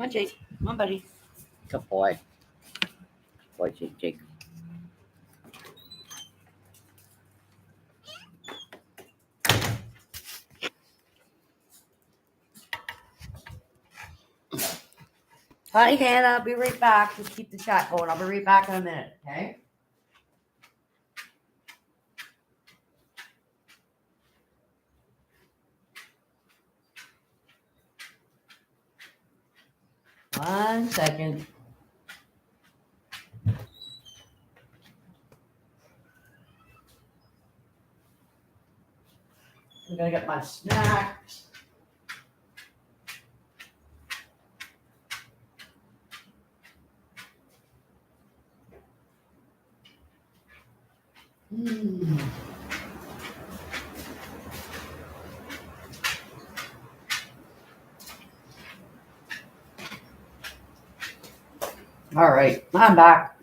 Come on, Jake. Come on, buddy. Good boy. Boy, Jake. Hi, Hannah. I'll be right back. Just keep the chat going. I'll be right back in a minute, okay? One second. I'm going to get my snacks. All right, I'm back.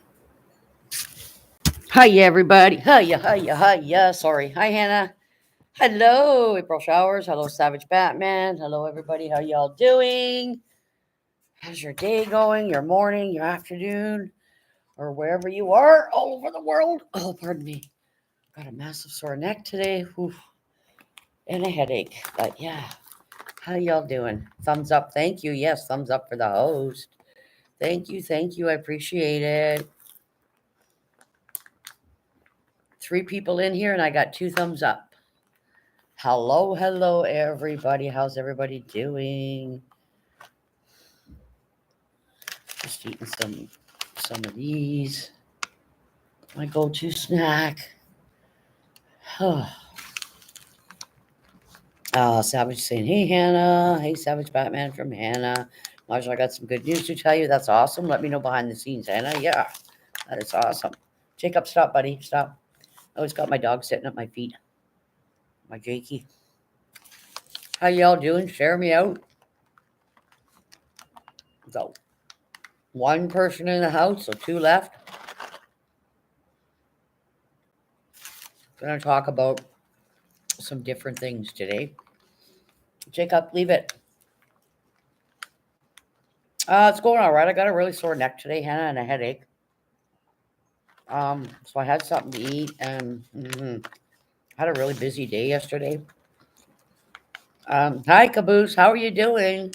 Hi, everybody. Hiya. Sorry. Hi, Hannah. Hello, April Showers. Hello, Savage Batman. Hello, everybody. How y'all doing? How's your day going? Your morning, your afternoon, or wherever you are all over the world? Oh, pardon me. Got a massive sore neck today. Oof. And a headache. But yeah, how y'all doing? Thumbs up. Thank you. Yes, thumbs up for the host. Thank you. I appreciate it. 3 people in here, and I got 2 thumbs up. Hello, everybody. How's everybody doing? Just eating some of these. My go-to snack. Savage saying, hey, Hannah. Hey, Savage Batman from Hannah. Marshall, I got some good news to tell you. That's awesome. Let me know behind the scenes, Hannah. Yeah, that is awesome. Jacob, stop, buddy. Stop. I always got my dog sitting at my feet. My Jakey. How y'all doing? Share me out. So, 1 person in the house, so 2 left. Gonna talk about some different things today. Jacob, leave it. It's going all right. I got a really sore neck today, Hannah, and a headache. So I had something to eat and had a really busy day yesterday. Hi, Caboose. How are you doing?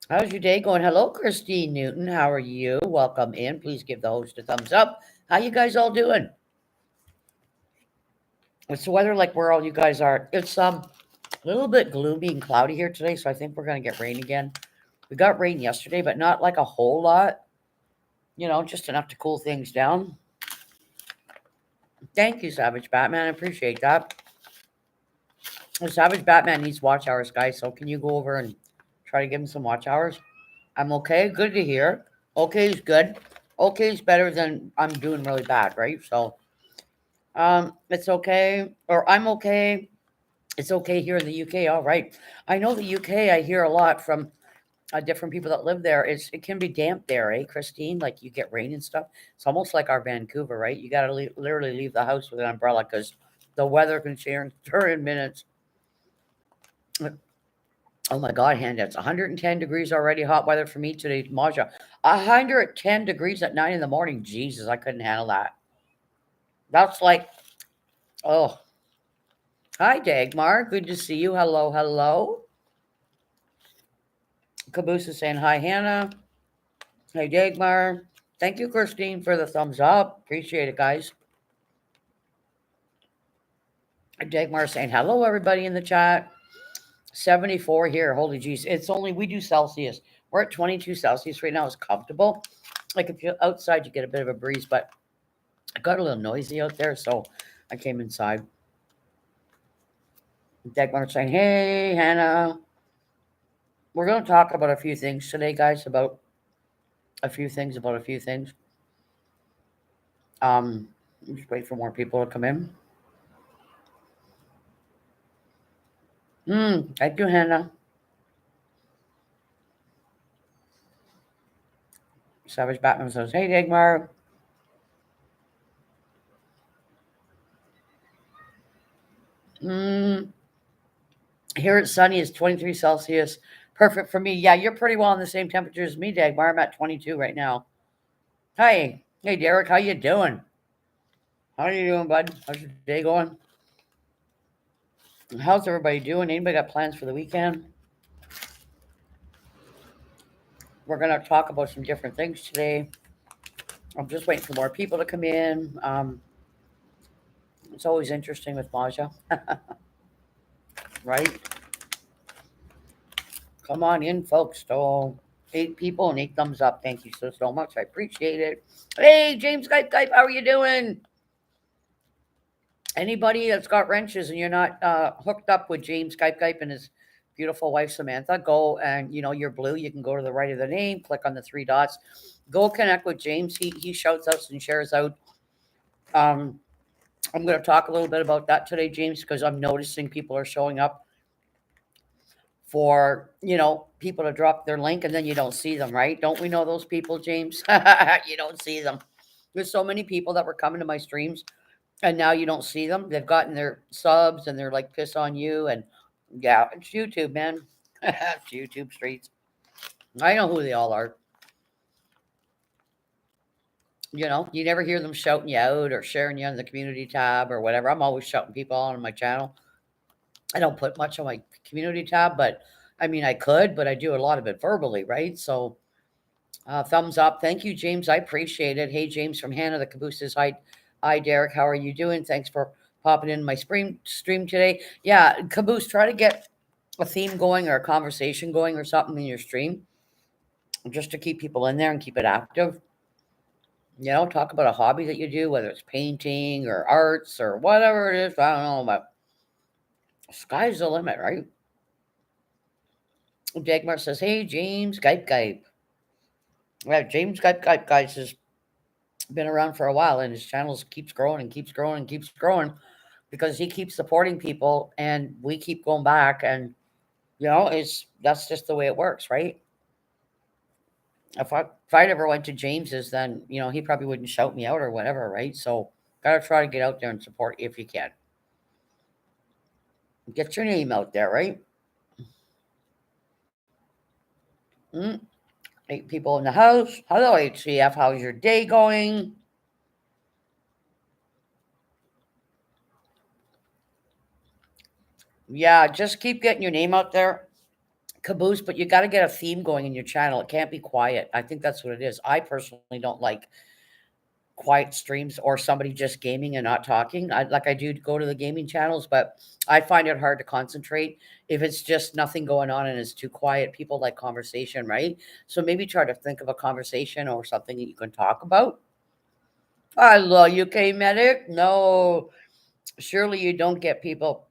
How's your day going? Hello, Christine Newton. How are you? Welcome in. Please give the host a thumbs up. How you guys all doing? What's the weather like where all you guys are? It's a little bit gloomy and cloudy here today, so I think we're going to get rain again. We got rain yesterday, but not like a whole lot. You know, just enough to cool things down. Thank you, Savage Batman. I appreciate that. Savage Batman needs watch hours, guys, so can you go over and try to give him some watch hours? I'm okay. Good to hear. Okay is good. Okay is better than I'm doing really bad, right? So, it's okay, or I'm okay. It's okay here in the UK. All right. I know the UK. I hear a lot from different people that live there. It can be damp there, eh, Christine? Like you get rain and stuff. It's almost like our Vancouver, right? You got to literally leave the house with an umbrella because the weather can change in minutes. Oh my God, Hannah, it's 110 degrees already. Hot weather for me today, Maja. 110 degrees at 9 in the morning. Jesus, I couldn't handle that. That's like, oh. Hi, Dagmar. Good to see you. Hello. Caboose is saying hi, Hannah. Hey, Dagmar. Thank you, Christine, for the thumbs up. Appreciate it, guys. Dagmar saying hello, everybody in the chat. 74 here. Holy jeez. It's only, we do Celsius. We're at 22 Celsius right now. It's comfortable. Like if you're outside, you get a bit of a breeze, but it got a little noisy out there, so I came inside. Dagmar saying, hey, Hannah. We're going to talk about a few things today, guys, about a few things. Just wait for more people to come in. Thank you, Hannah. Savage Batman says, hey, Dagmar. Here it's sunny. It's 23 Celsius. Perfect for me. Yeah, you're pretty well in the same temperature as me, Dagmar. I'm at 22 right now. Hey, hey, Derek, how you doing? How you doing, bud? How's your day going? How's everybody doing? Anybody got plans for the weekend? We're gonna talk about some different things today. I'm just waiting for more people to come in. It's always interesting with Maja, right? Come on in, folks. So 8 people and 8 thumbs up. Thank you so much. I appreciate it. Hey, James Skype, how are you doing? Anybody that's got wrenches and you're not hooked up with James Skype and his beautiful wife Samantha, go and you're blue. You can go to the right of the name, click on the 3 dots, go connect with James. He shouts out and shares out. I'm going to talk a little bit about that today, James, because I'm noticing people are showing up for people to drop their link and then you don't see them, right? Don't we know those people, James? You don't see them. There's so many people that were coming to my streams and now you don't see them. They've gotten their subs and they're like piss on you. And yeah, it's YouTube, man. It's YouTube streets. I know who they all are. You never hear them shouting you out or sharing you on the community tab or whatever. I'm always shouting people out on my channel. I don't put much on my community tab, but I mean, I could, but I do a lot of it verbally, right? So, thumbs up. Thank you, James. I appreciate it. Hey, James from Hannah, the caboose says, hi, Derek. How are you doing? Thanks for popping in my stream today. Yeah, caboose, try to get a theme going or a conversation going or something in your stream just to keep people in there and keep it active. Talk about a hobby that you do, whether it's painting or arts or whatever it is. I don't know, but sky's the limit, right? Dagmar says, hey, James, Skype. Yeah, James Skype, guys, has been around for a while, and his channel keeps growing and keeps growing and keeps growing because he keeps supporting people, and we keep going back, and that's just the way it works, right? If I ever went to James's, then he probably wouldn't shout me out or whatever, right? So gotta try to get out there and support if you can. Get your name out there, right? 8 people in the house. Hello, HCF. How's your day going? Yeah, just keep getting your name out there, caboose, but you got to get a theme going in your channel. It can't be quiet. I think that's what it is. I personally don't like quiet streams or somebody just gaming and not talking. I do go to the gaming channels, but I find it hard to concentrate if it's just nothing going on and it's too quiet. People like conversation, right? So maybe try to think of a conversation or something that you can talk about. Hello, UK medic. No, surely you don't get people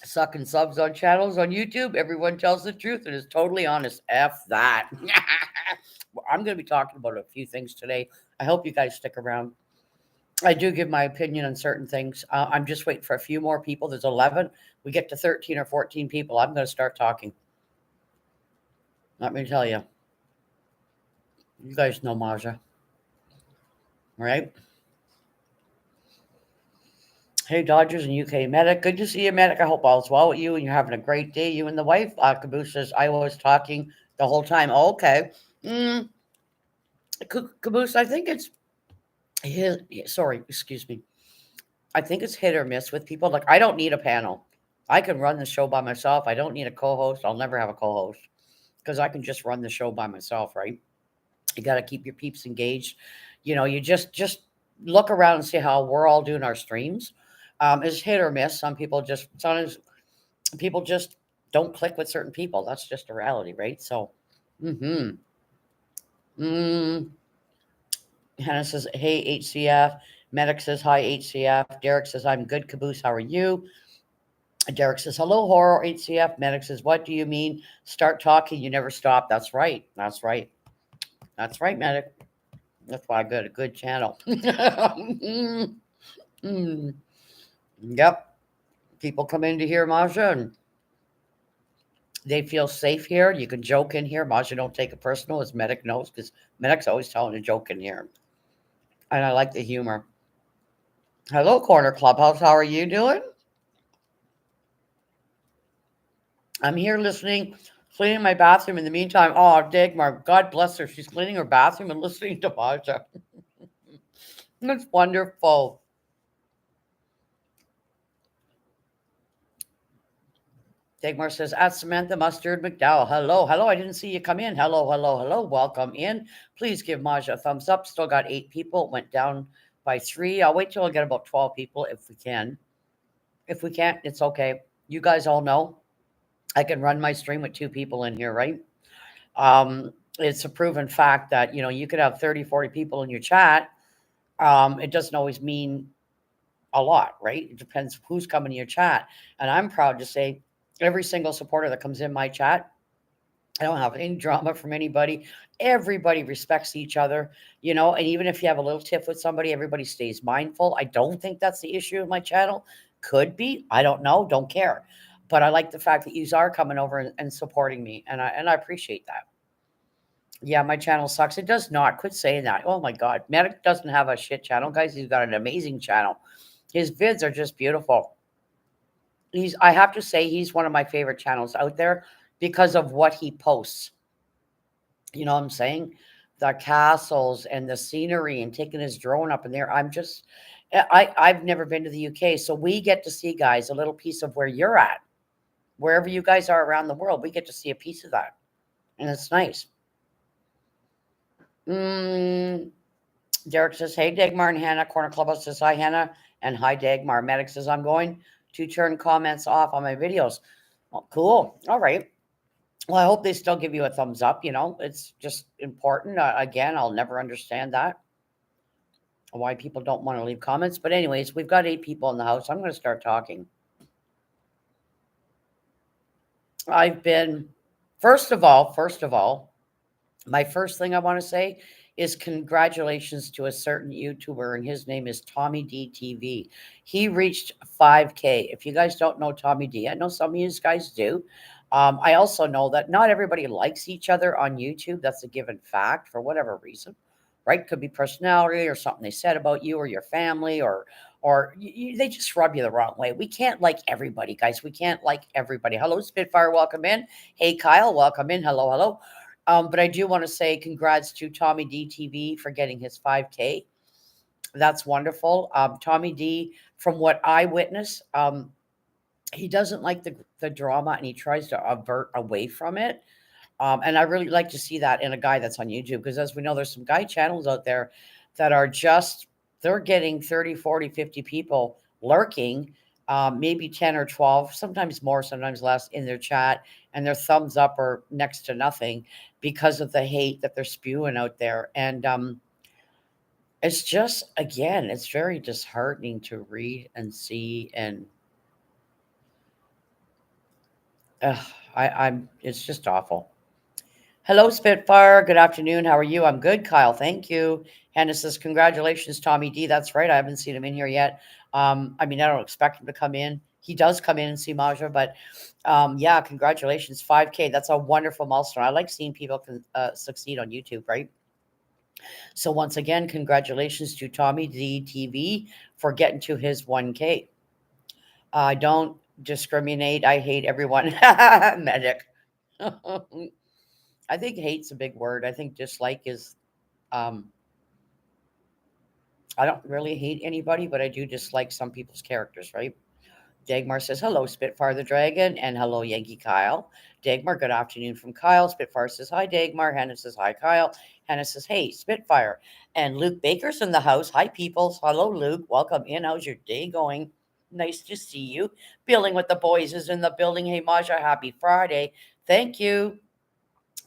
sucking subs on channels on YouTube. Everyone tells the truth and is totally honest. F that. I'm going to be talking about a few things today. I hope you guys stick around. I do give my opinion on certain things. I'm just waiting for a few more people. There's 11. We get to 13 or 14 people. I'm going to start talking. Let me tell you. You guys know Maja, right? Hey, Dodgers and UK Medic. Good to see you, Medic. I hope all is well with you and you're having a great day. You and the wife. Caboose says, I was talking the whole time. Oh, okay. Caboose, I think it's sorry, excuse me. I think it's hit or miss with people. Like, I don't need a panel. I can run the show by myself. I don't need a co-host. I'll never have a co-host because I can just run the show by myself, right? You got to keep your peeps engaged. You just look around and see how we're all doing our streams. It's hit or miss. Sometimes people just don't click with certain people. That's just a reality, right? So, mm-hmm. Hannah says, hey, HCF. Medic says, hi, HCF. Derek says, I'm good. Caboose, how are you? Derek says, hello, horror, HCF. Medic says, what do you mean? Start talking. You never stop. That's right. That's right. That's right, Medic. That's why I got a good channel. Yep. People come in to hear Maja and they feel safe here. You can joke in here. Maja don't take it personal, as Medic knows, because Medic's always telling a joke in here. And I like the humor. Hello, Corner Clubhouse. How are you doing? I'm here listening Cleaning my bathroom in the meantime. Oh, Dagmar, God bless her. She's cleaning her bathroom and listening to Maja. That's wonderful. Dagmar says, at Samantha Mustard McDowell. Hello, hello. I didn't see you come in. Hello, hello, hello. Welcome in. Please give Maja a thumbs up. Still got 8 people. It went down by 3. I'll wait till I get about 12 people if we can. If we can't, it's okay. You guys all know I can run my stream with 2 people in here, right? It's a proven fact that, you could have 30, 40 people in your chat. It doesn't always mean a lot, right? It depends who's coming to your chat. And I'm proud to say every single supporter that comes in my chat, I don't have any drama from anybody. Everybody respects each other, and even if you have a little tiff with somebody, everybody stays mindful. I don't think that's the issue with my channel. Could be. I don't know. Don't care. But I like the fact that you are coming over and supporting me. And I appreciate that. Yeah, my channel sucks. It does not. Quit saying that. Oh my God. Medic doesn't have a shit channel, guys. He's got an amazing channel. His vids are just beautiful. I have to say, he's one of my favorite channels out there because of what he posts. You know what I'm saying? The castles and the scenery and taking his drone up in there. I've never been to the UK, so we get to see, guys, a little piece of where you're at. Wherever you guys are around the world, we get to see a piece of that. And it's nice. Mm, Derek says, hey, Dagmar and Hannah. Corner Clubhouse says, hi, Hannah. And hi, Dagmar. Medic says, I'm going to turn comments off on my videos. Well, cool. All right. Well, I hope they still give you a thumbs up. It's just important. Again, I'll never understand that, why people don't want to leave comments. But, anyways, we've got 8 people in the house. I'm going to start talking. First of all, my first thing I want to say is congratulations to a certain YouTuber, and his name is Tommy D TV. He reached 5K. If you guys don't know Tommy D, I know some of you guys do. I also know that not everybody likes each other on YouTube. That's a given fact for whatever reason, right? Could be personality or something they said about you or your family, or they just rub you the wrong way. We can't like everybody, guys. We can't like everybody. Hello, Spitfire. Welcome in. Hey, Kyle. Welcome in. Hello, hello. But I do want to say congrats to Tommy D TV for getting his 5K. That's wonderful. Tommy D, from what I witness, he doesn't like the drama and he tries to avert away from it. And I really like to see that in a guy that's on YouTube, because as we know, there's some guy channels out there that are they're getting 30, 40, 50 people lurking, maybe 10 or 12, sometimes more, sometimes less in their chat, and their thumbs up are next to nothing because of the hate that they're spewing out there. And it's just, again, it's very disheartening to read and see. And it's just awful. Hello, Spitfire. Good afternoon. How are you? I'm good, Kyle. Thank you. Hannah says, congratulations, Tommy D. That's right. I haven't seen him in here yet. I mean, I don't expect him to come in. He does come in and see Maja, but yeah, congratulations. 5K. That's a wonderful milestone. I like seeing people succeed on YouTube, right? So once again, congratulations to Tommy D TV for getting to his 1K. I don't discriminate. I hate everyone. Medic. I think hate's a big word. I think dislike is, um, I don't really hate anybody, but I do dislike some people's characters, right? Dagmar says, hello, Spitfire the Dragon, and hello, Yankee Kyle. Dagmar, good afternoon from Kyle. Spitfire says, hi, Dagmar. Hannah says, hi, Kyle. Hannah says, hey, Spitfire. And Luke Baker's in the house. Hi, peoples. Hello, Luke. Welcome in. How's your day going? Nice to see you. Building with the boys is in the building. Hey, Maja, happy Friday. Thank you.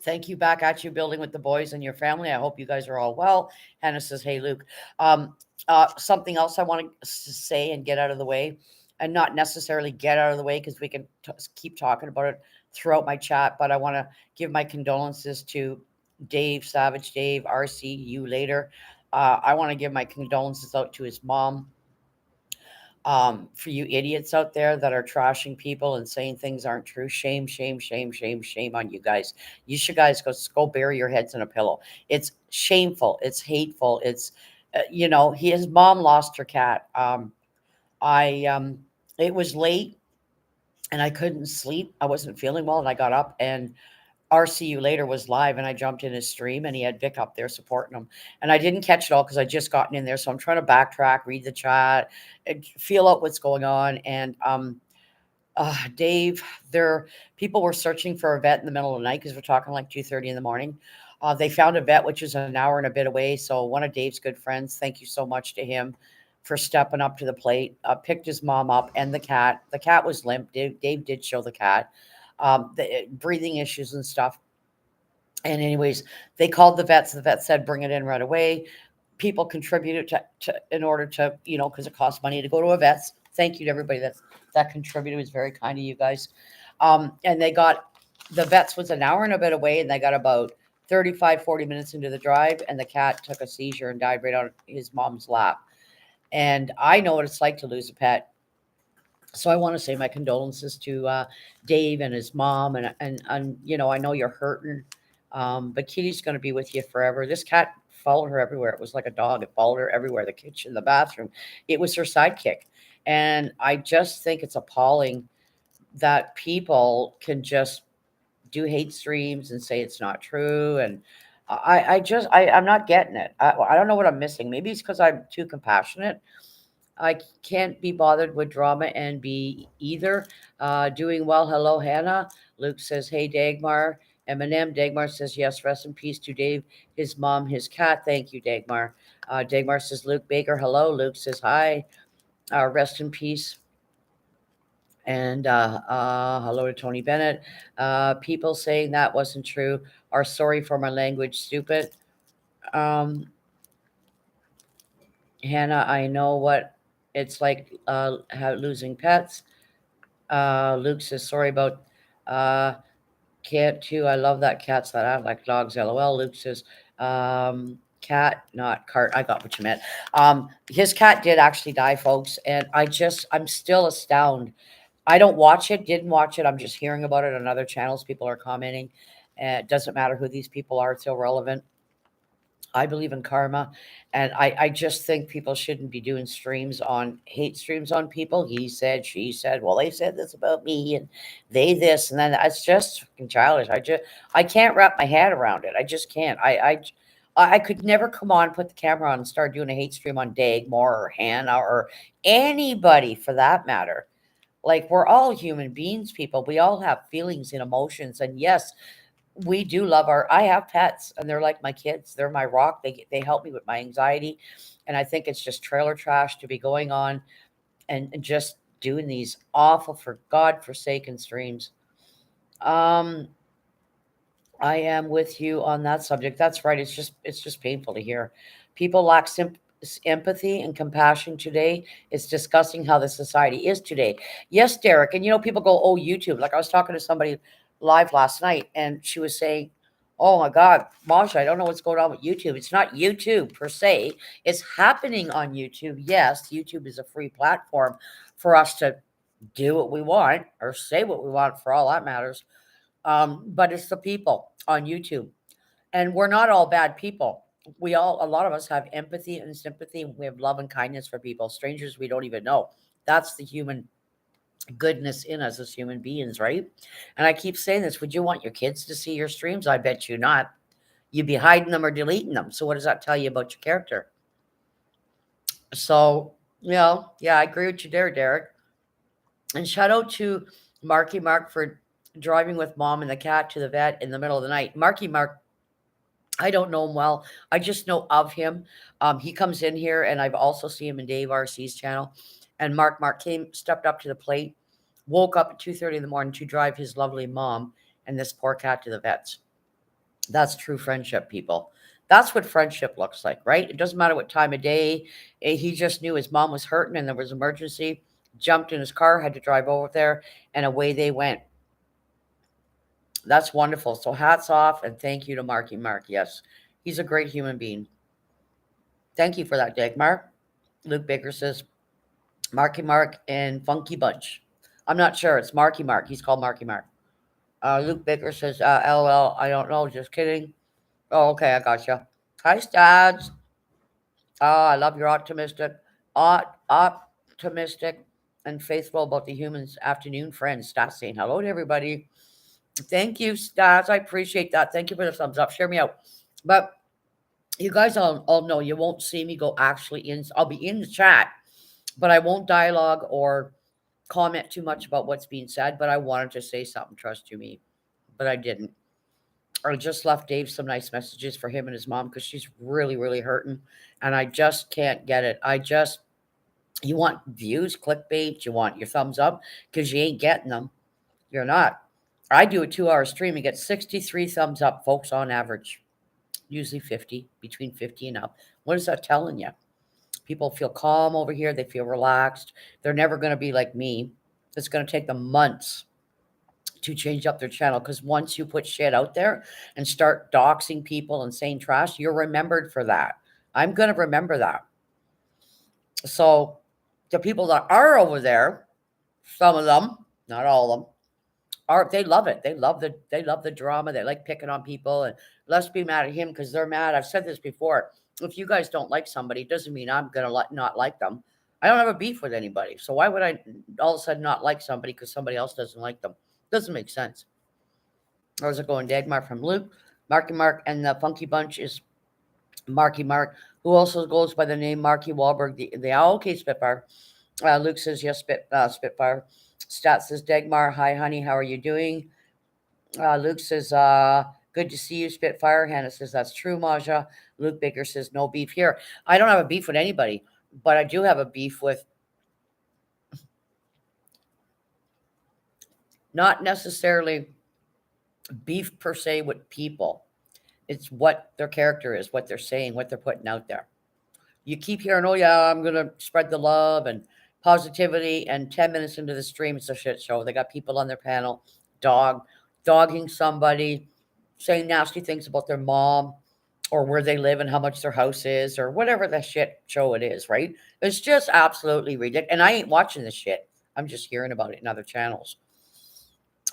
Thank you, back at you, building with the boys and your family. I hope you guys are all well. Hannah says, hey, Luke. Something else I want to say and get out of the way, and not necessarily get out of the way because we can keep talking about it throughout my chat, but I want to give my condolences to Dave, Savage Dave, RC, you later. I want to give my condolences out to his mom. For you idiots out there that are trashing people and saying things aren't true, shame, shame, shame, shame, shame on you guys. You should guys go bury your heads in a pillow. It's shameful. It's hateful. It's, his mom lost her cat. I It was late. and I couldn't sleep. I wasn't feeling well, and I got up, and RCU later was live, and I jumped in his stream, and he had Vic up there supporting him. And I didn't catch it all because I just gotten in there, so I'm trying to backtrack, read the chat, and feel out what's going on. And Dave, there people were searching for a vet in the middle of the night because we're talking like 2:30 in the morning. They found a vet which is an hour and a bit away. So one of Dave's good friends, thank you so much to him for stepping up to the plate. Picked his mom up and the cat. The cat was limp. Dave did show the cat, breathing issues and stuff. And anyways, they called the vets. The vet said, "Bring it in right away." People contributed to in order to, because it costs money to go to a vet's. Thank you to everybody that contributed. It was very kind of you guys. And they got the vets was an hour and a bit away, and they got about 35, 40 minutes into the drive, and the cat took a seizure and died right on his mom's lap. And I know what it's like to lose a pet. So I want to say my condolences to Dave and his mom, and I know you're hurting, but Kitty's going to be with you forever. This cat followed her everywhere. It was like a dog. It followed her everywhere, the kitchen, the bathroom. It was her sidekick. And I just think it's appalling that people can just do hate streams and say it's not true. And I'm not getting it. I don't know what I'm missing. Maybe it's because I'm too compassionate. I can't be bothered with drama and be either. Doing well. Hello, Hannah. Luke says, "Hey, Dagmar." Eminem. Dagmar says, "Yes, rest in peace to Dave, his mom, his cat." Thank you, Dagmar. Dagmar says, "Luke Baker." Hello. Luke says, "Hi. Rest in peace." And hello to Tony Bennett. People saying that wasn't true are sorry for my language, stupid. Um, Hannah, I know what it's like losing pets. Luke says, sorry about uh, cat too. I love that cats that act like dogs. LOL. Luke says, cat, not cart. I got what you meant. His cat did actually die, folks. And I'm still astounded. I don't watch it, didn't watch it. I'm just hearing about it on other channels. People are commenting. It doesn't matter who these people are, it's irrelevant. I believe in karma, and I just think people shouldn't be doing streams on hate streams on people. He said, she said, well, they said this about me, and they this, and then it's just fucking childish. I can't wrap my head around it. I just can't. I could never come on, put the camera on, and start doing a hate stream on Dagmar or Hannah or anybody for that matter. Like, we're all human beings, people. We all have feelings and emotions, and yes, we do love our I have pets, and they're like my kids. They're my rock. They help me with my anxiety, and I think it's just trailer trash to be going on and just doing these awful, for God forsaken streams. Um, I am with you on that subject. That's right. It's just painful to hear. People lack empathy and compassion today. It's disgusting how the society is today. Yes, Derek. And people go, "Oh, YouTube." Like I was talking to somebody live last night, and she was saying, "Oh my God, Masha, I don't know what's going on with YouTube. It's not YouTube per se. It's happening on YouTube. Yes, YouTube is a free platform for us to do what we want or say what we want for all that matters. But it's the people on YouTube. And we're not all bad people. A lot of us have empathy and sympathy. We have love and kindness for people, strangers we don't even know. That's the human goodness in us as human beings, right? And I keep saying this, would you want your kids to see your streams? I bet you not. You'd be hiding them or deleting them. So what does that tell you about your character? So, yeah, I agree with you there, Derek. And shout out to Marky Mark for driving with mom and the cat to the vet in the middle of the night. Marky Mark, I don't know him well. I just know of him. He comes in here, and I've also seen him in Dave RC's channel. And Mark stepped up to the plate, woke up at 2:30 in the morning to drive his lovely mom and this poor cat to the vets. That's true friendship, people. That's what friendship looks like, right? It doesn't matter what time of day. He just knew his mom was hurting and there was emergency. Jumped in his car, had to drive over there, and away they went. That's wonderful. So hats off and thank you to Marky Mark. Yes, he's a great human being. Thank you for that, Dagmar. Luke Baker says Marky Mark and Funky Bunch. I'm not sure. It's Marky Mark. He's called Marky Mark. Luke Baker says, LL, I don't know. Just kidding. Oh, okay. I gotcha. Hi, Stads. I love your optimistic. Optimistic. And faithful about the humans afternoon friends. Stats saying hello to everybody. Thank you, Stats. I appreciate that. Thank you for the thumbs up. Share me out. But you guys all know you won't see me go actually in. I'll be in the chat, but I won't dialogue or comment too much about what's being said. But I wanted to say something, trust you me. But I didn't. I just left Dave some nice messages for him and his mom because she's really, really hurting. And I just can't get it. You want views, clickbait, you want your thumbs up because you ain't getting them. You're not. I do a 2 hour stream and get 63 thumbs up, folks, on average. Usually 50, between 50 and up. What is that telling you? People feel calm over here. They feel relaxed. They're never going to be like me. It's going to take them months to change up their channel because once you put shit out there and start doxing people and saying trash, you're remembered for that. I'm going to remember that. So the people that are over there, some of them, not all of them, they love it. They love the drama. They like picking on people and let's be mad at him because they're mad. I've said this before. If you guys don't like somebody, it doesn't mean I'm gonna not like them. I don't have a beef with anybody. So why would I all of a sudden not like somebody because somebody else doesn't like them? Doesn't make sense. How's it going, Dagmar from Luke? Marky Mark and the Funky Bunch is Marky Mark, who also goes by the name Marky Wahlberg. Okay, Spitfire. Luke says yes, Spitfire. Stat says Dagmar, hi honey, how are you doing? Luke says, good to see you, Spitfire. Hannah says, that's true, Maja. Luke Baker says, no beef here. I don't have a beef with anybody, but I do have a beef with not necessarily beef per se with people. It's what their character is, what they're saying, what they're putting out there. You keep hearing, oh, yeah, I'm going to spread the love and positivity. And 10 minutes into the stream, it's a shit show. They got people on their panel, dogging somebody, saying nasty things about their mom or where they live and how much their house is or whatever the shit show it is, right? It's just absolutely ridiculous. And I ain't watching this shit. I'm just hearing about it in other channels.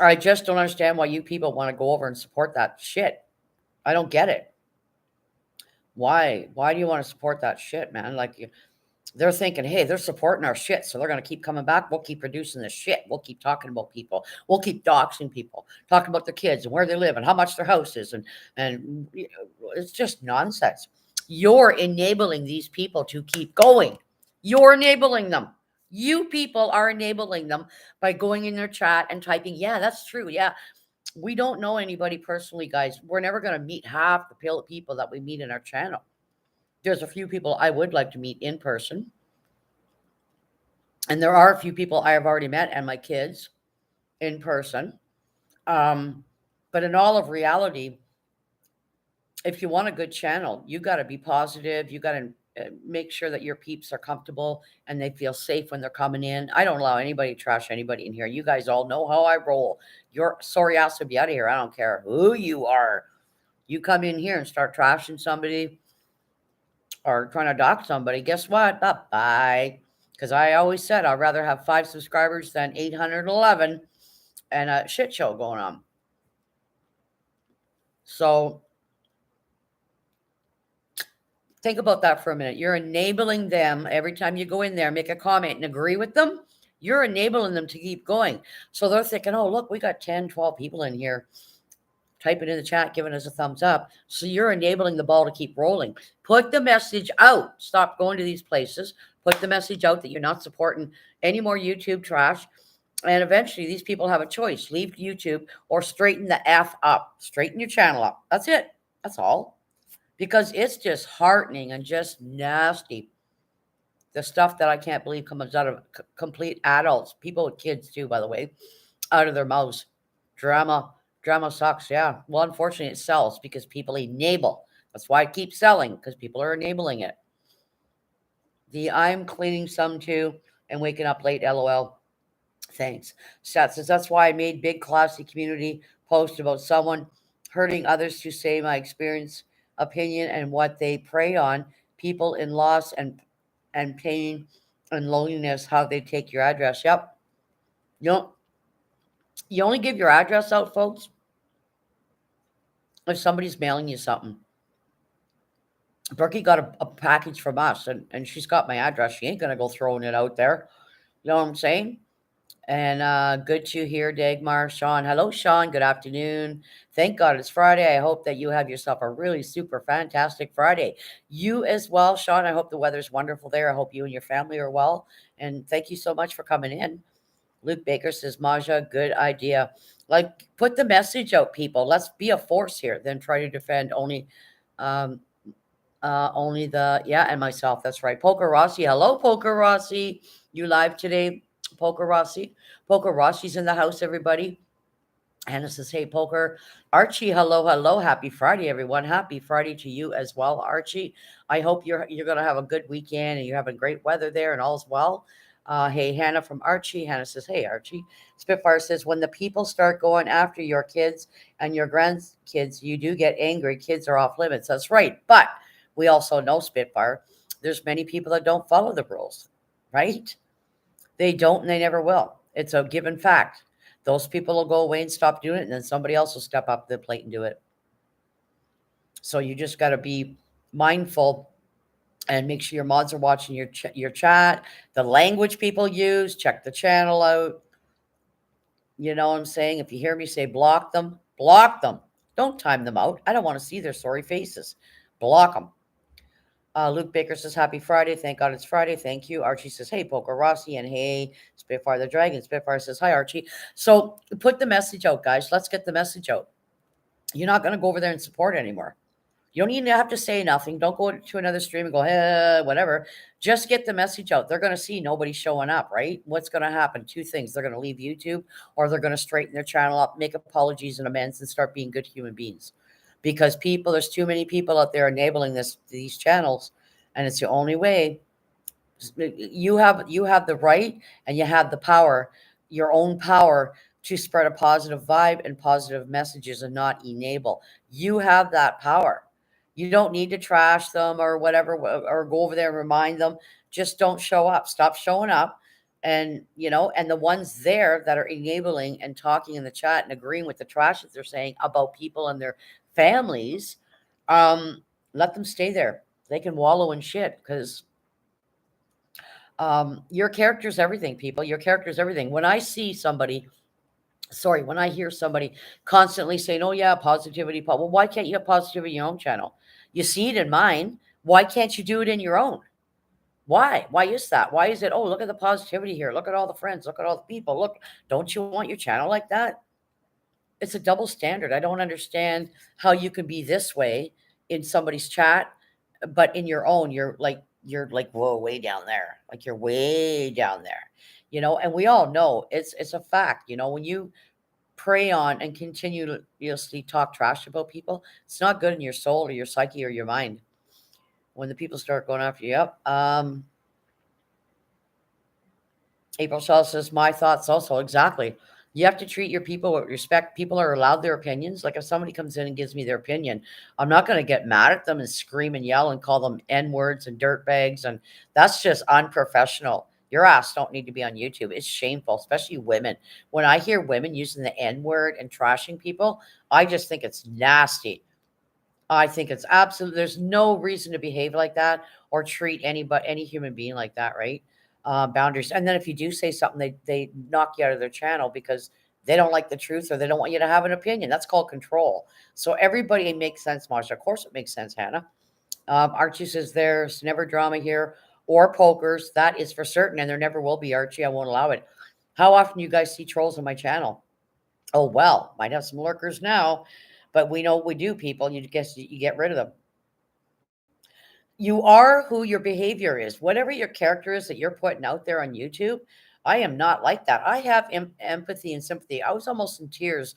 I just don't understand why you people want to go over and support that shit. I don't get it. Why? Why do you want to support that shit, man? Like they're thinking, hey, they're supporting our shit, so they're going to keep coming back. We'll keep producing this shit. We'll keep talking about people. We'll keep doxing people, talking about their kids and where they live and how much their house is. And it's just nonsense. You're enabling these people to keep going. You're enabling them. You people are enabling them by going in their chat and typing, yeah, that's true. Yeah. We don't know anybody personally, guys. We're never going to meet half the people that we meet in our channel. There's a few people I would like to meet in person. And there are a few people I have already met and my kids in person. But in all of reality, if you want a good channel, you got to be positive. You got to make sure that your peeps are comfortable and they feel safe when they're coming in. I don't allow anybody to trash anybody in here. You guys all know how I roll. Your sorry ass will be out of here. I don't care who you are. You come in here and start trashing somebody or trying to dox somebody, guess what? Bye. Because I always said I'd rather have 5 subscribers than 811 and a shit show going on. So think about that for a minute. You're enabling them every time you go in there, make a comment and agree with them. You're enabling them to keep going. So they're thinking, oh, look, we got 10, 12 people in here typing in the chat, giving us a thumbs up. So you're enabling the ball to keep rolling. Put the message out. Stop going to these places. Put the message out that you're not supporting any more YouTube trash. And eventually these people have a choice. Leave YouTube or straighten the F up. Straighten your channel up. That's it. That's all. Because it's just heartening and just nasty. The stuff that I can't believe comes out of complete adults, people with kids too, by the way, out of their mouths. Drama sucks, yeah. Well, unfortunately, it sells because people enable. That's why it keeps selling, because people are enabling it. I'm cleaning some too and waking up late, LOL. Thanks. Stat says, that's why I made big classy community post about someone hurting others to say my experience, opinion, and what they prey on. People in loss and pain and loneliness, how they take your address. Yep. You only give your address out, folks, if somebody's mailing you something. Brookie got a package from us, and she's got my address. She ain't going to go throwing it out there. You know what I'm saying? And good to hear, Dagmar. Sean. Hello, Sean. Good afternoon. Thank God it's Friday. I hope that you have yourself a really super fantastic Friday. You as well, Sean. I hope the weather's wonderful there. I hope you and your family are well. And thank you so much for coming in. Luke Baker says, Maja, good idea. Like, put the message out, people. Let's be a force here, then try to defend um, only the, yeah, and myself. That's right. Poker Rossi. Hello, Poker Rossi. You live today, Poker Rossi. Poker Rossi's in the house, everybody. Hannah says, hey, Poker. Archie, hello, hello. Happy Friday, everyone. Happy Friday to you as well, Archie. I hope you're gonna have a good weekend and you're having great weather there and all's well. Hey, Hannah from Archie. Hannah says, hey, Archie. Spitfire says, when the people start going after your kids and your grandkids, you do get angry. Kids are off limits. That's right. But we also know, Spitfire, there's many people that don't follow the rules, right? They don't and they never will. It's a given fact. Those people will go away and stop doing it, and then somebody else will step up to the plate and do it. So you just got to be mindful and make sure your mods are watching your chat, the language people use, check the channel out. You know what I'm saying? If you hear me say block them, block them. Don't time them out. I don't want to see their sorry faces. Block them. Luke Baker says, happy Friday. Thank God it's Friday. Thank you. Archie says, hey, Poker Rossi. And hey, Spitfire the Dragon. Spitfire says, hi, Archie. So put the message out, guys. Let's get the message out. You're not going to go over there and support anymore. You don't even have to say nothing. Don't go to another stream and go, hey, whatever. Just get the message out. They're going to see nobody showing up, right? What's going to happen? Two things. They're going to leave YouTube or they're going to straighten their channel up, make apologies and amends, and start being good human beings. Because there's too many people out there enabling these channels, and it's the only way. You have the right and you have the power, your own power to spread a positive vibe and positive messages and not enable. You have that power. You don't need to trash them or whatever or go over there and remind them. Just don't show up. Stop showing up. And and the ones there that are enabling and talking in the chat and agreeing with the trash that they're saying about people and their families, um, let them stay there. They can wallow in shit because your character's everything, people. Your character's everything. When I hear somebody constantly saying, oh, yeah, positivity, well, why can't you have positivity in your own channel? You see it in mine. Why can't you do it in your own? Why? Why is that? Why is it, oh, look at the positivity here. Look at all the friends. Look at all the people. Look, don't you want your channel like that? It's a double standard. I don't understand how you can be this way in somebody's chat, but in your own, you're like, whoa, way down there. Like you're way down there. And we all know it's a fact. When you prey on and continuously talk trash about people, it's not good in your soul or your psyche or your mind. When the people start going after you, yep. April Shaw says, my thoughts also. Exactly. You have to treat your people with respect. People are allowed their opinions. Like if somebody comes in and gives me their opinion, I'm not going to get mad at them and scream and yell and call them N words and dirt bags. And that's just unprofessional. Your ass don't need to be on YouTube. It's shameful, especially women. When I hear women using the N word and trashing people, I just think it's nasty. I think it's absolute. There's no reason to behave like that or treat any human being like that, right? Boundaries. And then if you do say something, they knock you out of their channel because they don't like the truth or they don't want you to have an opinion. That's called control. So everybody makes sense, Marsha. Of course, it makes sense, Hannah. Archie says there's never drama here or pokers. That is for certain, and there never will be, Archie. I won't allow it. How often do you guys see trolls on my channel? Oh well, might have some lurkers now, but we know what we do, people. You guess you get rid of them. You are who your behavior is. Whatever your character is that you're putting out there on YouTube, I am not like that. I have empathy and sympathy. I was almost in tears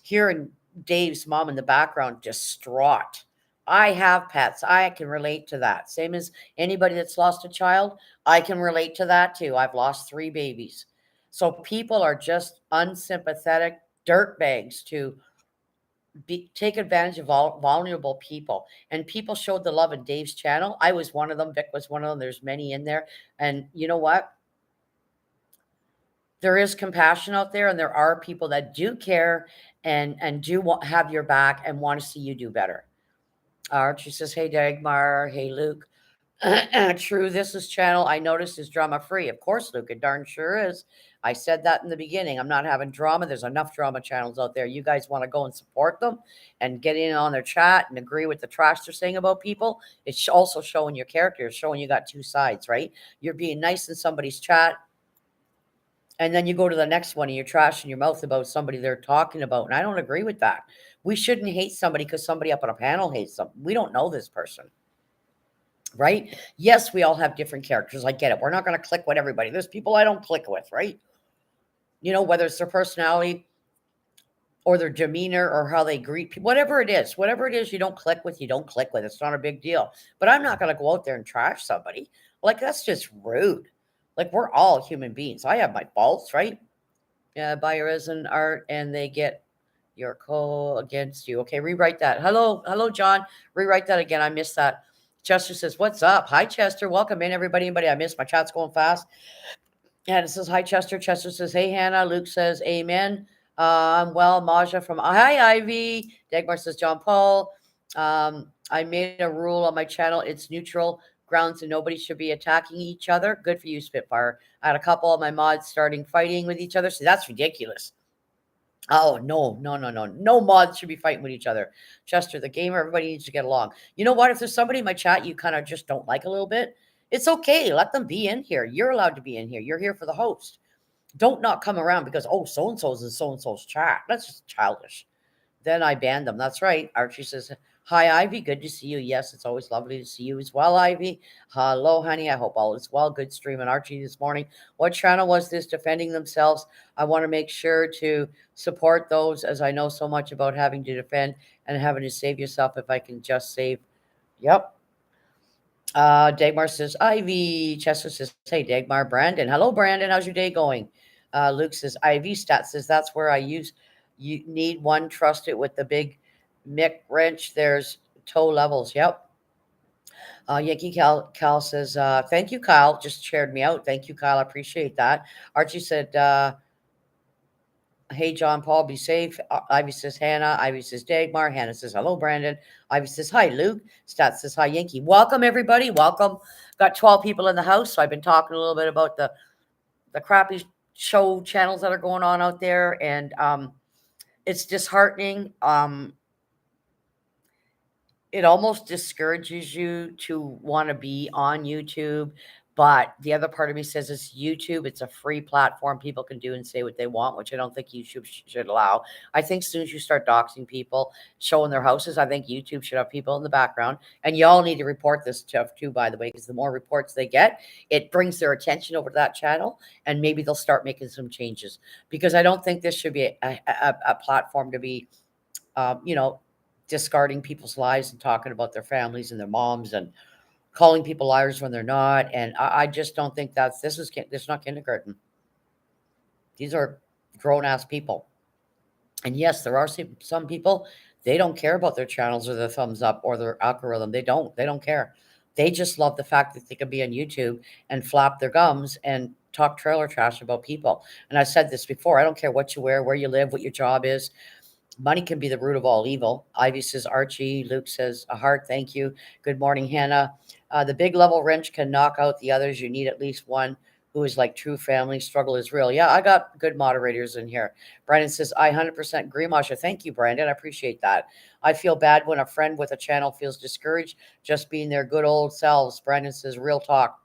hearing Dave's mom in the background distraught. I have pets. I can relate to that. Same as anybody that's lost a child, I can relate to that too. I've lost 3 babies. So people are just unsympathetic dirtbags to take advantage of all vulnerable people. And people showed the love in Dave's channel. I was one of them. Vic was one of them. There's many in there. And you know what? There is compassion out there, and there are people that do care and do have your back and want to see you do better. Archie says, hey, Dagmar. Hey, Luke. True, this is channel I noticed is drama free. Of course, Luke, it darn sure is. I said that in the beginning. I'm not having drama. There's enough drama channels out there. You guys want to go and support them and get in on their chat and agree with the trash they're saying about people. It's also showing your character, it's showing you got two sides, right? You're being nice in somebody's chat, and then you go to the next one and you're trashing your mouth about somebody they're talking about. And I don't agree with that. We shouldn't hate somebody because somebody up on a panel hates them. We don't know this person, right? Yes, we all have different characters. I get it. We're not going to click with everybody. There's people I don't click with, right? You know, whether it's their personality or their demeanor or how they greet people, whatever it is you don't click with, you don't click with. It's not a big deal. But I'm not going to go out there and trash somebody. Like, that's just rude. Like, we're all human beings. I have my faults, right? Buyer is an art and they get your call against you. Okay, rewrite that. Hello, John. Rewrite that again. I missed that. Chester says, "What's up?" Hi, Chester. Welcome in, everybody. Anybody I missed? My chat's going fast. And it says, "Hi, Chester." Chester says, "Hey, Hannah." Luke says, "Amen." I'm well. Maja from Hi, Ivy. Dagmar says, "John Paul. I made a rule on my channel. It's neutral grounds and nobody should be attacking each other. Good for you, Spitfire. I had a couple of my mods starting fighting with each other. So that's ridiculous. Oh, no, no, no, no. No mods should be fighting with each other. Chester, the gamer, everybody needs to get along. You know what? If there's somebody in my chat you kind of just don't like a little bit, it's okay. Let them be in here. You're allowed to be in here. You're here for the host. Don't not come around because, oh, so and so's in so and so's chat. That's just childish. Then I banned them. That's right. Archie says, "Hi, Ivy. Good to see you." Yes, it's always lovely to see you as well, Ivy. Hello, honey. I hope all is well. Good stream on Archie this morning. What channel was this? Defending themselves. I want to make sure to support those as I know so much about having to defend and having to save yourself if I can just save. Yep. Dagmar says, Ivy. Chester says, hey, Dagmar. Brandon. Hello, Brandon. How's your day going? Luke says, Ivy. Stat says, that's where I use, you need one, trust it with the big Mick wrench. There's toe levels. Yep. Yankee Cal says, thank you, Kyle. Just shared me out. Thank you, Kyle. I appreciate that. Archie said, hey, John Paul, be safe. Ivy says, Hannah. Ivy says, Dagmar. Hannah says, hello, Brandon. Ivy says, hi, Luke. Stat says, hi, Yankee. Welcome, everybody. Welcome. Got 12 people in the house. So I've been talking a little bit about the crappy show channels that are going on out there. And it's disheartening. It almost discourages you to want to be on YouTube. But the other part of me says it's YouTube. It's a free platform. People can do and say what they want, which I don't think YouTube should allow. I think as soon as you start doxing people, showing their houses, I think YouTube should have people in the background. And y'all need to report this stuff too, by the way, because the more reports they get, it brings their attention over to that channel, and maybe they'll start making some changes. Because I don't think this should be a platform to be, you know, discarding people's lives and talking about their families and their moms and calling people liars when they're not. And I just don't think this is not kindergarten. These are grown ass people. And yes, there are some people, they don't care about their channels or their thumbs up or their algorithm. They don't care. They just love the fact that they can be on YouTube and flap their gums and talk trailer trash about people. And I've said this before. I don't care what you wear, where you live, what your job is. Money can be the root of all evil. Ivy says, Archie. Luke says, a heart, thank you. Good morning, Hannah. The big level wrench can knock out the others. You need at least one who is like true family. Struggle is real. Yeah, I got good moderators in here. Brandon says, I 100% agree, Masha. Thank you, Brandon. I appreciate that. I feel bad when a friend with a channel feels discouraged just being their good old selves. Brandon says, real talk.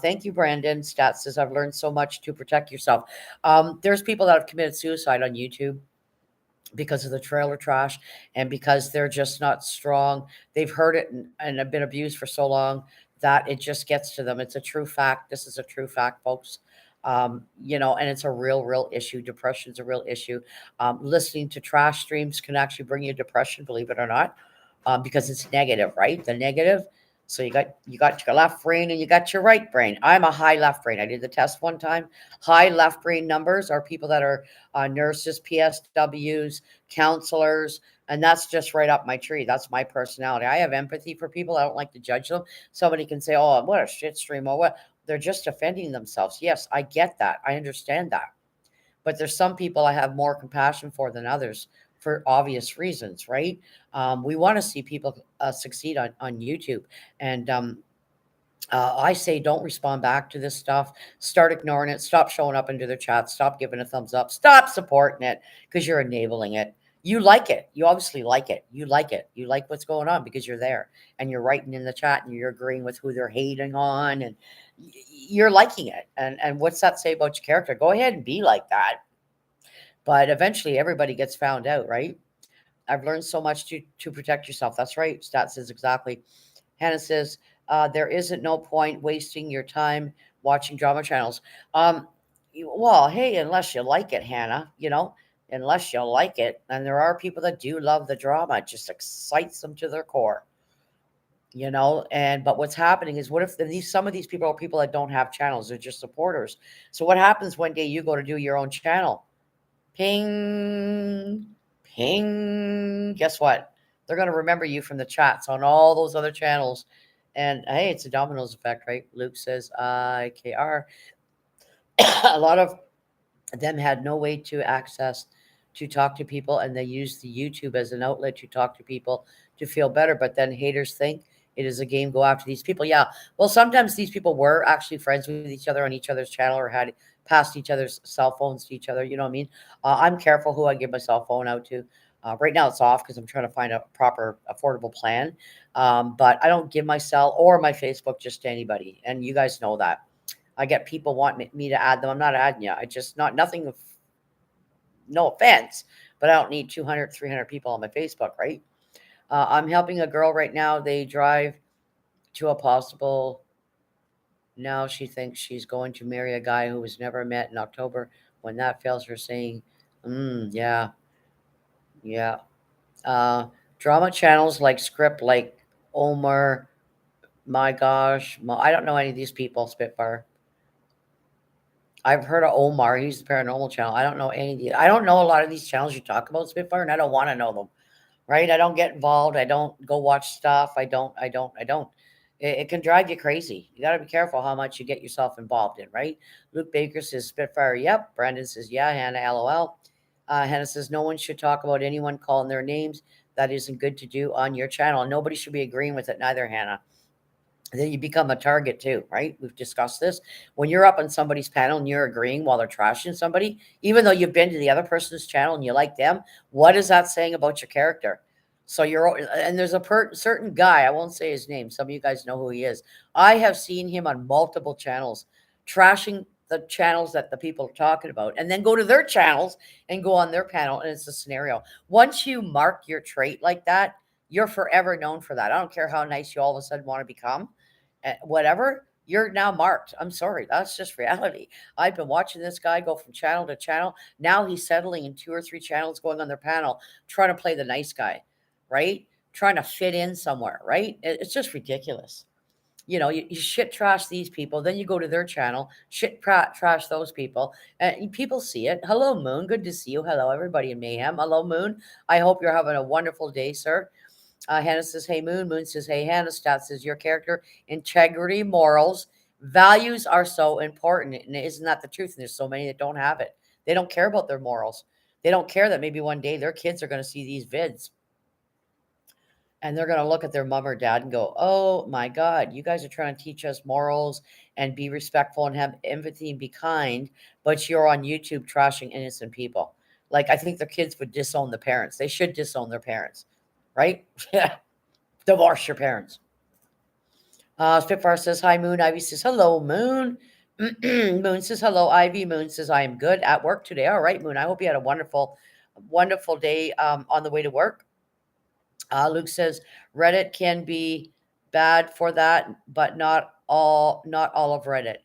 Thank you, Brandon. Stats says, I've learned so much to protect yourself. There's people that have committed suicide on YouTube because of the trailer trash and because they're just not strong. They've heard it and have been abused for so long that it just gets to them. It's a true fact. This is a true fact, folks. You know, and it's a real issue. Depression's a real issue. Listening to trash streams can actually bring you depression, believe it or not, because it's negative, right? The negative. So you got your left brain and you got your right brain. I'm a high left brain. I did the test one time. High left brain numbers are people that are nurses, PSWs, counselors, and that's just right up my tree. That's my personality. I have empathy for people. I don't like to judge them. Somebody can say, "Oh, what a shit stream," or what. They're just offending themselves. Yes, I get that. I understand that. But there's some people I have more compassion for than others for obvious reasons, right? We want to see people succeed on YouTube. And I say don't respond back to this stuff. Start ignoring it. Stop showing up into their chat. Stop giving a thumbs up. Stop supporting it because you're enabling it. You like it. You obviously like it. You like it. You like what's going on because you're there and you're writing in the chat and you're agreeing with who they're hating on and you're liking it. And what's that say about your character? Go ahead and be like that. But eventually everybody gets found out, right? I've learned so much to protect yourself. That's right. Stat says exactly. Hannah says, there isn't no point wasting your time watching drama channels. Well, hey, unless you like it, Hannah, unless you like it. And there are people that do love the drama. It just excites them to their core, but what's happening is what if some of these people are people that don't have channels, they're just supporters. So what happens one day you go to do your own channel? Ping, ping. Guess what? They're going to remember you from the chats on all those other channels. And hey, it's a dominoes effect, right? Luke says IKR. A lot of them had no way to access to talk to people, and they used the YouTube as an outlet to talk to people to feel better. But then haters think it is a game, go after these people. Yeah. Well, sometimes these people were actually friends with each other on each other's channel or had passed each other's cell phones to each other. You know what I mean? I'm careful who I give my cell phone out to. Right now it's off because I'm trying to find a proper affordable plan. But I don't give my cell or my Facebook just to anybody. And you guys know that. I get people want me to add them. I'm not adding you. I just not nothing. No offense, but I don't need 200, 300 people on my Facebook, right? I'm helping a girl right now. They drive to a possible. Now she thinks she's going to marry a guy who was never met in October. When that fails, her saying, yeah, yeah. Uh, Drama channels like Script, like Omar. My gosh, I don't know any of these people. Spitfire. I've heard of Omar. He's the paranormal channel. I don't know any of these. I don't know a lot of these channels you talk about, Spitfire, and I don't want to know them. Right? I don't get involved. I don't go watch stuff. I don't. It can drive you crazy. You got to be careful how much you get yourself involved in, right? Luke Baker says Spitfire. Yep. Brandon says yeah. Hannah, LOL. Hannah says no one should talk about anyone calling their names. That isn't good to do on your channel. Nobody should be agreeing with it. Neither, Hannah. Then you become a target too, right? We've discussed this. When you're up on somebody's panel and you're agreeing while they're trashing somebody, even though you've been to the other person's channel and you like them, what is that saying about your character? So and there's a certain guy, I won't say his name. Some of you guys know who he is. I have seen him on multiple channels trashing the channels that the people are talking about and then go to their channels and go on their panel. And it's a scenario. Once you mark your trait like that, you're forever known for that. I don't care how nice you all of a sudden want to become whatever, you're now marked. I'm sorry. That's just reality. I've been watching this guy go from channel to channel. Now he's settling in 2 or 3 channels, going on their panel, trying to play the nice guy, right? Trying to fit in somewhere, right? It's just ridiculous. You shit trash these people, then you go to their channel, trash those people, and people see it. Hello, Moon. Good to see you. Hello, everybody in Mayhem. Hello, Moon. I hope you're having a wonderful day, sir. Hannah says, hey, Moon. Moon says, hey, Hannah. Stat says, your character, integrity, morals, values are so important. And isn't that the truth? And there's so many that don't have it. They don't care about their morals. They don't care that maybe one day their kids are going to see these vids and they're going to look at their mom or dad and go, oh my God, you guys are trying to teach us morals and be respectful and have empathy and be kind, but you're on YouTube trashing innocent people. Like, I think their kids would disown the parents. They should disown their parents, right? Yeah. Divorce your parents. Spitfire says, hi, Moon. Ivy says, hello, Moon. Moon says, hello, Ivy. Moon says, I am good at work today. All right, Moon. I hope you had a wonderful, wonderful day on the way to work. Luke says, Reddit can be bad for that, but not all of Reddit.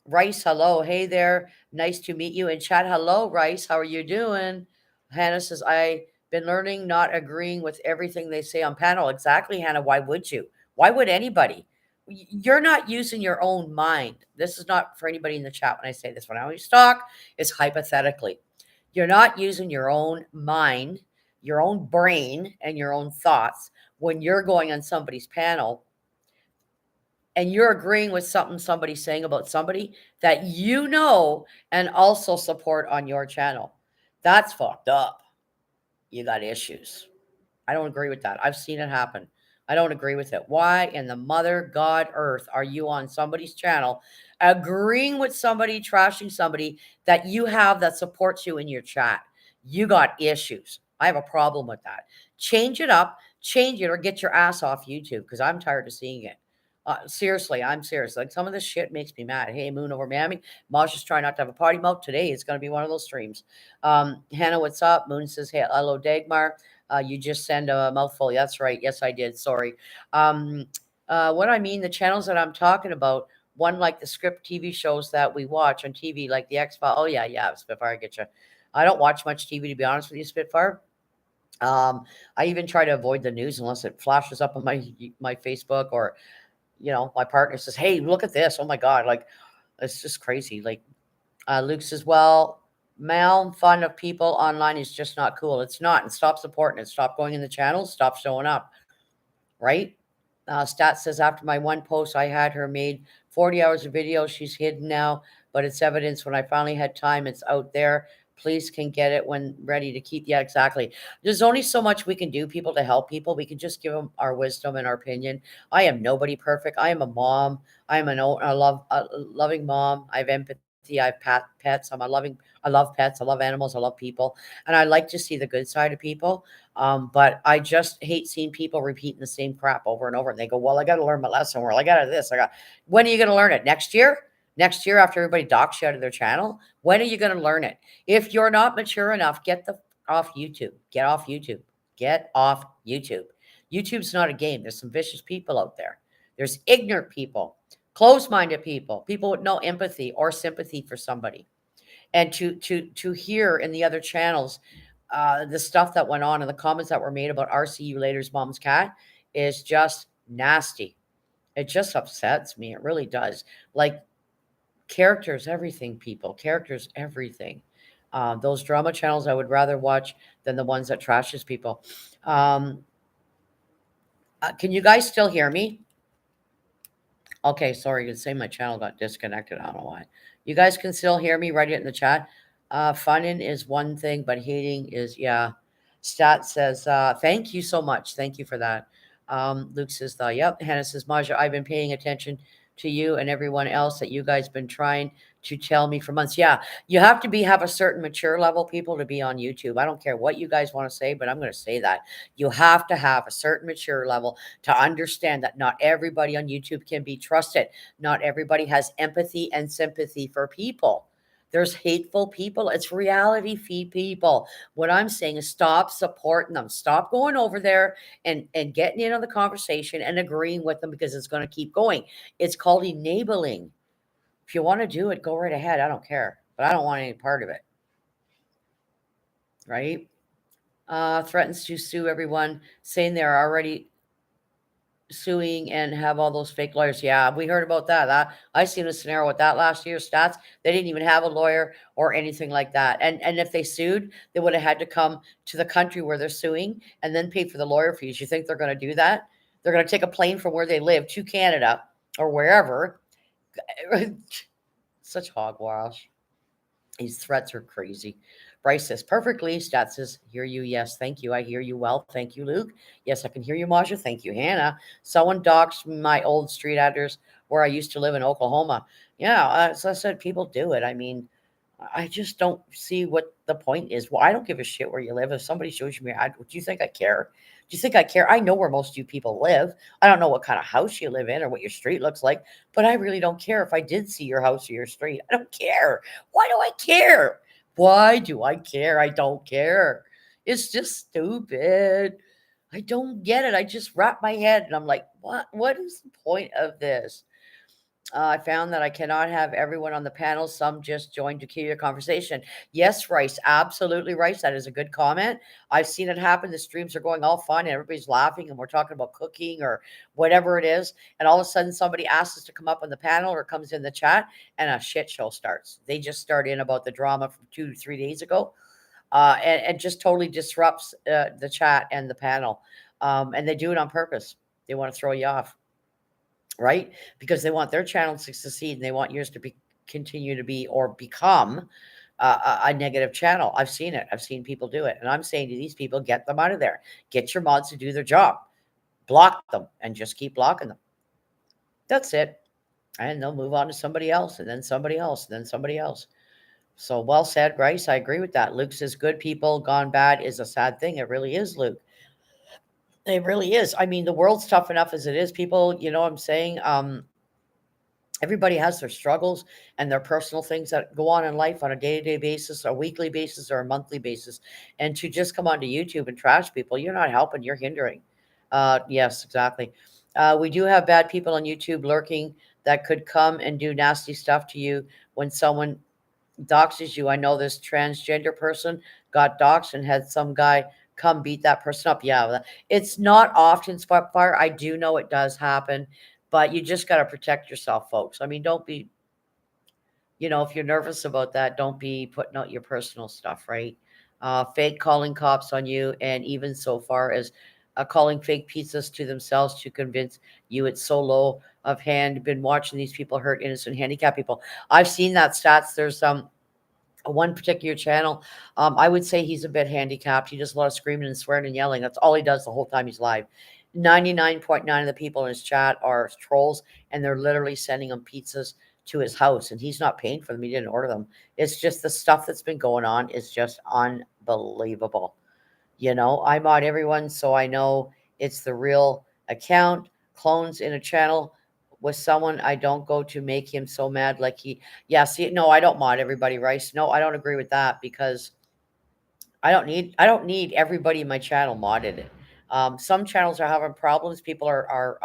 Rice, hello. Hey there. Nice to meet you. In chat, hello, Rice. How are you doing? Hannah says, I've been learning not agreeing with everything they say on panel. Exactly, Hannah. Why would you? Why would anybody? You're not using your own mind. This is not for anybody in the chat when I say this. When I always talk, it's hypothetically. You're not using your own mind, your own brain, and your own thoughts when you're going on somebody's panel and you're agreeing with something somebody's saying about somebody that you know and also support on your channel. That's fucked up. You got issues. I don't agree with that. I've seen it happen. I don't agree with it. Why in the mother God earth are you on somebody's channel agreeing with somebody, trashing somebody that you have that supports you in your chat? You got issues. I have a problem with that. Change it up, change it, or get your ass off YouTube because I'm tired of seeing it. Seriously, I'm serious. Like some of this shit makes me mad. Hey, Moon over Miami. Mosh is trying not to have a party mode today. It's going to be one of those streams. Hannah, what's up? Moon says, hey, hello, Dagmar. You just send a mouthful. That's right. Yes, I did. Sorry. Um, what I mean, the channels that I'm talking about, one like the script TV shows that we watch on TV, like the X File. Oh yeah, yeah, Spitfire, I get you. I don't watch much TV to be honest with you, Spitfire. I even try to avoid the news unless it flashes up on my Facebook or my partner says, "Hey, look at this! Oh my god!" Like it's just crazy. Like Luke says, "Well, mal fun of people online is just not cool. It's not, and stop supporting it. Stop going in the channels. Stop showing up." Right? Stat says after my one post, I had her made 40 hours of video. She's hidden now, but it's evidence when I finally had time. It's out there. Please can get it when ready to keep. Yeah, exactly. There's only so much we can do, people, to help people. We can just give them our wisdom and our opinion. I am nobody perfect. I am a mom. I am a loving mom. I have empathy. I have pets. I love pets. I love animals. I love people. And I like to see the good side of people. But I just hate seeing people repeating the same crap over and over. And they go, well, I got to learn my lesson. Well, I got to this. When are you going to learn it? Next year? Next year after everybody docks you out of their channel? When are you going to learn it? If you're not mature enough, get the off YouTube. Get off YouTube. Get off YouTube. YouTube's not a game. There's some vicious people out there. There's ignorant people, close-minded people with no empathy or sympathy for somebody. And to hear in the other channels the stuff that went on and the comments that were made about RCU Later's mom's cat is just nasty. It just upsets me. It really does. Like characters, everything, people. Characters, everything. Those drama channels I would rather watch than the ones that trashes people. Um, can you guys still hear me? Okay, sorry. You say my channel got disconnected. I don't know why. You guys can still hear me. Write it in the chat. Funning is one thing, but hating is, yeah. Stat says, thank you so much. Thank you for that. Luke says, yep. Hannah says, Maja, I've been paying attention to you and everyone else that you guys been trying to tell me for months. Yeah, you have to have a certain mature level, people, to be on YouTube. I don't care what you guys want to say, but I'm going to say that. You have to have a certain mature level to understand that not everybody on YouTube can be trusted. Not everybody has empathy and sympathy for people. There's hateful people. It's reality feed people. What I'm saying is stop supporting them. Stop going over there and getting in on the conversation and agreeing with them because it's going to keep going. It's called enabling. If you want to do it, go right ahead. I don't care. But I don't want any part of it. Right? Threatens to sue everyone, saying they're already suing and have all those fake lawyers. Yeah, we heard about that. I seen a scenario with that last year. Stats. They didn't even have a lawyer or anything like that. And if they sued, they would have had to come to the country where they're suing and then pay for the lawyer fees. You think they're going to do that? They're going to take a plane from where they live to Canada or wherever. Such hogwash. These threats are crazy. Bryce says, perfectly. Stat says, hear you. Yes, thank you. I hear you well. Thank you, Luke. Yes, I can hear you, Masha. Thank you, Hannah. Someone doxed my old street address where I used to live in Oklahoma. Yeah, as I said, people do it. I mean, I just don't see what the point is. Well, I don't give a shit where you live. If somebody shows you me, do you think I care? Do you think I care? I know where most of you people live. I don't know what kind of house you live in or what your street looks like, but I really don't care if I did see your house or your street. I don't care. Why do I care? Why do I care? I don't care. It's just stupid. I don't get it. I just wrap my head and I'm like, what? What is the point of this? I found that I cannot have everyone on the panel. Some just joined to keep a conversation. Yes, Rice, absolutely, Rice. That is a good comment. I've seen it happen. The streams are going all fun and everybody's laughing and we're talking about cooking or whatever it is. And all of a sudden somebody asks us to come up on the panel or comes in the chat and a shit show starts. They just start in about the drama from 2 to 3 days ago and just totally disrupts the chat and the panel. And they do it on purpose. They want to throw you off, right? Because they want their channel to succeed and they want yours to continue to be or become a negative channel. I've seen it. I've seen people do it. And I'm saying to these people, get them out of there. Get your mods to do their job. block them and just keep blocking them. That's it. And they'll move on to somebody else, and then somebody else, and then somebody else. So well said, Grace. I agree with that. Luke says good people gone bad is a sad thing. It really is, Luke. It really is. I mean, the world's tough enough as it is. People, I'm saying, everybody has their struggles and their personal things that go on in life on a day-to-day basis, a weekly basis, or a monthly basis. And to just come onto YouTube and trash people, you're not helping, you're hindering. Yes, exactly. We do have bad people on YouTube lurking that could come and do nasty stuff to you when someone doxes you. I know this transgender person got doxed and had some guy come beat that person up. Yeah, it's not often, Spotfire. I do know it does happen, but you just got to protect yourself, folks. I mean, don't be, if you're nervous about that, don't be putting out your personal stuff, right? Fake calling cops on you, and even so far as calling fake pizzas to themselves to convince you it's so low of hand. Been watching these people hurt innocent handicapped people. I've seen that stats. There's one particular channel. I would say he's a bit handicapped. He does a lot of screaming and swearing and yelling. That's all he does the whole time he's live. 99.9 of the people in his chat are trolls, and they're literally sending him pizzas to his house, and he's not paying for them. He didn't order them. It's just the stuff that's been going on is just unbelievable. I mod everyone, so I know it's the real account. Clones in a channel with someone I don't go to make him so mad. Like yeah. See, no, I don't mod everybody, Rice. No, I don't agree with that because I don't need everybody in my channel modded. Some channels are having problems. People are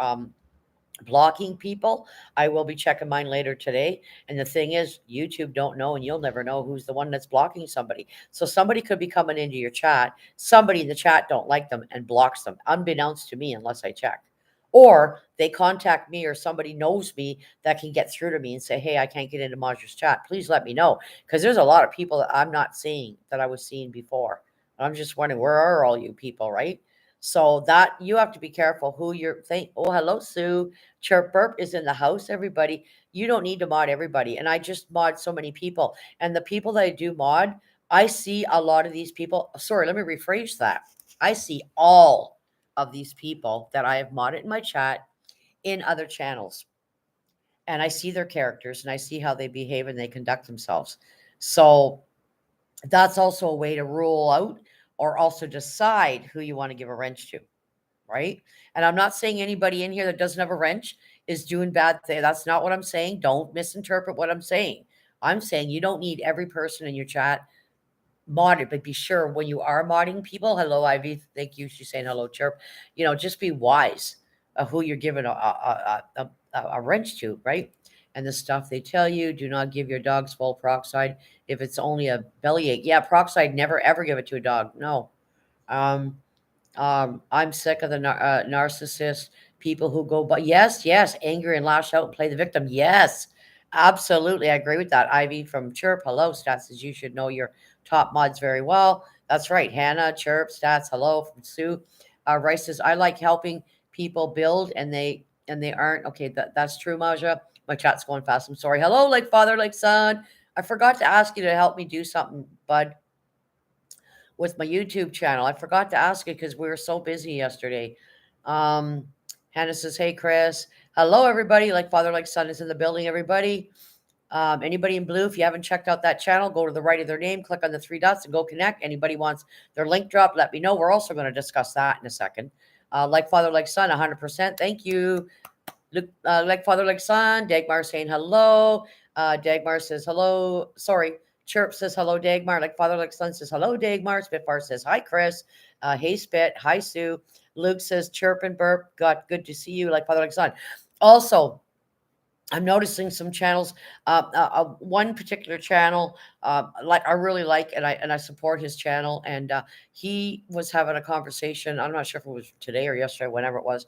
blocking people. I will be checking mine later today. And the thing is, YouTube don't know, and you'll never know who's the one that's blocking somebody. So somebody could be coming into your chat. Somebody in the chat don't like them and blocks them, unbeknownst to me, unless I check. Or they contact me, or somebody knows me that can get through to me and say, "Hey, I can't get into Maja's chat. Please let me know." Because there's a lot of people that I'm not seeing that I was seeing before. I'm just wondering, where are all you people, right? So that you have to be careful who you're think. Oh, hello, Sue. Chirp Burp is in the house, everybody. You don't need to mod everybody. And I just mod so many people. And the people that I do mod, I see a lot of these people. Sorry, let me rephrase that. I see all of these people that I have modded in my chat in other channels. And I see their characters, and I see how they behave and they conduct themselves. So that's also a way to rule out or also decide who you want to give a wrench to, right? And I'm not saying anybody in here that doesn't have a wrench is doing bad things. That's not what I'm saying. Don't misinterpret what I'm saying. I'm saying you don't need every person in your chat modded, but be sure when you are modding people. Hello, Ivy. Thank you. She's saying hello, Chirp. Just be wise of who you're giving a wrench to, right? And the stuff they tell you, do not give your dogs full peroxide if it's only a bellyache. Yeah, peroxide, never ever give it to a dog. No. Um, I'm sick of the narcissist people who go, but yes, angry and lash out and play the victim. Yes, absolutely. I agree with that. Ivy from Chirp, hello. Stats says you should know your top mods very well. That's right. Hannah, Chirp, Stats, hello from Sue. Rice says, I like helping people build and they aren't. Okay, that's true, Maja. My chat's going fast. I'm sorry. Hello, like father, like son. I forgot to ask you to help me do something, bud, with my YouTube channel. I forgot to ask it because we were so busy yesterday. Um, Hannah says, "Hey, Chris. Hello, everybody. Like father, like son is in the building, everybody. Anybody in blue, if you haven't checked out that channel, go to the right of their name, click on the three dots, and go connect. Anybody wants their link drop, let me know. We're also going to discuss that in a second. Like father, like son, 100%. Thank you. Look, like father, like son. Dagmar saying hello. Dagmar says hello. Sorry. Chirp says hello, Dagmar. Like father, like son says hello, Dagmar. Spitfire says hi, Chris. Hey, Spit. Hi, Sue. Luke says chirp and burp. Got good to see you. Like father, like son. Also, I'm noticing some channels. One particular channel, like I really like, and I support his channel. And he was having a conversation. I'm not sure if it was today or yesterday, whenever it was,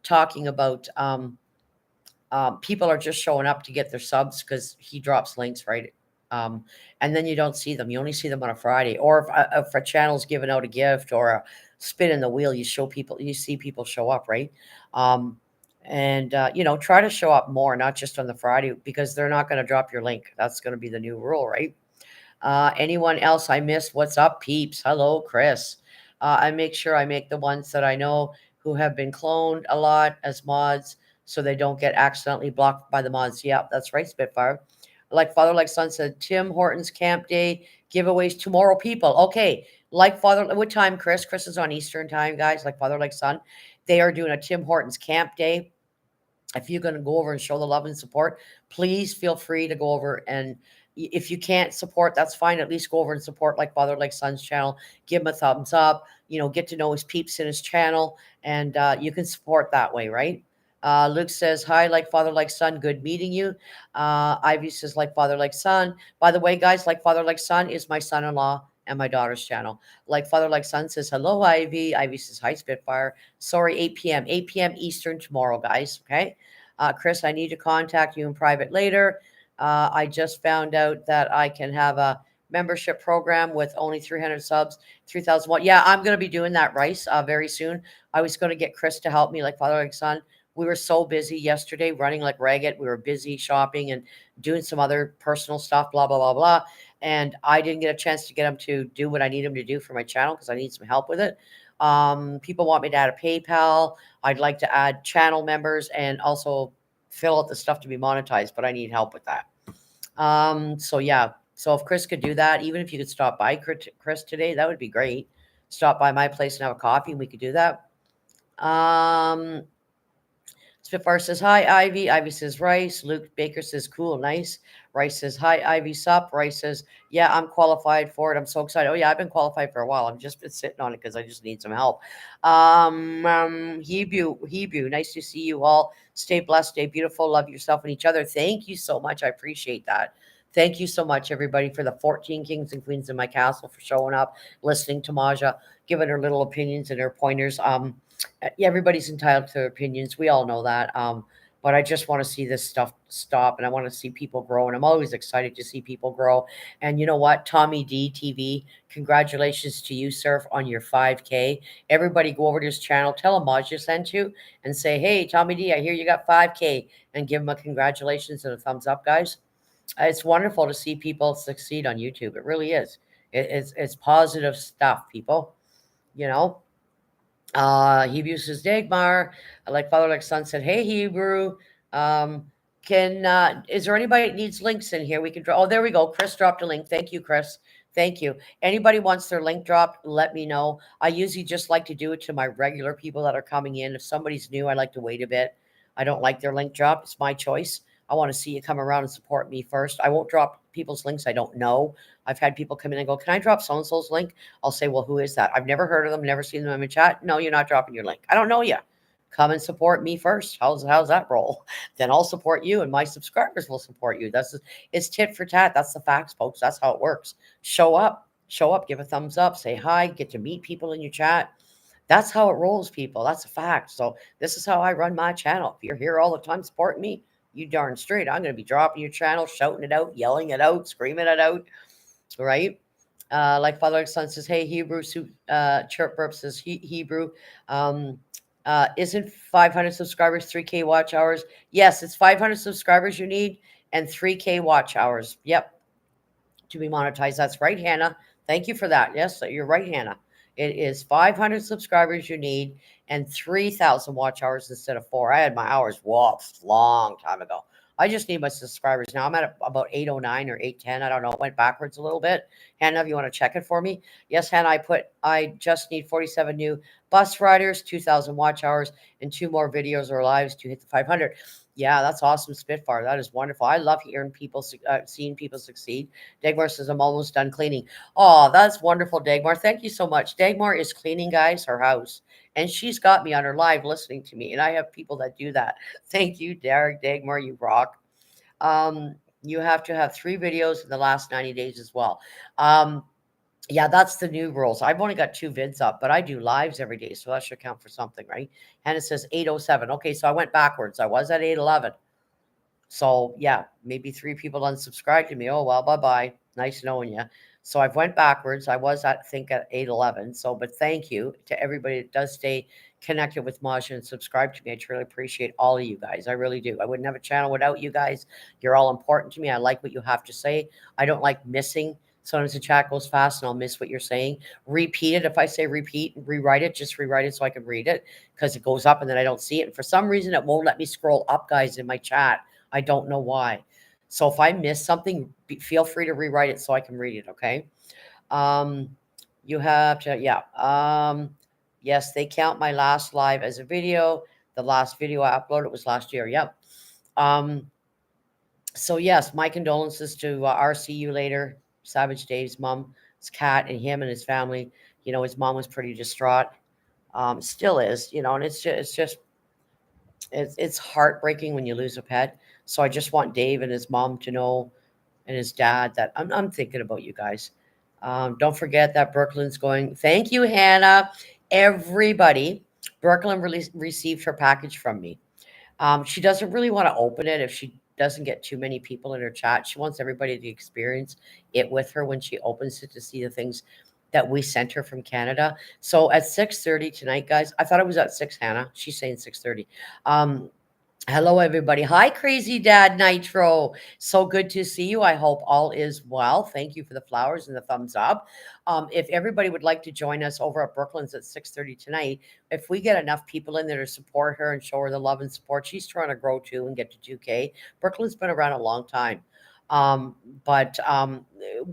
talking about people are just showing up to get their subs because he drops links, right? Um, and then you don't see them. You only see them on a Friday, or if a channel's giving out a gift or a spin in the wheel, you see people show up, right? And try to show up more, not just on the Friday, because they're not going to drop your link. That's going to be the new rule, right? Anyone else I missed? What's up, peeps? Hello, Chris. I make sure I make the ones that I know who have been cloned a lot as mods so they don't get accidentally blocked by the mods. Yeah, that's right, Spitfire. Like Father Like Son said, Tim Hortons Camp Day giveaways tomorrow, people. Okay, like Father, what time, Chris? Chris is on Eastern time, guys, like Father Like Son. They are doing a Tim Hortons Camp Day. If you're going to go over and show the love and support, please feel free to go over and if you can't support, that's fine. At least go over and support like Father Like Son's channel. Give him a thumbs up. Get to know his peeps in his channel, and you can support that way, right? Luke says, "Hi, like Father Like Son. Good meeting you." Ivy says, "Like Father Like Son." By the way, guys, like Father Like Son is my son-in-law and my daughter's channel. Like Father Like Son says, "Hello, Ivy." Ivy says, "Hi, Spitfire." Sorry, 8 p.m. 8 p.m. Eastern tomorrow, guys. Okay. Chris, I need to contact you in private later. I just found out that I can have a membership program with only 300 subs, 3,000. Yeah, I'm going to be doing that, Rice, very soon. I was going to get Chris to help me, like Father, like Son. We were so busy yesterday running like ragged. We were busy shopping and doing some other personal stuff, blah, blah, blah, blah. And I didn't get a chance to get him to do what I need him to do for my channel because I need some help with it. People want me to add a PayPal. I'd like to add channel members and also fill out the stuff to be monetized, but I need help with that. So yeah. So if Chris could do that, even if you could stop by Chris today, that would be great. Stop by my place and have a coffee and we could do that. Spitfire says, "Hi, Ivy." Ivy says, "Rice." Luke Baker says, "Cool, nice." Rice says, "Hi, Ivy, sup?" Rice says, "Yeah, I'm qualified for it. I'm so excited." Oh, yeah, I've been qualified for a while. I've just been sitting on it because I just need some help. Hebrew, nice to see you all. Stay blessed, stay beautiful, love yourself and each other. Thank you so much. I appreciate that. Thank you so much, everybody, for the 14 kings and queens in my castle for showing up, listening to Maja, giving her little opinions and her pointers. Yeah, everybody's entitled to their opinions. We all know that. But I just want to see this stuff stop and I want to see people grow. And I'm always excited to see people grow. And you know what? Tommy D TV, congratulations to you, sir, on your 5K. Everybody go over to his channel, tell him Maja sent you, and say, "Hey, Tommy D, I hear you got 5K," and give him a congratulations and a thumbs up, guys. It's wonderful to see people succeed on YouTube. It really is. It's positive stuff, people. You know. Hebrew says, Dagmar, like Father like Son said, "Hey Hebrew, um, can is there anybody that needs links in here? We can draw. Oh, there we go. Chris dropped a link. Thank you, Chris. Thank you. Anybody wants their link dropped, let me know. I usually just like to do it to my regular people that are coming in. If somebody's new, I like to wait a bit. I don't like their link dropped. It's my choice. I want to see you come around and support me first. I won't drop people's links I don't know. I've had people come in and go, "Can I drop so and so's link?" I'll say, "Well, who is that? I've never heard of them, never seen them in chat." "No, you're not dropping your link. I don't know you. Come and support me first." How's that roll? Then I'll support you and my subscribers will support you. It's tit for tat. That's the facts, folks. That's how it works. Show up, give a thumbs up, say hi, get to meet people in your chat. That's how it rolls, people. That's a fact. So this is how I run my channel. If you're here all the time supporting me, you darn straight, I'm going to be dropping your channel, shouting it out, yelling it out, screaming it out, right? Like Father like Son says, "Hey Hebrew," Chirp Burp says, Hebrew. Um, isn't 500 subscribers 3K watch hours? Yes, it's 500 subscribers you need and 3K watch hours. Yep, to be monetized. That's right, Hannah. Thank you for that. Yes, you're right, Hannah. It is 500 subscribers you need and 3,000 watch hours instead of four. I had my hours long time ago. I just need my subscribers now. I'm at about 809 or 810. I don't know. It went backwards a little bit. Hannah, if you want to check it for me. Yes, Hannah, I just need 47 new bus riders, 2,000 watch hours, and two more videos or lives to hit the 500. Yeah, that's awesome, Spitfire. That is wonderful. I love hearing people, seeing people succeed. Dagmar says, "I'm almost done cleaning." Oh, that's wonderful, Dagmar. Thank you so much. Dagmar is cleaning, guys, her house. And she's got me on her live listening to me. And I have people that do that. Thank you, Derek. Dagmar, you rock. You have to have 3 videos in the last 90 days as well. Yeah, that's the new rules. I've only got 2 vids up, but I do lives every day. So that should count for something, right? And it says 807. Okay, so I went backwards. I was at 811. So yeah, maybe 3 people unsubscribed to me. Oh well, bye bye. Nice knowing you. So I've went backwards. I was at think at 811. So, but thank you to everybody that does stay connected with Maja and subscribe to me. I truly appreciate all of you guys. I really do. I wouldn't have a channel without you guys. You're all important to me. I like what you have to say. I don't like missing Sometimes the chat goes fast and I'll miss what you're saying. Repeat it. If I say repeat, rewrite it, just rewrite it so I can read it because it goes up and then I don't see it. And for some reason, it won't let me scroll up, guys, in my chat. I don't know why. So if I miss something, feel free to rewrite it so I can read it, okay? Um, you have to, yeah. Yes, they count my last live as a video. The last video I uploaded was last year. Yep. So yes, my condolences to RC you later, Savage Dave's mom, his cat, and him and his family. You know, his mom was pretty distraught. Still is, you know, and it's heartbreaking when you lose a pet. So I just want Dave and his mom to know, and his dad, that I'm thinking about you guys. Don't forget that Brooklyn's going. Thank you, Hannah. Everybody, Brooklyn received her package from me. She doesn't really want to open it if she doesn't get too many people in her chat. She wants everybody to experience it with her when she opens it to see the things that we sent her from Canada. So at 6:30 tonight, guys, I thought it was at 6, Hannah. She's saying 6:30. Um, Hello, everybody. Hi, Crazy Dad Nitro. So good to see you. I hope all is well. Thank you for the flowers and the thumbs up. If everybody would like to join us over at Brooklyn's at 6:30 tonight, if we get enough people in there to support her and show her the love and support, she's trying to grow too and get to 2K. Brooklyn's been around a long time. Um, but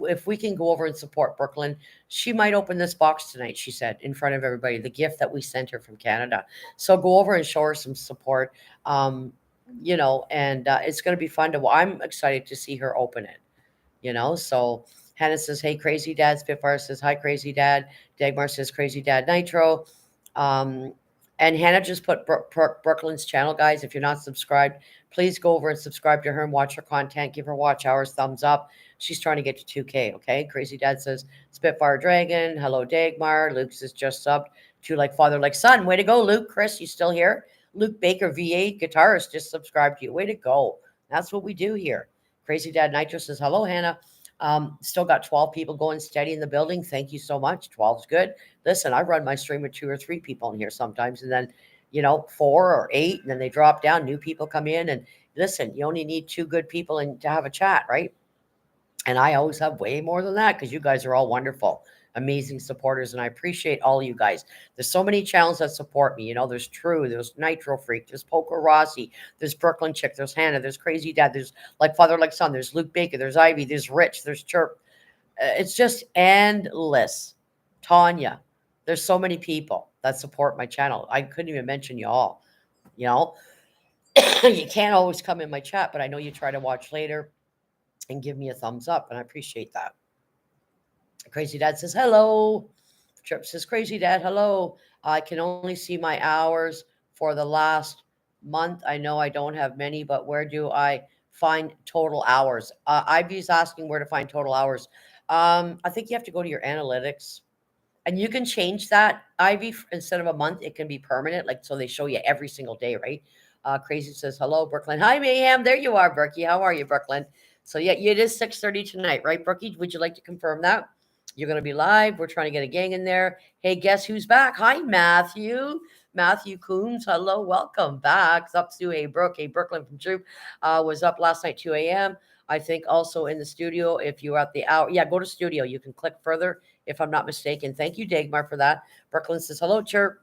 if we can go over and support Brooklyn, she might open this box tonight, she said, in front of everybody, the gift that we sent her from Canada. So go over and show her some support. um, and it's going to be fun to. I'm excited to see her open it. So Hannah says, "Hey, Crazy Dad." Spitfire says, "Hi, Crazy Dad." Dagmar says, "Crazy Dad Nitro." Um, and Hannah just put Brooklyn's channel, guys. If you're not subscribed, please go over and subscribe to her and watch her content. Give her watch hours, thumbs up. She's trying to get to 2K. Okay. Crazy Dad says, "Spitfire Dragon." Hello, Dagmar. Luke says, "Just subbed to like father, like son." Way to go, Luke. Chris, you still here? Luke Baker, VA guitarist, just subscribed to you. Way to go. That's what we do here. Crazy Dad Nitro says, "Hello, Hannah." Still got 12 people going steady in the building. Thank you so much. 12 is good. Listen, I run my stream with 2 or 3 people in here sometimes, and then, 4 or 8, and then they drop down. New people come in, and listen, you only need 2 good people and to have a chat, right? And I always have way more than that because you guys are all wonderful, amazing supporters, and I appreciate all you guys. There's so many channels that support me. There's True, there's Nitro Freak, there's Poker Rossi, there's Brooklyn Chick, there's Hannah, there's Crazy Dad, there's like Father Like Son, there's Luke Baker, there's Ivy, there's Rich, there's Chirp. It's just endless. Tanya, there's so many people that support my channel. I couldn't even mention you all. You know, you can't always come in my chat, but I know you try to watch later and give me a thumbs up, and I appreciate that. Crazy Dad says hello. Trip says, "Crazy Dad, hello. I can only see my hours for the last month. I know I don't have many, but where do I find total hours?" Ivy's asking where to find total hours. I think you have to go to your analytics, and you can change that, Ivy. Instead of a month, it can be permanent, like so they show you every single day, right? Crazy says, "Hello, Brooklyn." Hi, Mayhem. There you are, Brookie. How are you, Brooklyn? So yeah, it is 6:30 tonight, right, Brookie? Would you like to confirm that? You're going to be live. We're trying to get a gang in there. Hey, guess who's back? Hi, Matthew. Matthew Coombs. Hello, welcome back. It's up to Brooklyn from Troop. Was up last night, 2 a.m. I think also in the studio. If you're at the hour, yeah, go to studio. You can click further if I'm not mistaken. Thank you, Dagmar, for that. Brooklyn says, "Hello, Chirp."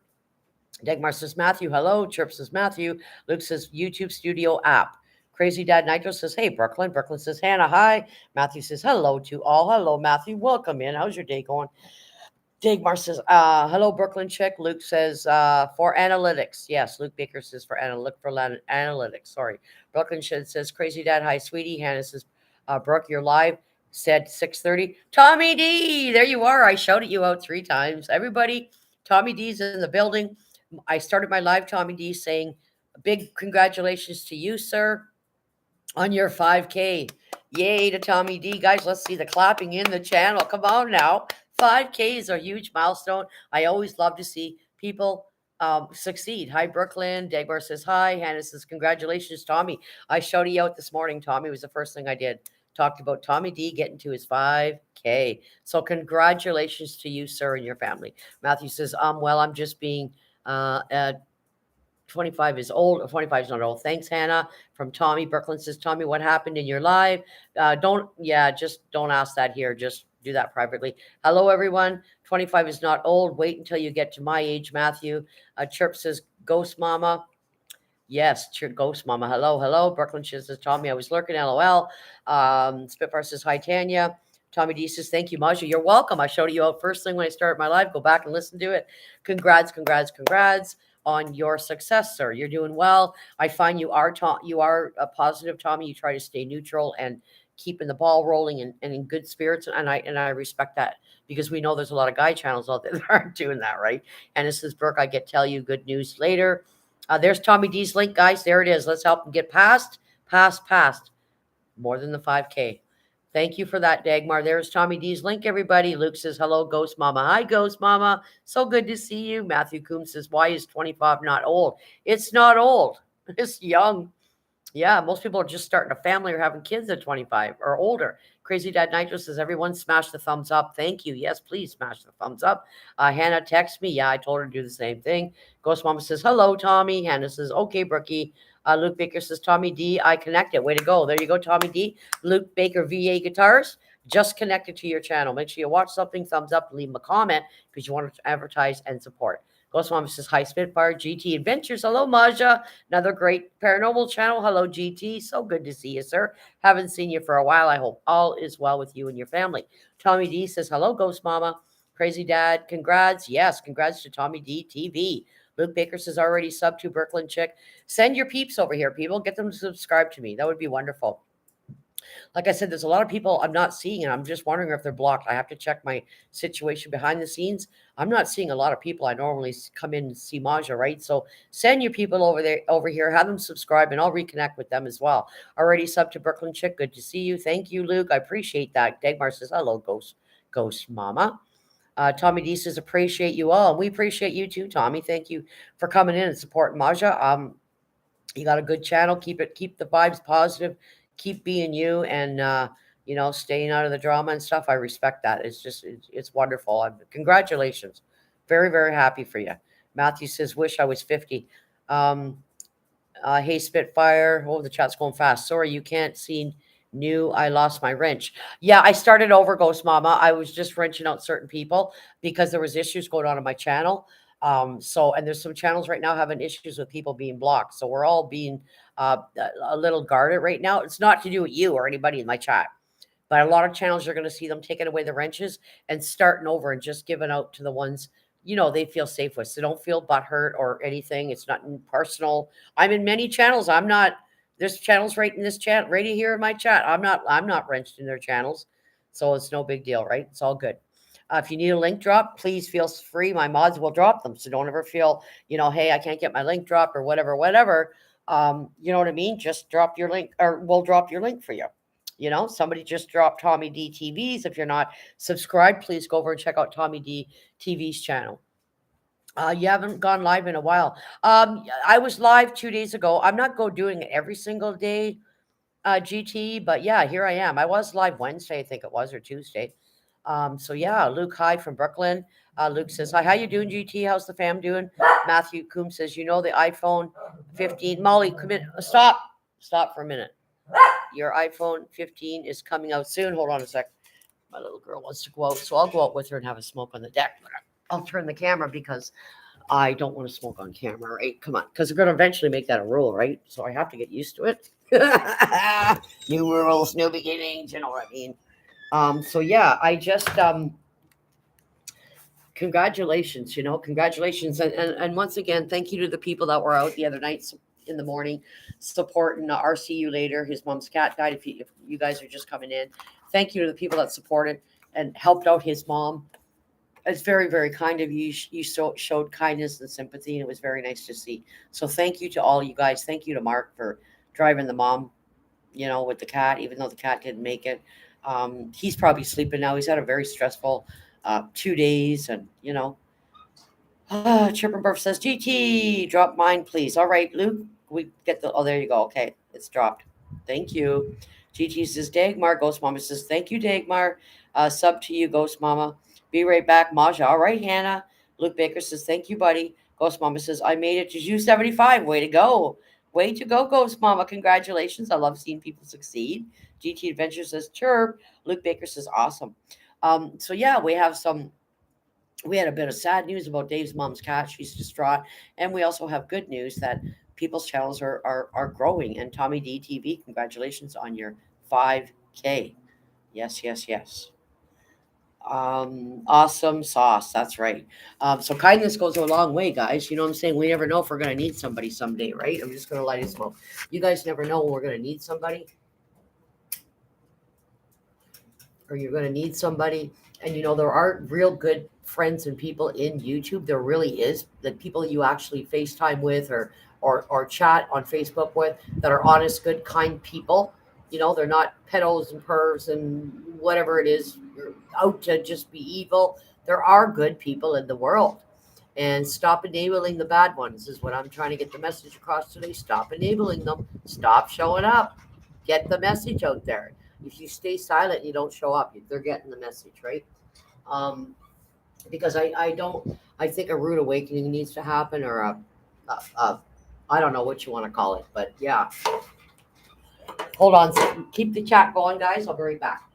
Dagmar says, "Matthew." Hello. Chirp says, "Matthew." Luke says, "YouTube Studio app." Crazy Dad Nitro says, "Hey, Brooklyn." Brooklyn says, "Hannah, hi." Matthew says, "Hello to all." Hello, Matthew. Welcome in. How's your day going? Dagmar says, "Hello, Brooklyn Chick." Luke says, "For analytics." Yes, Luke Baker says, look for analytics. Sorry. Brooklyn says, "Crazy Dad, hi, sweetie." Hannah says, "Brooke, you're live." Said 6:30. Tommy D, there you are. I shouted you out 3 times. Everybody, Tommy D's in the building. I started my live, Tommy D, saying, "Big congratulations to you, sir, on your 5K. Yay to Tommy D. Guys, let's see the clapping in the channel. Come on now. 5K is a huge milestone. I always love to see people succeed. Hi, Brooklyn. Dagmar says hi. Hannah says, "Congratulations, Tommy." I shouted you out this morning, Tommy. Was the first thing I did. Talked about Tommy D getting to his 5K. So congratulations to you, sir, and your family. Matthew says, well, I'm just being uh, 25 is old. 25 is not old. Thanks, Hannah. From Tommy. Brooklyn says, "Tommy, what happened in your live?" Just don't ask that here. Just do that privately. Hello, everyone. 25 is not old. Wait until you get to my age, Matthew. Chirp says, Ghost Mama. Yes, Ghost Mama. Hello, hello. Brooklyn says, Tommy, I was lurking, LOL. Spitfire says, hi, Tanya. Tommy D says, thank you, Maja. You're welcome. I showed you out first thing when I started my live. Go back and listen to it. Congrats on your success, sir. You're doing well. I find you are a positive, Tommy. You try to stay neutral and keeping the ball rolling and in good spirits. And I respect that, because we know there's a lot of guy channels out there that aren't doing that, right? And it says, Brooke, I get tell you good news later. There's Tommy D's link, guys. There it is. Let's help him get past more than the 5K. Thank you for that, Dagmar. There's Tommy D's link, everybody. Luke says, hello, Ghost Mama. Hi, Ghost Mama. So good to see you. Matthew Coombs says, why is 25 not old? It's not old. It's young. Yeah, most people are just starting a family or having kids at 25 or older. Crazy Dad Nitro says, everyone smash the thumbs up. Thank you. Yes, please smash the thumbs up. Hannah texts me. Yeah, I told her to do the same thing. Ghost Mama says, hello, Tommy. Hannah says, okay, Brookie. Luke Baker says, Tommy D, I connected. Way to go. There you go, Tommy D. Luke Baker VA Guitars, just connected to your channel. Make sure you watch something, thumbs up, leave them a comment because you want to advertise and support. Ghost Mama says, hi, Spitfire. GT Adventures. Hello, Maja. Another great paranormal channel. Hello, GT. So good to see you, sir. Haven't seen you for a while. I hope all is well with you and your family. Tommy D says, hello, Ghost Mama. Crazy Dad, congrats. Yes, congrats to Tommy D TV. Luke Baker says, already sub to Brooklyn Chick. Send your peeps over here, people. Get them to subscribe to me. That would be wonderful. Like I said, there's a lot of people I'm not seeing, and I'm just wondering if they're blocked. I have to check my situation behind the scenes. I'm not seeing a lot of people I normally come in and see Maja, right? So send your people over here, have them subscribe, and I'll reconnect with them as well. Already sub to Brooklyn Chick. Good to see you. Thank you, Luke. I appreciate that. Dagmar says, hello, Ghost Mama. Tommy D says, appreciate you all. And we appreciate you too, Tommy. Thank you for coming in and supporting Maja. You got a good channel. Keep the vibes positive. Keep being you and, staying out of the drama and stuff. I respect that. It's wonderful. Congratulations. Very, very happy for you. Matthew says, wish I was 50. Hey, Spitfire. Oh, the chat's going fast. Sorry, you can't see new. I lost my wrench. Yeah, I started over, Ghost Mama. I was just wrenching out certain people because there was issues going on my channel. And there's some channels right now having issues with people being blocked. So we're all being a little guarded right now. It's not to do with you or anybody in my chat, but a lot of channels you're going to see them taking away the wrenches and starting over and just giving out to the ones they feel safe with. So don't feel butthurt or anything. It's not personal. I'm in many channels. There's channels right in this chat, right here in my chat. I'm not wrenched in their channels. So it's no big deal, right? It's all good. If you need a link drop, please feel free. My mods will drop them. So don't ever feel, hey, I can't get my link dropped or whatever. You know what I mean? Just drop your link or we'll drop your link for you. Somebody just dropped Tommy D TVs. If you're not subscribed, please go over and check out Tommy D TV's channel. You haven't gone live in a while. I was live 2 days ago. I'm not doing it every single day, GT, but yeah, here I am. I was live Wednesday, I think it was, or Tuesday. So yeah, Luke, hi from Brooklyn. Luke says, hi, how you doing, GT? How's the fam doing? Matthew Coombs says, the iPhone 15. Molly, come in. Stop for a minute. Your iPhone 15 is coming out soon. Hold on a sec. My little girl wants to go out, so I'll go out with her and have a smoke on the deck. I'll turn the camera because I don't want to smoke on camera, right? Come on, because we're going to eventually make that a rule, right? So I have to get used to it. New rules, new beginnings, you know what I mean? So yeah, I just congratulations, congratulations. And once again, thank you to the people that were out the other night in the morning supporting RCU later. His mom's cat died. If you guys are just coming in, thank you to the people that supported and helped out his mom. It's very, very kind of you. You showed kindness and sympathy, and it was very nice to see. So thank you to all you guys. Thank you to Mark for driving the mom, with the cat, even though the cat didn't make it. He's probably sleeping now. He's had a very stressful 2 days, and Chipper Burf says, GT, drop mine, please. All right, Luke, we get there you go. Okay, it's dropped. Thank you. GT says, Dagmar. Ghost Mama says, thank you, Dagmar. Sub to you, Ghost Mama. Be right back, Maja. All right, Hannah. Luke Baker says, thank you, buddy. Ghost Mama says, I made it to U75. Way to go. Way to go, Ghost Mama. Congratulations. I love seeing people succeed. GT Adventure says, chirp. Luke Baker says, awesome. So yeah, we had a bit of sad news about Dave's mom's cat. She's distraught. And we also have good news that people's channels are growing. And Tommy D TV, congratulations on your 5K. Yes, yes, yes. Awesome sauce. That's right. So kindness goes a long way, guys. You know what I'm saying? We never know if we're gonna need somebody someday, right? I'm just gonna let you smoke. You guys never know when we're gonna need somebody, or you're gonna need somebody. And there are real good friends and people in YouTube. There really is. The people you actually FaceTime with or chat on Facebook with that are honest, good, kind people. They're not pedos and pervs and whatever it is, out to just be evil. There are good people in the world. And stop enabling the bad ones is what I'm trying to get the message across today. Stop enabling them. Stop showing up. Get the message out there. If you stay silent, you don't show up. They're getting the message, right? Um, because I don't. I think a rude awakening needs to happen, or a I don't know what you want to call it, but yeah. Hold on. Keep the chat going, guys. I'll be right back.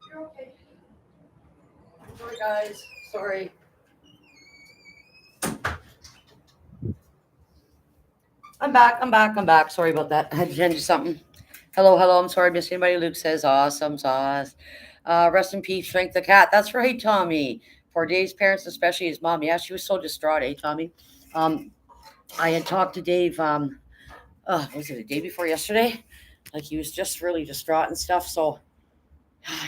You're okay. Sorry, guys. Sorry. I'm back. I'm back. I'm back. Sorry about that. I had to change something. Hello, hello. I'm sorry, miss anybody. Luke says awesome sauce. Rest in peace, Shrink the cat. That's right, Tommy. For Dave's parents, especially his mom. Yeah, she was so distraught, Tommy? Um, I had talked to Dave. Was it the day before yesterday? Like he was just really distraught and stuff. So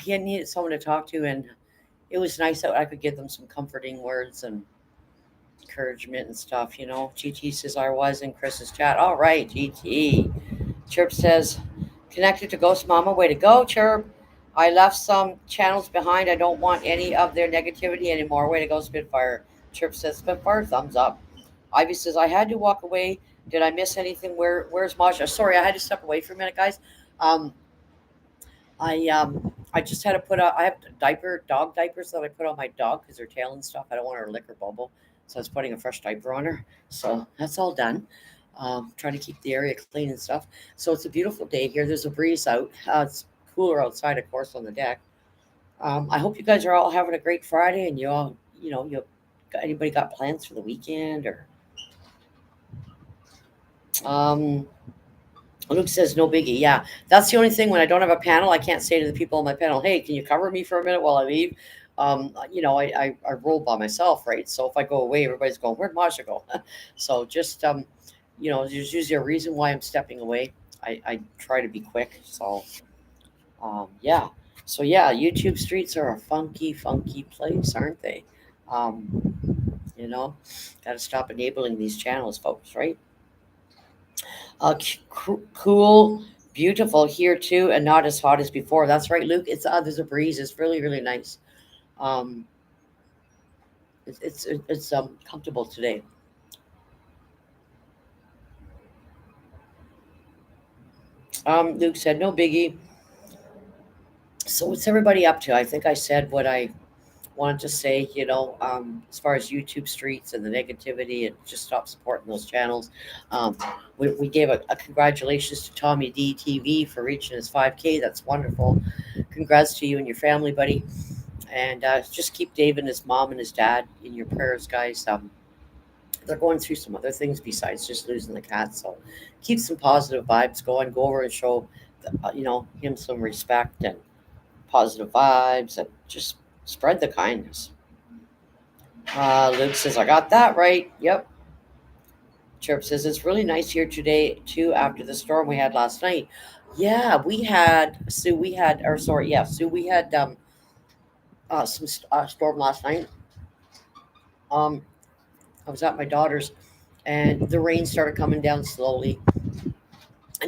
he had needed someone to talk to, and it was nice that I could give them some comforting words and encouragement and stuff. GT says I was in Chris's chat. All right, GT. Chirp says, connected to Ghost Mama. Way to go, Chirp. I left some channels behind. I don't want any of their negativity anymore. Way to go, Spitfire. Chirp says, Spitfire, thumbs up. Ivy says, I had to walk away. Did I miss anything? Where's Masha? Sorry, I had to step away for a minute, guys. Um, I just had to put I have dog diapers that I put on my dog because her tail and stuff. I don't want her to lick her bubble, so I was putting a fresh diaper on her. So that's all done. Trying to keep the area clean and stuff. So it's a beautiful day here. There's a breeze out. It's cooler outside, of course, on the deck. I hope you guys are all having a great Friday, and you all, you got anybody got plans for the weekend or um Luke says no biggie. Yeah, that's the only thing when I don't have a panel, I can't say to the people on my panel, "Hey, can you cover me for a minute while I leave?" I roll by myself, right? So if I go away, everybody's going, "Where'd Masha go?" So just there's usually a reason why I'm stepping away. I try to be quick. So yeah. So yeah, YouTube streets are a funky, funky place, aren't they? Um, got to stop enabling these channels, folks, right? Cool, beautiful here too, and not as hot as before. That's right, Luke. It's there's a breeze. It's really, really nice. Um, it's comfortable today. Luke said no biggie. So what's everybody up to? I think I said what I wanted to say. As far as YouTube streets and the negativity, and just stop supporting those channels. Um, we gave a congratulations to Tommy DTV for reaching his 5K. That's wonderful. Congrats to you and your family, buddy. And just keep Dave and his mom and his dad in your prayers, guys. They're going through some other things besides just losing the cat. So keep some positive vibes going. Go over and show, him some respect and positive vibes, and just spread the kindness. Luke says, I got that right. Yep. Chirp says, it's really nice here today, too, after the storm we had last night. Yeah, we had, Sue, we had, or sorry, yeah, Sue, we had some storm last night. Um, I was at my daughter's, and the rain started coming down slowly.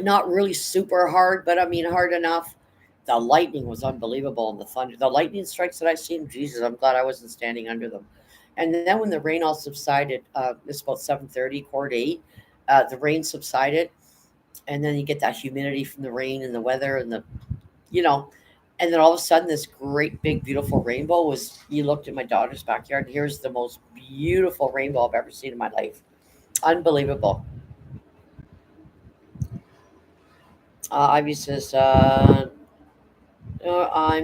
Not really super hard, but I mean hard enough. The lightning was unbelievable, and the thunder, the lightning strikes that I seen. Jesus, I'm glad I wasn't standing under them. And then when the rain all subsided, it's about 7:30, quarter to 8. The rain subsided, and then you get that humidity from the rain and the weather and you know, and then all of a sudden this great big beautiful rainbow was. You looked at my daughter's backyard, and here's the most beautiful rainbow I've ever seen in my life. Unbelievable. Ivy says, I'm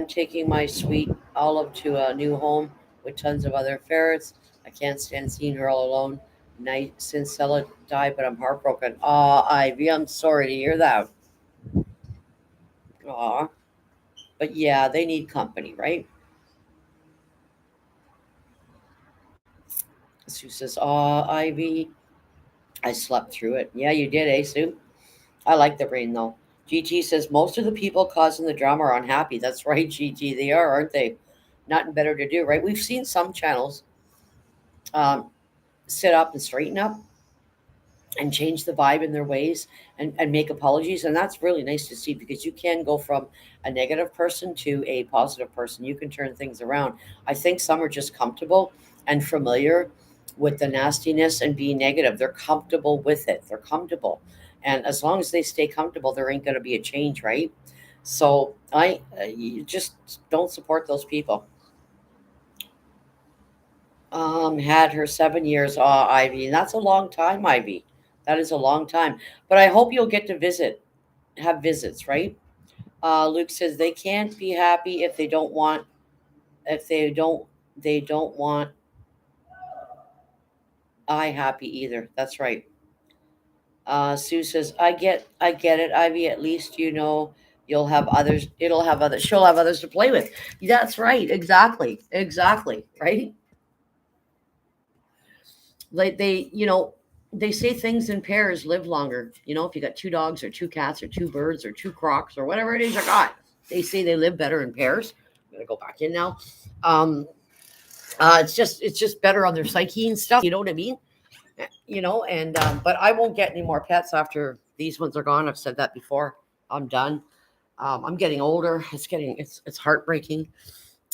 taking my sweet Olive to a new home with tons of other ferrets. I can't stand seeing her all alone. Night since Stella died, but I'm heartbroken. Aw, Ivy, I'm sorry to hear that. Aw, but yeah, they need company, right? Sue says, aw, Ivy, I slept through it. Yeah, you did, eh, Sue? I like the rain though. GT says most of the people causing the drama are unhappy. That's right, GT. They are, aren't they? Nothing better to do, right? We've seen some channels um, sit up and straighten up and change the vibe in their ways, and make apologies. And that's really nice to see, because you can go from a negative person to a positive person. You can turn things around. I think some are just comfortable and familiar with the nastiness and being negative. They're comfortable with it. They're comfortable. And as long as they stay comfortable, there ain't going to be a change, right? So you just don't support those people. Had her 7 years, Ivy, and that's a long time, Ivy. That is a long time. But I hope you'll get to have visits, right? Luke says they can't be happy if they don't want I happy either. That's right. Sue says, I get it, Ivy. At least you'll have others. She'll have others to play with. That's right. Exactly. Exactly. Right. Like they say things in pairs live longer. If you got two dogs or two cats or two birds or two crocs or whatever it is you got, they say they live better in pairs. I'm gonna go back in now. Um, it's just better on their psyche and stuff. You know what I mean? And but I won't get any more pets after these ones are gone. I've said that before. I'm done. I'm getting older. It's heartbreaking.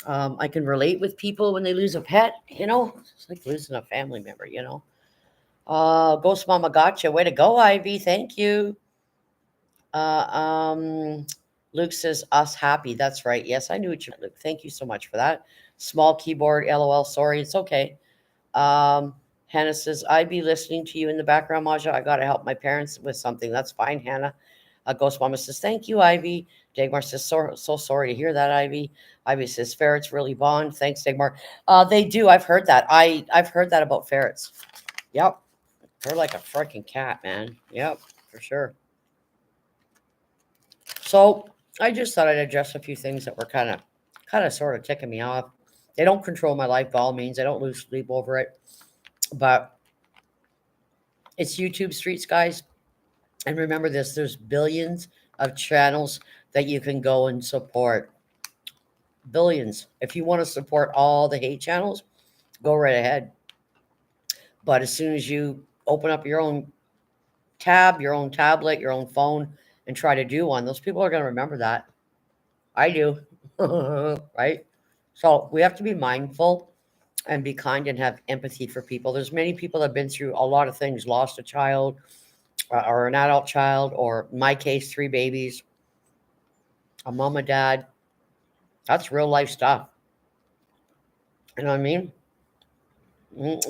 I can relate with people when they lose a pet. It's like losing a family member. Ghost Mama gotcha. Way to go, Ivy. Thank you. Uh, um, Luke says, us happy. That's right. Yes, I knew what you meant, Luke. Thank you so much for that. Small keyboard, LOL. Sorry. It's okay. Um, Hannah says, I be listening to you in the background, Maja. I got to help my parents with something. That's fine, Hannah. Ghost Mama says, thank you, Ivy. Dagmar says, so sorry to hear that, Ivy. Ivy says, ferrets really bond. Thanks, Dagmar. They do. I've heard that. I've heard that about ferrets. Yep. They're like a freaking cat, man. Yep, for sure. So I just thought I'd address a few things that were kind of sort of ticking me off. They don't control my life by all means. I don't lose sleep over it. But it's YouTube streets, guys. And remember this, there's billions of channels that you can go and support. Billions. If you want to support all the hate channels, go right ahead. But as soon as you open up your own tab, your own tablet, your own phone, and try to do one, those people are going to remember that. I do. Right? So we have to be mindful and be kind and have empathy for people. There's many people that have been through a lot of things, lost a child or an adult child, or in my case, 3 babies, a mom and dad. That's real life stuff. You know what I mean?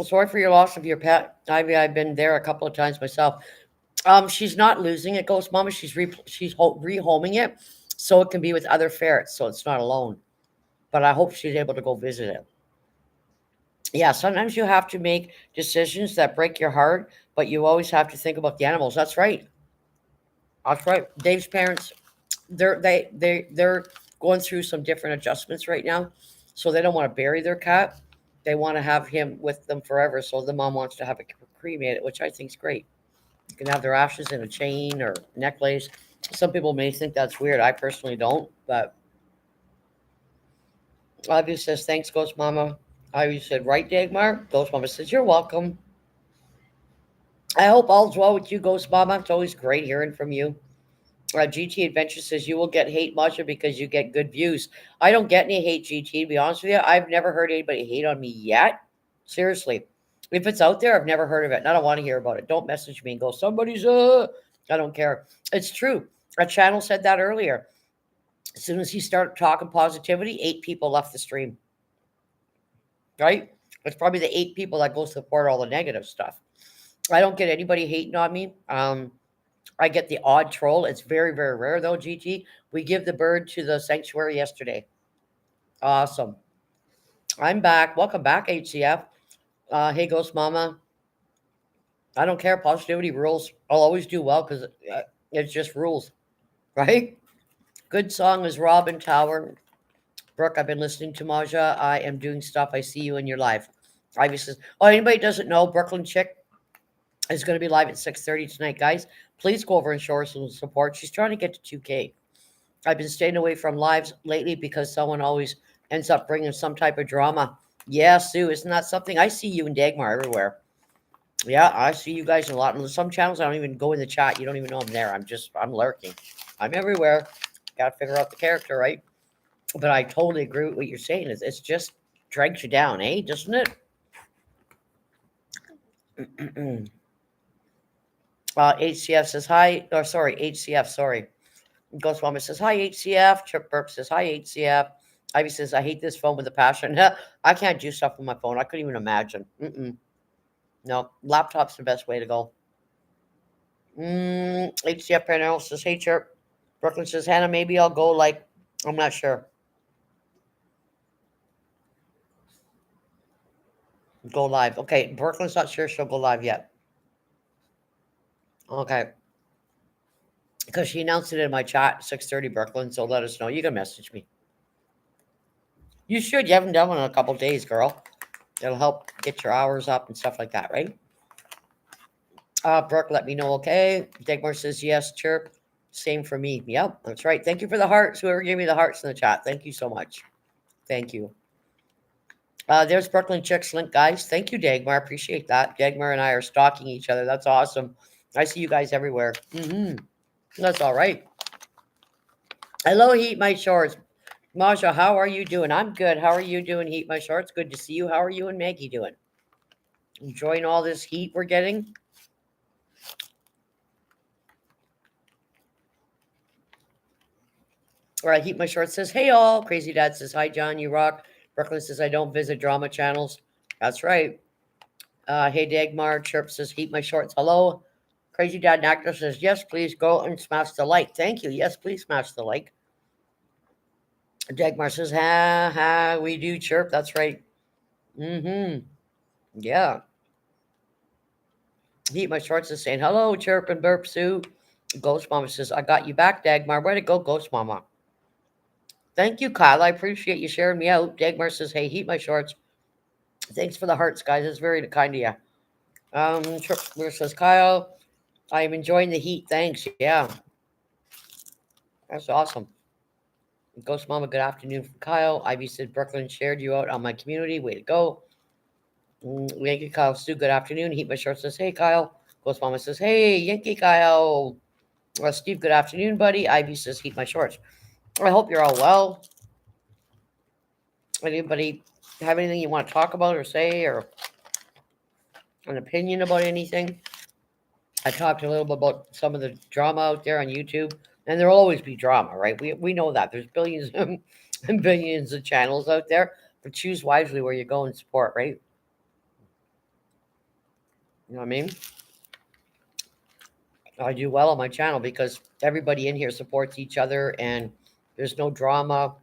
Sorry for your loss of your pet, Ivy. I've been there a couple of times myself. She's not losing it, Ghost Mama. She's rehoming it so it can be with other ferrets, so it's not alone. But I hope she's able to go visit it. Yeah, sometimes you have to make decisions that break your heart, but you always have to think about the animals. That's right. That's right. Dave's parents, they're going through some different adjustments right now, so they don't want to bury their cat. They want to have him with them forever. So the mom wants to have it cremated, which I think is great. You can have their ashes in a chain or necklace. Some people may think that's weird. I personally don't, but Ivy says, thanks, Ghost Mama. Ivy said, right, Dagmar? Ghost Mama says, you're welcome. I hope all's well with you, Ghost Mama. It's always great hearing from you. GT Adventure says, you will get hate, Masha, because you get good views. I don't get any hate, GT, to be honest with you. I've never heard anybody hate on me yet. Seriously. If it's out there, I've never heard of it, and I don't want to hear about it. Don't message me and go, I don't care. It's true. A channel said that earlier. As soon as he started talking positivity, 8 people left the stream. Right? It's probably the 8 people that go support all the negative stuff. I don't get anybody hating on me. I get the odd troll. It's very, very rare though, GT. We give the bird to the sanctuary yesterday. Awesome. I'm back. Welcome back, HCF. Hey, Ghost Mama. I don't care. Positivity rules. I'll always do well because it's just rules, right? Good song is Robin Tower. Brooke, I've been listening to Maja. I am doing stuff. I see you in your live. Ivy says, oh, anybody doesn't know, Brooklyn Chick is going to be live at 6:30 tonight, guys. Please go over and show her some support. She's trying to get to 2K. I've been staying away from lives lately because someone always ends up bringing some type of drama. Yeah, Sue, isn't that something? I see you and Dagmar everywhere. Yeah, I see you guys a lot. And some channels, I don't even go in the chat. You don't even know I'm there. I'm lurking. I'm everywhere. Got to figure out the character, right? But I totally agree with what you're saying. It's just drags you down, eh? Doesn't it? HCF says hi. Or sorry, HCF, sorry. Ghost Mama says, hi, HCF. Chip Burke says, hi, HCF. Ivy says, I hate this phone with a passion. I can't do stuff with my phone. I couldn't even imagine. No, laptop's the best way to go. HCF panel says, hey, Chirp. Brooklyn says, Hannah, maybe I'll go I'm not sure. Go live. Okay, Brooklyn's not sure she'll go live yet. Okay. Because she announced it in my chat, 6:30 Brooklyn, so let us know. You can message me. You should. You haven't done one in a couple days, girl. It'll help get your hours up and stuff like that, right? Brooke, let me know, okay? Dagmar says, yes, Chirp. Same for me. Yep, that's right. Thank you for the hearts. Whoever gave me the hearts in the chat. Thank you so much. Thank you. There's Brooklyn Chicks link, guys. Thank you, Dagmar. Appreciate that. Dagmar and I are stalking each other. That's awesome. I see you guys everywhere. That's all right. Hello, Heat My Shorts. Masha, how are you doing? I'm good. How are you doing, Heat My Shorts? Good to see you. How are you and Maggie doing? Enjoying all this heat we're getting? All right, Heat My Shorts says, hey, all. Crazy Dad says, hi, John, you rock. Brooklyn says, I don't visit drama channels. That's right. Hey, Dagmar. Chirp says, heat my shorts. Hello. Crazy Dad Actor says, yes, please go and smash the like. Thank you. Yes, please smash the like. Dagmar says, ha, ha, we do chirp. That's right. Mm-hmm. Yeah. Heat my shorts is saying, hello, Chirp and Burp Sue. Ghost Mama says, I got you back, Dagmar. Where'd it go, Ghost Mama? Thank you, Kyle. I appreciate you sharing me out. Dagmar says, hey, heat my shorts. Thanks for the hearts, guys. It's very kind of you. Chirp says, Kyle, I'm enjoying the heat. Thanks. Yeah. That's awesome. Ghost Mama, good afternoon from Kyle. Ivy said, Brooklyn shared you out on my community. Way to go. Yankee Kyle Stu, good afternoon. Heat my shorts says, hey, Kyle. Ghost Mama says, hey, Yankee Kyle. Steve, good afternoon, buddy. Ivy says, heat my shorts. I hope you're all well. Anybody have anything you want to talk about or say or an opinion about anything? I talked a little bit about some of the drama out there on YouTube, and there'll always be drama, right? We know that. There's billions and billions of channels out there, but choose wisely where you go and support, right? You know what I mean? I do well on my channel because everybody in here supports each other and there's no drama.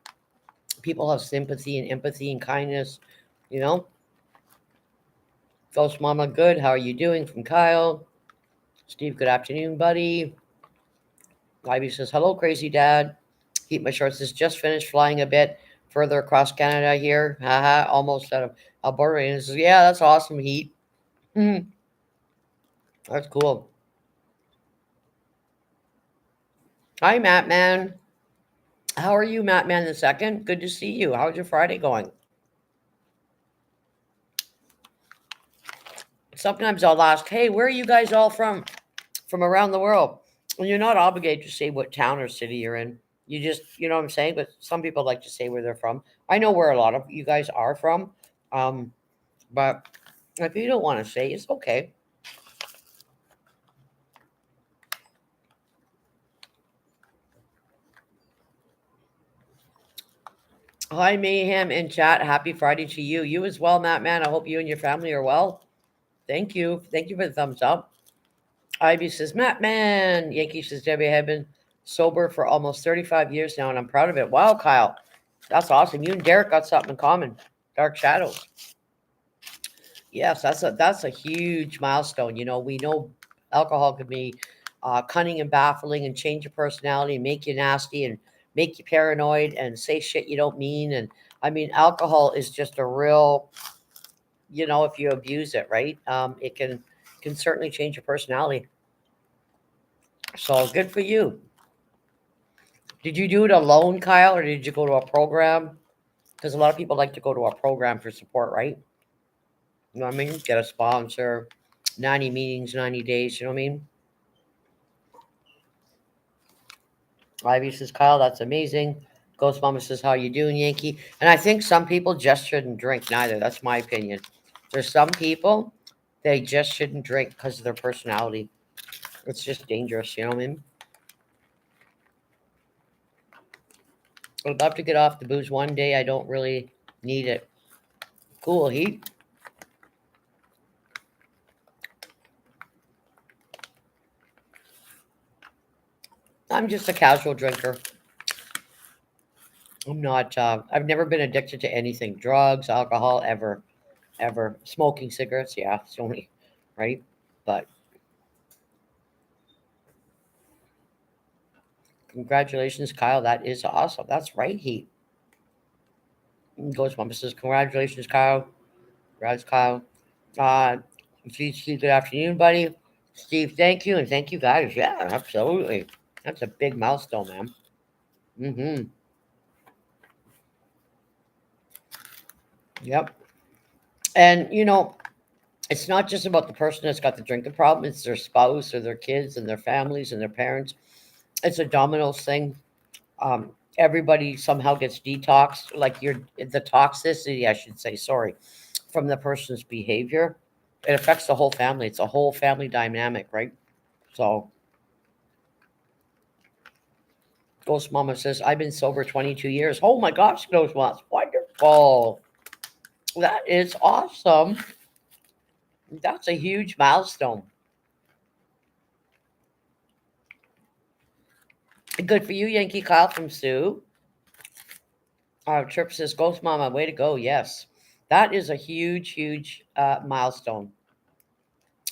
People have sympathy and empathy and kindness, you know? Ghost Mama, good. How are you doing? From Kyle. Steve, good afternoon, buddy. Ivy says, hello, crazy dad. Heat my shorts is just finished flying a bit further across Canada here. Haha, almost out of Alberta. And he says, yeah, that's awesome, Heat. That's cool. Hi, Matt Man. How are you, Matt Man the second? Good to see you. How's your Friday going? Sometimes I'll ask, hey, where are you guys all from around the world? And you're not obligated to say what town or city you're in. You just, you know what I'm saying? But some people like to say where they're from. I know where a lot of you guys are from. Um, but if you don't want to say, it's okay. Hi, Mayhem in chat. Happy Friday to you. You as well, Matt Man. I hope you and your family are well. Thank you. Thank you for the thumbs up. Ivy says, Matt Man. Yankee says, Debbie, I have been sober for almost 35 years now, and I'm proud of it. Wow, Kyle. That's awesome. You and Derek got something in common. Dark Shadows. Yes, that's a huge milestone. You know, we know alcohol can be cunning and baffling and change your personality and make you nasty and make you paranoid and say shit you don't mean. And I mean, alcohol is just a real, you know, if you abuse it, right? It can certainly change your personality. So good for you. Did you do it alone, Kyle, or did you go to a program? Because a lot of people like to go to a program for support, right? You know what I mean? Get a sponsor, 90 meetings, 90 days, you know what I mean? Ivy says, Kyle, that's amazing. Ghost Mama says, how you doing, Yankee? And I think some people just shouldn't drink neither. That's my opinion. There's some people, they just shouldn't drink because of their personality. It's just dangerous, you know what I mean? I'd love to get off the booze one day. I don't really need it. Cool, Heat. I'm just a casual drinker. I'm not, I've never been addicted to anything drugs, alcohol, ever, ever. Smoking cigarettes, yeah, it's only, right? But congratulations, Kyle. That is awesome. That's right, Heat. Ghost Mama says, congratulations, Kyle. Congrats, Kyle. Uh, Steve, good afternoon, buddy. Steve, thank you. And thank you, guys. Yeah, absolutely. That's a big milestone, man. Mm-hmm. Yep. And, you know, it's not just about the person that's got the drinking problem, it's their spouse or their kids and their families and their parents. It's a dominoes thing. Everybody somehow gets detoxed, like the toxicity, I should say, sorry, from the person's behavior. It affects the whole family. It's a whole family dynamic, right? So, Ghost Mama says, I've been sober 22 years. Oh my gosh, Ghost Mama, wonderful. That is awesome. That's a huge milestone. Good for you, Yankee Kyle from Sue. Trip says, Ghost Mama, way to go. Yes. That is a huge, huge milestone.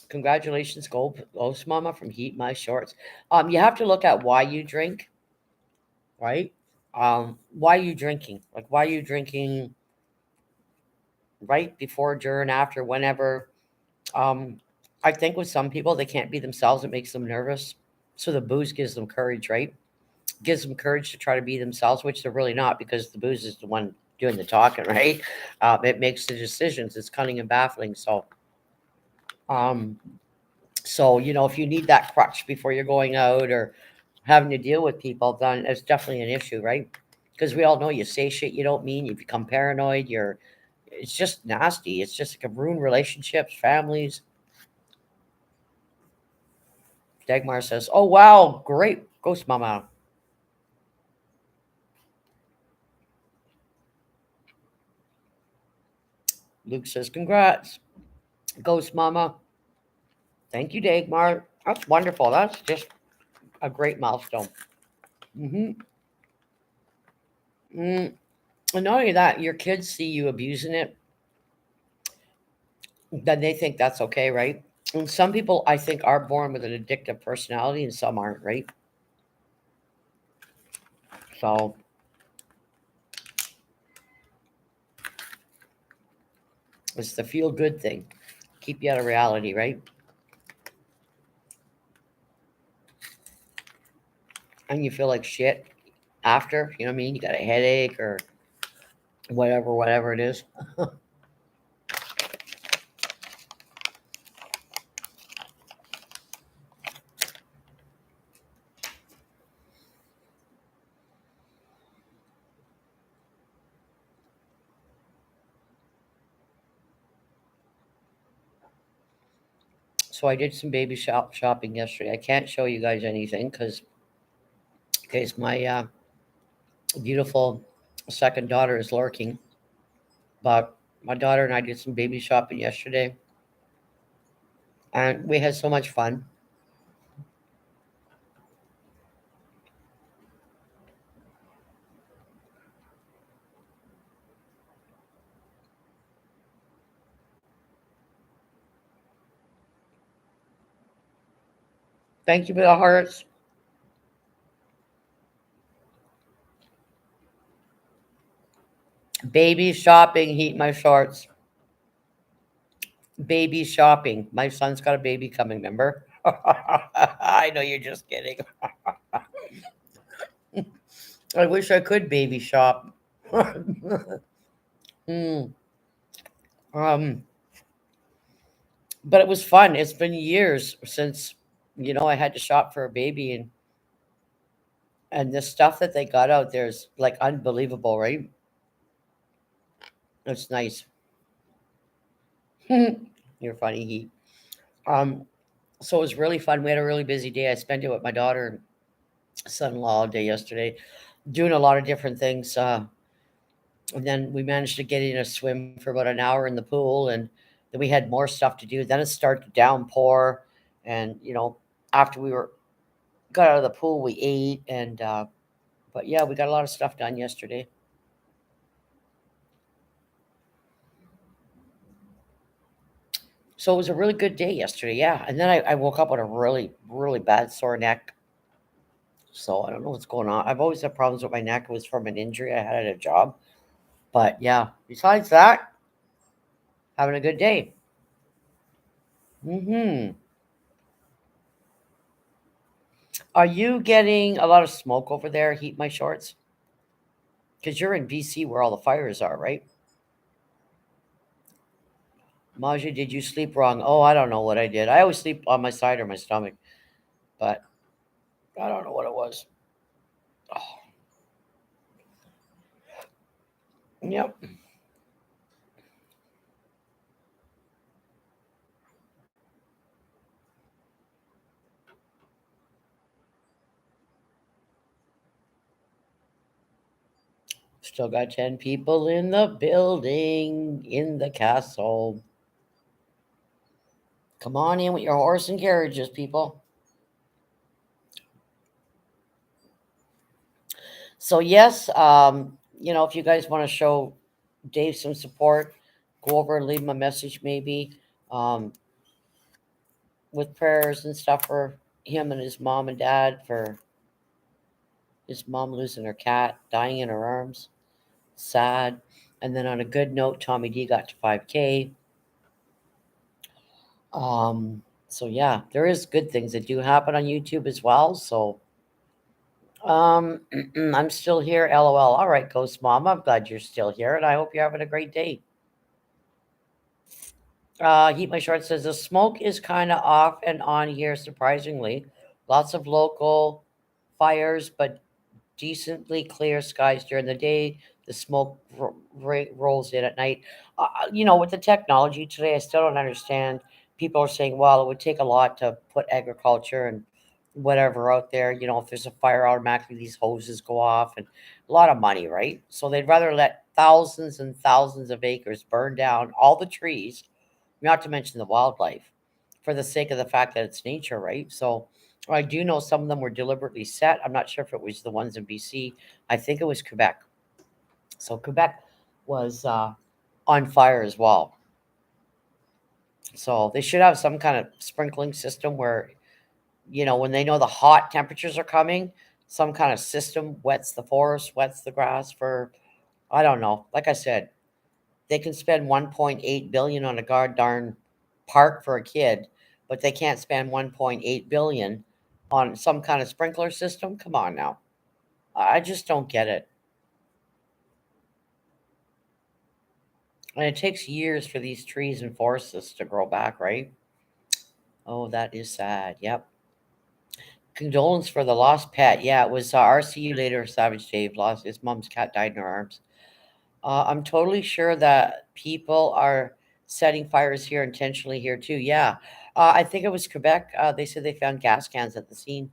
Congratulations, Ghost Mama from Heat My Shorts. You have to look at why you drink, right? Why are you drinking? Like, why are you drinking right before, during, after, whenever? Um, I think with some people, they can't be themselves. It makes them nervous. So the booze gives them courage, right? Gives them courage to try to be themselves, which they're really not because the booze is the one doing the talking, right? It makes the decisions. It's cunning and baffling. Um, so if you need that crutch before you're going out or having to deal with people, then it's definitely an issue, right? Because we all know you say shit you don't mean. You become paranoid. It's just nasty. It's just like a ruin relationships, families. Dagmar says, "Oh wow, great, Ghost Mama." Luke says, "Congrats, Ghost Mama." Thank you, Dagmar. That's wonderful. That's just a great milestone. Hmm. Mm. And not only that, your kids see you abusing it, then they think that's okay, right? And some people, I think, are born with an addictive personality, and some aren't, right? So it's the feel good thing, keep you out of reality, right? And you feel like shit after. You know what I mean? You got a headache or whatever it is. So I did some baby shopping yesterday. I can't show you guys anything because case my beautiful second daughter is lurking. But my daughter and I did some baby shopping yesterday, and we had so much fun. Thank you for the hearts. Baby shopping, heat my shorts. Baby shopping. My son's got a baby coming, remember? I know you're just kidding. I wish I could baby shop. Mm, um, but it was fun. It's been years since I had to shop for a baby, and the stuff that they got out there is like unbelievable, right? It's nice. You're funny, Heat. Um, so it was really fun. We had a really busy day. I spent it with my daughter and son-in-law all day yesterday, doing a lot of different things. And then we managed to get in a swim for about an hour in the pool, and then we had more stuff to do. Then it started to downpour, and after we were got out of the pool, we ate, and but yeah, we got a lot of stuff done yesterday. So it was a really good day yesterday, yeah. And then I woke up with a really, really bad sore neck. So I don't know what's going on. I've always had problems with my neck. It was from an injury I had at a job. But yeah, besides that, having a good day. Hmm. Are you getting a lot of smoke over there? Heat my shorts? Because you're in BC where all the fires are, right? Maji, did you sleep wrong? Oh, I don't know what I did. I always sleep on my side or my stomach, but I don't know what it was. Oh, yep. Still got 10 people in the building, in the castle. Come on in with your horse and carriages, people. So yes, if you guys want to show Dave some support, go over and leave him a message maybe, um, with prayers and stuff for him and his mom and dad, for his mom losing her cat, dying in her arms. Sad. And then on a good note, Tommy D got to 5K. So yeah, there is good things that do happen on YouTube as well. So I'm still here. LOL. All right, Ghost Mom. I'm glad you're still here, and I hope you're having a great day. Heat My Short says the smoke is kind of off and on here, surprisingly. Lots of local fires, but decently clear skies during the day. The smoke rolls in at night. With the technology today, I still don't understand. People are saying, well, it would take a lot to put agriculture and whatever out there. If there's a fire, automatically these hoses go off, and a lot of money, right? So they'd rather let thousands and thousands of acres burn down, all the trees, not to mention the wildlife, for the sake of the fact that it's nature, right? So I do know some of them were deliberately set. I'm not sure if it was the ones in BC. I think it was Quebec. So Quebec was on fire as well. So they should have some kind of sprinkling system where, when they know the hot temperatures are coming, some kind of system wets the forest, wets the grass for, I don't know. Like I said, they can spend 1.8 billion on a god darn park for a kid, but they can't spend 1.8 billion on some kind of sprinkler system. Come on now. I just don't get it. And it takes years for these trees and forests to grow back, right? Oh, that is sad. Yep. Condolence for the lost pet. Yeah, it was RCU later. Savage Dave lost his mom's cat, died in her arms. I'm totally sure that people are setting fires here intentionally here too. Yeah. I think it was Quebec. They said they found gas cans at the scene.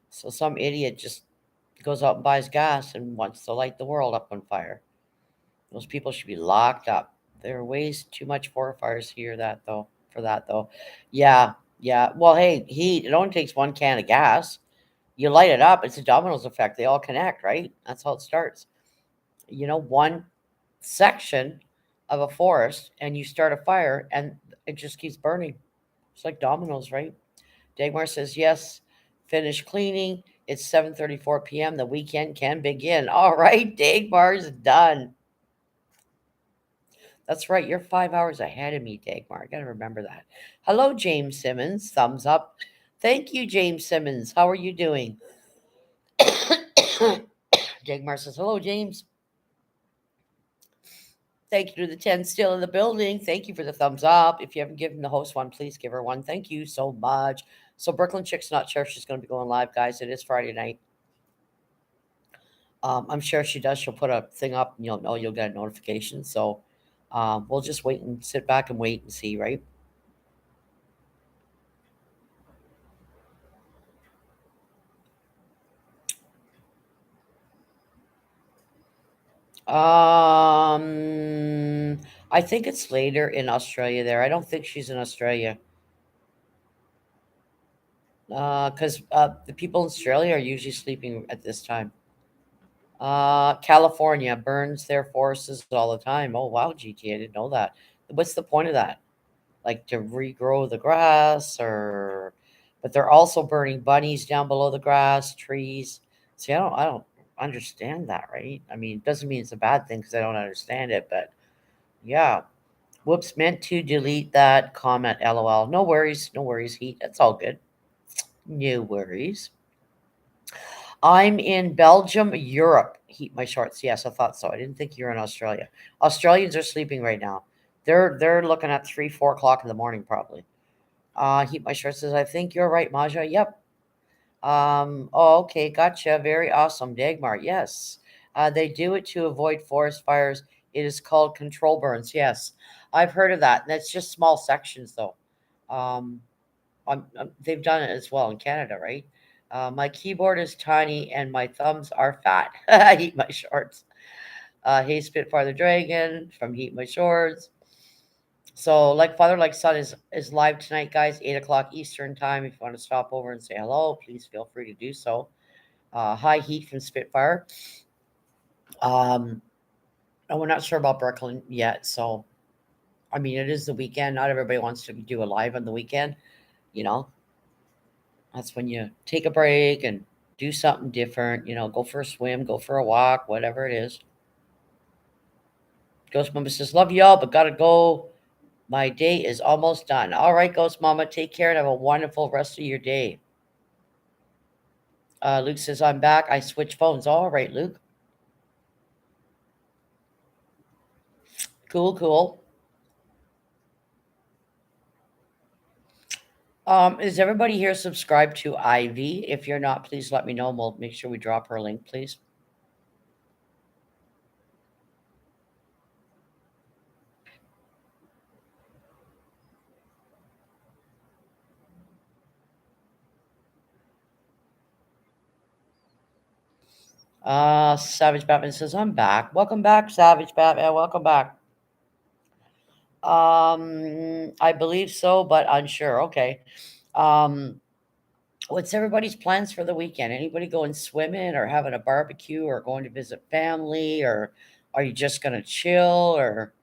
So some idiot just goes out and buys gas and wants to light the world up on fire. Those people should be locked up. There are ways too much forest fires here that though for that though. Yeah, yeah. Well, hey, heat. It only takes one can of gas. You light it up. It's a dominoes effect. They all connect, right? That's how it starts. One section of a forest, and you start a fire, and it just keeps burning. It's like dominoes, right? Dagmar says yes. Finish cleaning. It's 7:34 p.m. The weekend can begin. All right, Dagmar's done. That's right. You're 5 hours ahead of me, Dagmar. I gotta remember that. Hello, James Simmons. Thumbs up. Thank you, James Simmons. How are you doing? Dagmar says, hello, James. Thank you to the 10 still in the building. Thank you for the thumbs up. If you haven't given the host one, please give her one. Thank you so much. So Brooklyn Chick's not sure if she's going to be going live, guys. It is Friday night. I'm sure if she does, she'll put a thing up and you'll know, you'll get a notification. So we'll just wait and sit back and wait and see, right? I think it's later in Australia there. I don't think she's in Australia. Because the people in Australia are usually sleeping at this time. California burns their forests all the time. Oh wow, GT, I didn't know that. What's the point of that? Like to regrow the grass, or but they're also burning bunnies down below the grass, trees. See, I don't understand that, right? I mean, it doesn't mean it's a bad thing because I don't understand it, but yeah. Whoops, meant to delete that comment. LOL. No worries, no worries, Heat. That's all good. No worries. I'm in Belgium, Europe. Heat my shorts. Yes, I thought so. I didn't think you were in Australia. Australians are sleeping right now. They're looking at 3, 4 o'clock in the morning probably. Heat my shorts says, I think you're right, Maja. Yep. Oh, okay, gotcha. Very awesome. Dagmar, yes. They do it to avoid forest fires. It is called control burns. Yes. I've heard of that. That's just small sections though. Um, they've done it as well in Canada, right? My keyboard is tiny and my thumbs are fat. I eat my shorts. Hey, Spitfire the Dragon from Heat My Shorts. So, like Father, like Son is live tonight, guys, 8 o'clock Eastern time. If you want to stop over and say hello, please feel free to do so. High Heat from Spitfire. Um, and we're not sure about Brooklyn yet. So, I mean, it is the weekend. Not everybody wants to do a live on the weekend. You know, that's when you take a break and do something different. Go for a swim, go for a walk, whatever it is. Ghost Mama says, love y'all, but gotta go. My day is almost done. All right, Ghost Mama, take care and have a wonderful rest of your day. Luke says, I'm back. I switched phones. All right, Luke. Cool, cool. Is everybody here subscribed to Ivy? If you're not, please let me know and we'll make sure we drop her link, please. Savage Batman says, I'm back. Welcome back, Savage Batman. Welcome back. I believe so, but unsure. Okay. Um, what's everybody's plans for the weekend? Anybody going swimming or having a barbecue or going to visit family, or are you just gonna chill? Or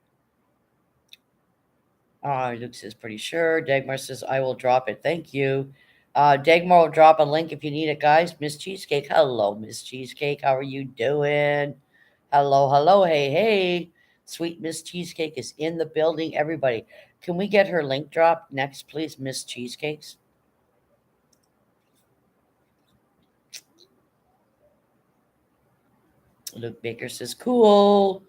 Luke says pretty sure. Dagmar says I will drop it. Thank you. Dagmar will drop a link if you need it, guys. Miss Cheesecake. Hello, Miss Cheesecake. How are you doing? Hello, hello, hey, hey. Sweet Miss Cheesecake is in the building. Everybody, can we get her link dropped next, please, Miss Cheesecakes? Luke Baker says, cool.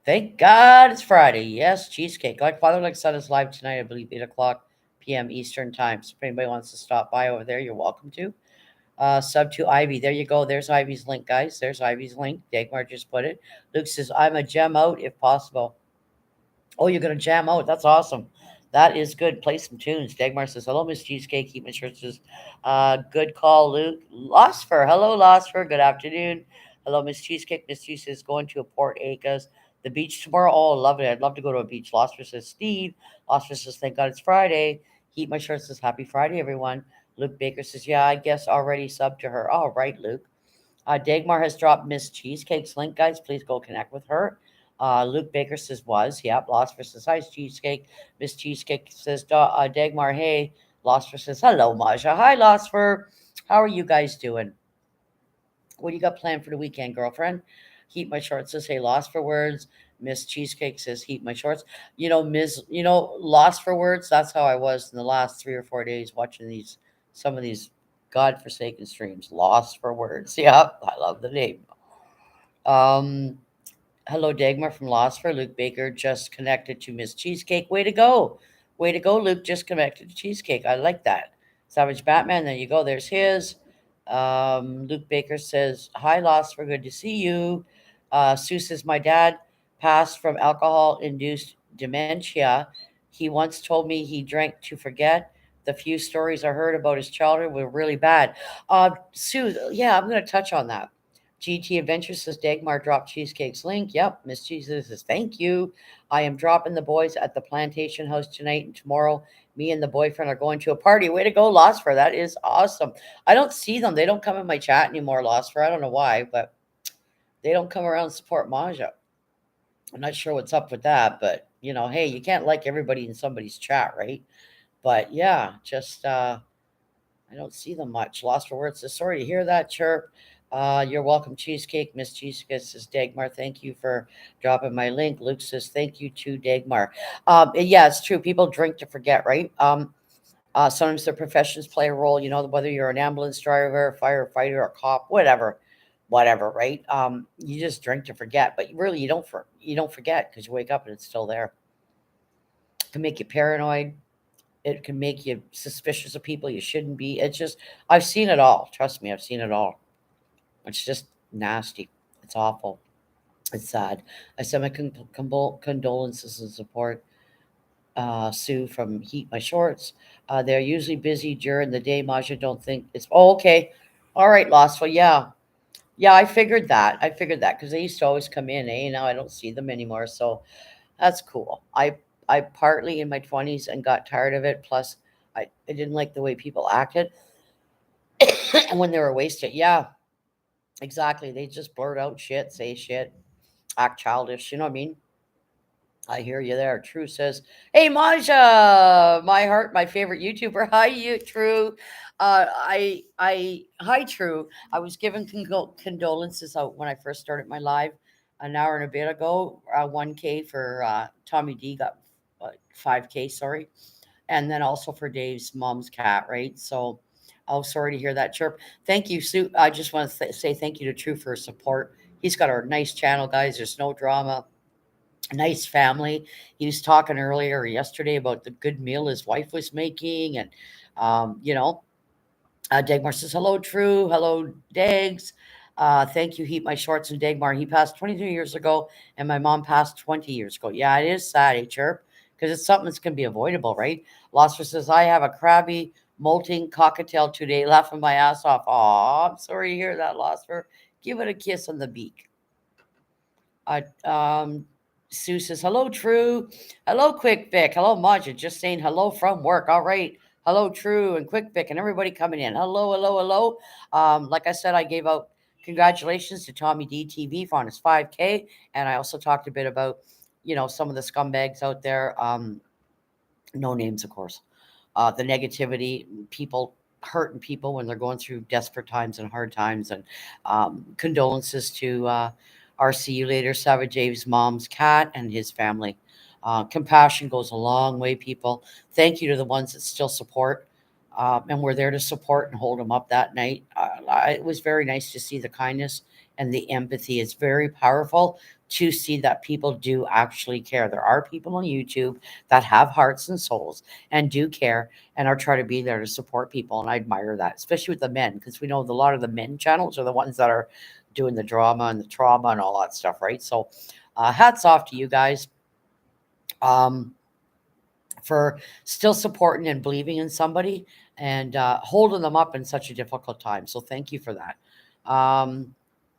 Thank God it's Friday. Yes, cheesecake. Like Father, like Son is live tonight, I believe, 8 o'clock p.m. Eastern time. So if anybody wants to stop by over there, you're welcome to. Sub to Ivy. There you go. There's Ivy's link, guys. There's Ivy's link. Dagmar just put it. Luke says, I'm a gem out if possible. Oh, you're gonna jam out. That's awesome. That is good. Play some tunes. Dagmar says, hello, Miss Cheesecake. Keep my shirt says, good call, Luke. Losfer. Hello, Losfer. Good afternoon. Hello, Miss Cheesecake. Miss Cheese says, going to Port Acres. The beach tomorrow. Oh, love it. I'd love to go to a beach. Losfer says, Steve. Losfer says, thank God it's Friday. Heat my shirt says, happy Friday, everyone. Luke Baker says, yeah, I guess already sub to her. All right, Luke. Dagmar has dropped Miss Cheesecake's link, guys. Please go connect with her. Luke Baker says was. Yep. Lost versus Ice Cheesecake. Miss Cheesecake says, Dagmar, hey. Lost says, hello, Maja. Hi, Losfer. How are you guys doing? What do you got planned for the weekend, girlfriend? Heat my shorts says, hey, lost for words. Miss Cheesecake says, heat my shorts. Lost for words. That's how I was in the last 3 or 4 days watching some of these godforsaken streams. Lost for words. Yep. I love the name. Um, Hello, Dagmar from Lost for Luke Baker just connected to Miss Cheesecake. Way to go. Way to go, Luke. Just connected to Cheesecake. I like that. Savage Batman. There you go. There's his. Luke Baker says, hi, Lost for good to see you. Sue says, my dad passed from alcohol induced dementia. He once told me he drank to forget. The few stories I heard about his childhood were really bad. Sue, yeah, I'm going to touch on that. GT Adventure says Dagmar dropped Cheesecake's link. Yep. Miss Jesus says thank you. I am dropping the boys at the plantation house tonight and tomorrow. Me and the boyfriend are going to a party. Way to go, Lost for that is awesome. I don't see them. They don't come in my chat anymore, Lost for. I don't know why, but they don't come around and support Maja. I'm not sure what's up with that, but hey, you can't like everybody in somebody's chat, right? But yeah, just I don't see them much. Lost for words. So sorry to hear that chirp. You're welcome, Cheesecake. Miss Cheesecake says, Dagmar, thank you for dropping my link. Luke says, thank you to Dagmar. Yeah, it's true. People drink to forget, right? Sometimes their professions play a role, whether you're an ambulance driver, firefighter, a cop, whatever, right? You just drink to forget, but really you don't forget because you wake up and it's still there. It can make you paranoid. It can make you suspicious of people you shouldn't be. It's just, I've seen it all. Trust me, I've seen it all. It's just nasty. It's awful. It's sad. I send my condolences and support, Sue from Heat My Shorts. They're usually busy during the day. Maja don't think it's, oh, okay. All right, Lost. Well, yeah. Yeah, I figured that. I figured that because they used to always come in, eh? Now I don't see them anymore. So that's cool. I I partly in my 20s and got tired of it. Plus, I didn't like the way people acted and when they were wasted. Yeah, exactly. They just blurt out shit, say shit, act childish. You know what I mean? I hear you there. True says, "Hey, Maja, my heart, my favorite YouTuber. Hi, you, True. Hi, True. I was given condolences out when I first started my live an hour and a bit ago. 1K for Tommy D got 5K, sorry, and then also for Dave's mom's cat, right? So, oh, sorry to hear that chirp. Thank you, Sue. I just want to say thank you to True for his support. He's got a nice channel, guys. There's no drama, nice family. He was talking earlier yesterday about the good meal his wife was making, and you know, Dagmar says hello, True. Hello, Dags. Thank you, Heat My Shorts and Dagmar. He passed 23 years ago, and my mom passed 20 years ago. Yeah, it is sad, Chirp, because it's something that's going to be avoidable, right? Losser says, I have a crabby, molting cockatiel today, laughing my ass off. Aw, I'm sorry to hear that, Losser. Give it a kiss on the beak. Uh, um, Sue says, hello, True. Hello, Quick Vic. Hello, Maja. Just saying hello from work. All right. Hello, True and Quick Vic and everybody coming in. Hello, hello, hello. Like I said, I gave out congratulations to Tommy DTV for on his 5K. And I also talked a bit about, some of the scumbags out there. No names, of course. The negativity, people hurting people when they're going through desperate times and hard times. And condolences to our See You Later Savage Dave's mom's cat and his family. Compassion goes a long way, people. Thank you to the ones that still support. And we're there to support and hold them up that night. It was very nice to see the kindness and the empathy. It's very powerful to see that people do actually care. There are people on YouTube that have hearts and souls and do care and are trying to be there to support people. And I admire that, especially with the men, because we know a lot of the men channels are the ones that are doing the drama and the trauma and all that stuff, right? So, hats off to you guys um, for still supporting and believing in somebody and holding them up in such a difficult time. So, thank you for that.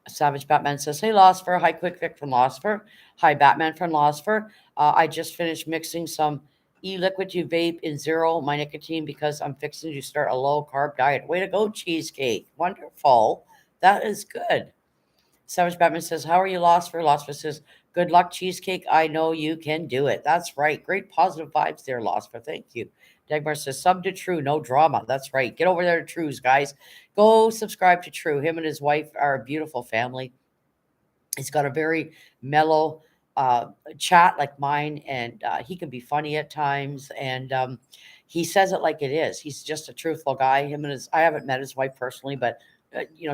Savage Batman says, hey, Losfer. Hi, Quick Vic from Losfer. Hi, Batman from Losfer. I just finished mixing some e-liquid to vape in zero my nicotine because I'm fixing to start a low-carb diet. Way to go, Cheesecake. Wonderful. That is good. Savage Batman says, how are you, Losfer? Losfer says, good luck, Cheesecake. I know you can do it. That's right. Great positive vibes there, Losfer. Thank you. Dagmar says, sub to True, no drama. That's right. Get over there to True's, guys. Go subscribe to True. Him and his wife are a beautiful family. He's got a very mellow chat like mine, and he can be funny at times. And he says it like it is. He's just a truthful guy. I haven't met his wife personally, but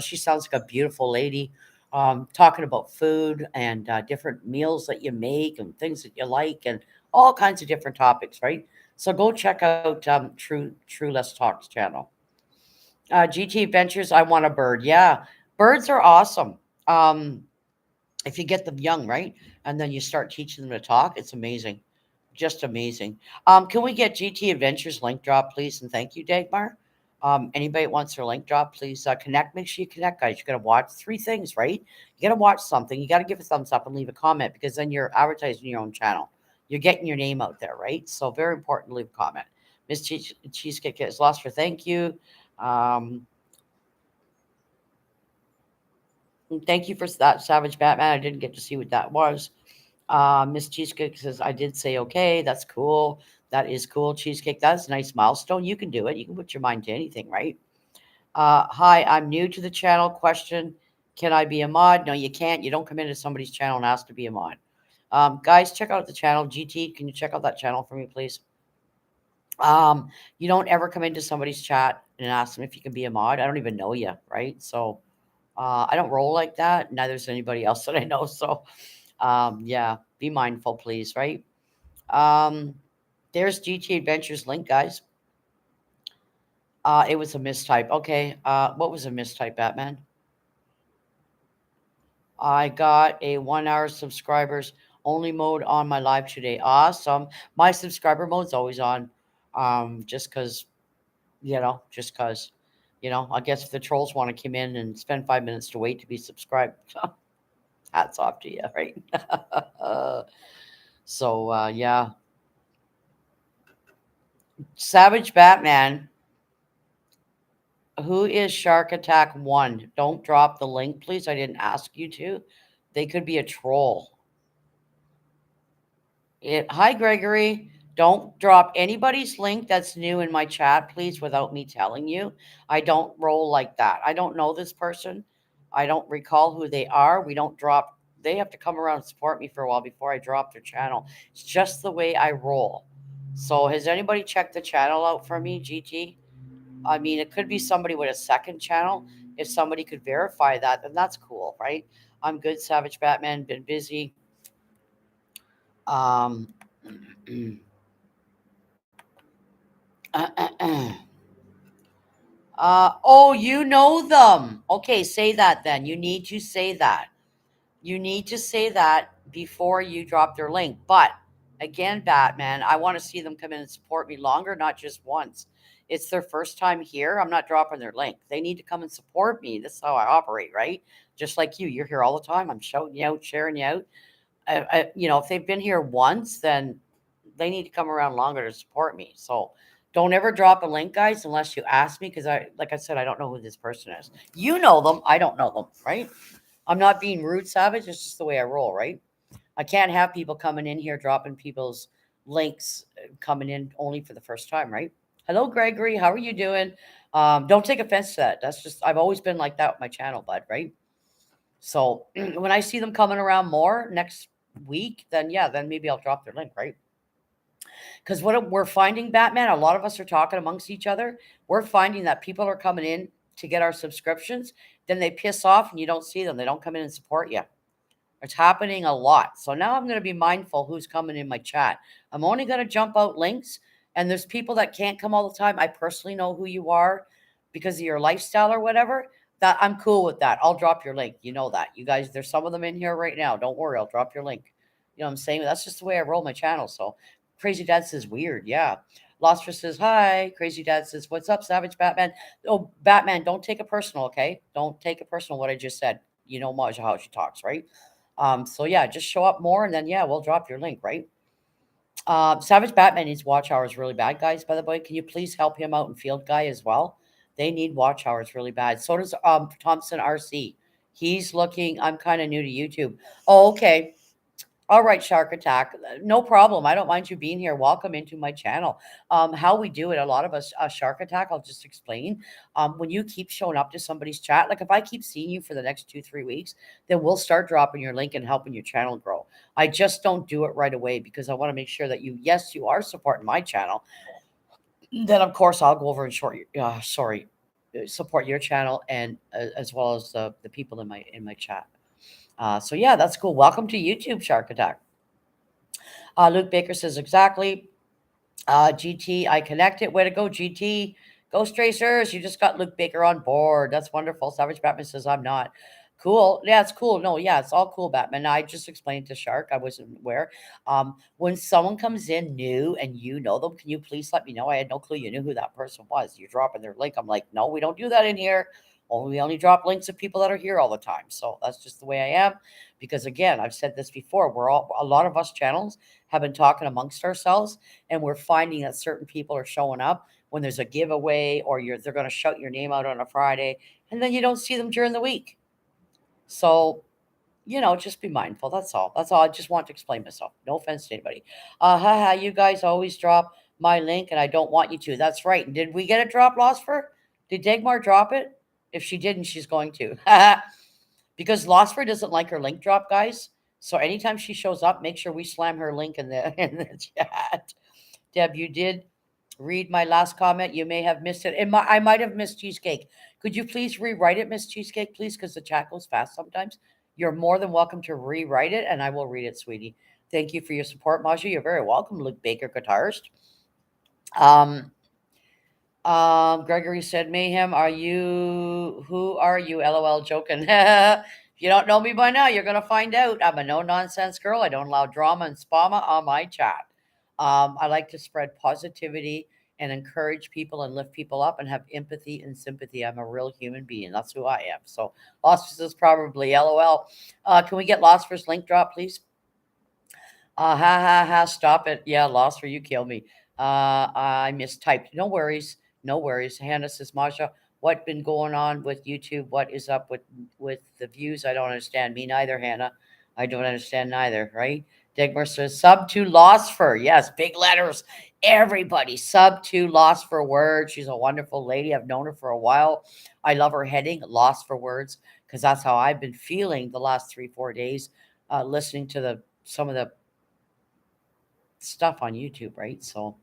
she sounds like a beautiful lady. Talking about food and different meals that you make and things that you like, and all kinds of different topics, right? So go check out True Less Talks channel. GT Adventures. I want a bird. Yeah, birds are awesome. Um, if you get them young, right? And then you start teaching them to talk, it's amazing. Just amazing. Can we get GT Adventures link drop, please? And thank you, Dagmar. Anybody that wants their link drop, please connect. Make sure you connect, guys. You got to watch three things, right? You got to watch something. You got to give a thumbs up and leave a comment because then you're advertising your own channel. You're getting your name out there, right? So very important to leave a comment. Miss Cheesecake is lost for thank you. Um, Thank you for that, Savage Batman. I didn't get to see what that was. Miss Cheesecake says, I did say okay. That's cool. That is cool, Cheesecake. That's a nice milestone. You can do it. You can put your mind to anything, right? Hi, I'm new to the channel. Question, can I be a mod? No, you can't. You don't come into somebody's channel and ask to be a mod. Guys, check out the channel. GT, can you check out that channel for me, please? You don't ever come into somebody's chat and ask them if you can be a mod. I don't even know you, right? So I don't roll like that. Neither does anybody else that I know. So, yeah, be mindful, please. Right? Um, there's GT Adventures link, guys. It was a mistype. Okay. What was a mistype, Batman? I got a 1 hour subscribers only mode on my live today. Awesome. My subscriber mode's always on. Just because, just because, I guess if the trolls want to come in and spend 5 minutes to wait to be subscribed, hats off to you, right? So, yeah. Savage Batman, who is Shark Attack 1? Don't drop the link, please. I didn't ask you to. They could be a troll. Hi, Gregory. Don't drop anybody's link that's new in my chat, please, without me telling you. I don't roll like that. I don't know this person. I don't recall who they are. We don't drop, they have to come around and support me for a while before I drop their channel. It's just the way I roll. So, has anybody checked the channel out for me, GT? I mean, it could be somebody with a second channel. If somebody could verify that, then that's cool, right? I'm good, Savage Batman. Been busy. Um, oh, you know them. Okay, say that then. You need to say that. You need to say that before you drop their link. But again, Batman, I want to see them come in and support me longer, not just once. It's their first time here. I'm not dropping their link. They need to come and support me. This is how I operate, right? Just like you. You're here all the time. I'm shouting you out, sharing you out. If they've been here once, then they need to come around longer to support me. So don't ever drop a link, guys, unless you ask me, because like I said, I don't know who this person is. You know them, I don't know them, right? I'm not being rude, Savage. It's just the way I roll, right? I can't have people coming in here dropping people's links coming in only for the first time, right? Hello, Gregory. How are you doing? Don't take offense to that. That's just I've always been like that with my channel, bud, right? So when I see them coming around more next week, then yeah, then maybe I'll drop their link, right? Because what we're finding, Batman, a lot of us are talking amongst each other. We're finding that people are coming in to get our subscriptions, then they piss off and you don't see them. They don't come in and support you. It's happening a lot. So now I'm going to be mindful who's coming in my chat. I'm only going to jump out links, and there's people that can't come all the time. I personally know who you are because of your lifestyle or whatever. That I'm cool with that. I'll drop your link. You know that. You guys, there's some of them in here right now. Don't worry, I'll drop your link. You know what I'm saying? That's just the way I roll my channel. So Crazy Dad says weird. Yeah. Lostfer says hi. Crazy Dad says, "What's up, Savage Batman?" Oh, Batman, don't take it personal, okay? Don't take it personal what I just said. You know Maja how she talks, right? So yeah, just show up more and then yeah, we'll drop your link, right? Savage Batman needs watch hours really bad, guys. By the way, can you please help him out in Field Guy as well? They need watch hours really bad. So does Thompson RC. He's looking. I'm kind of new to YouTube. Oh, okay. All right, Shark Attack. No problem. I don't mind you being here. Welcome into my channel. How we do it, a lot of us, Shark Attack, I'll just explain. When you keep showing up to somebody's chat, like if I keep seeing you for the next 2, 3 weeks, then we'll start dropping your link and helping your channel grow. I just don't do it right away because I want to make sure that yes, you are supporting my channel. Then, of course, I'll go over and support your channel and as well as the people in my chat. So yeah, that's cool. Welcome to YouTube, Shark Attack. Luke Baker says exactly. GT, I connected. Way to go, GT. Ghost Racers, you just got Luke Baker on board. That's wonderful. Savage Batman says I'm not. Cool. Yeah, it's cool. No, yeah, it's all cool, Batman. I just explained to Shark. I wasn't aware. When someone comes in new and you know them, can you please let me know? I had no clue you knew who that person was. You're dropping their link. I'm like, no, we don't do that in here. We only drop links of people that are here all the time. So that's just the way I am. Because again, I've said this before. A lot of us channels have been talking amongst ourselves, and we're finding that certain people are showing up when there's a giveaway or they're going to shout your name out on a Friday, and then you don't see them during the week. So, just be mindful. That's all. That's all. I just want to explain myself. No offense to anybody. Haha, you guys always drop my link, and I don't want you to. That's right. And did we get it dropped, Losfer? Did Dagmar drop it? If she didn't, she's going to. Because Losfer doesn't like her link drop, guys. So anytime she shows up, make sure we slam her link in the in the chat. Deb, you did read my last comment. You may have missed it. I might have missed Cheesecake. Could you please rewrite it, Miss Cheesecake, please? Because the chat goes fast sometimes. You're more than welcome to rewrite it, and I will read it, sweetie. Thank you for your support, Maja. You're very welcome, Luke Baker, guitarist. Um, Gregory said, Mayhem, who are you? LOL, joking. If you don't know me by now, you're going to find out. I'm a no nonsense girl. I don't allow drama and spama on my chat. I like to spread positivity and encourage people and lift people up and have empathy and sympathy. I'm a real human being. That's who I am. So, Losfus is probably LOL. Can we get Losfus link drop, please? Ha ha ha, stop it. Yeah, Losfer, you kill me. I mistyped. No worries. No worries. Hannah says, Masha, what been going on with YouTube? What is up with the views? I don't understand. Me neither, Hannah. I don't understand neither, right? Digmer says, sub to loss for. Yes, big letters. Everybody, sub to loss for words. She's a wonderful lady. I've known her for a while. I love her heading, lost for words, because that's how I've been feeling the last 3, 4 days, listening to the some of the stuff on YouTube, right? So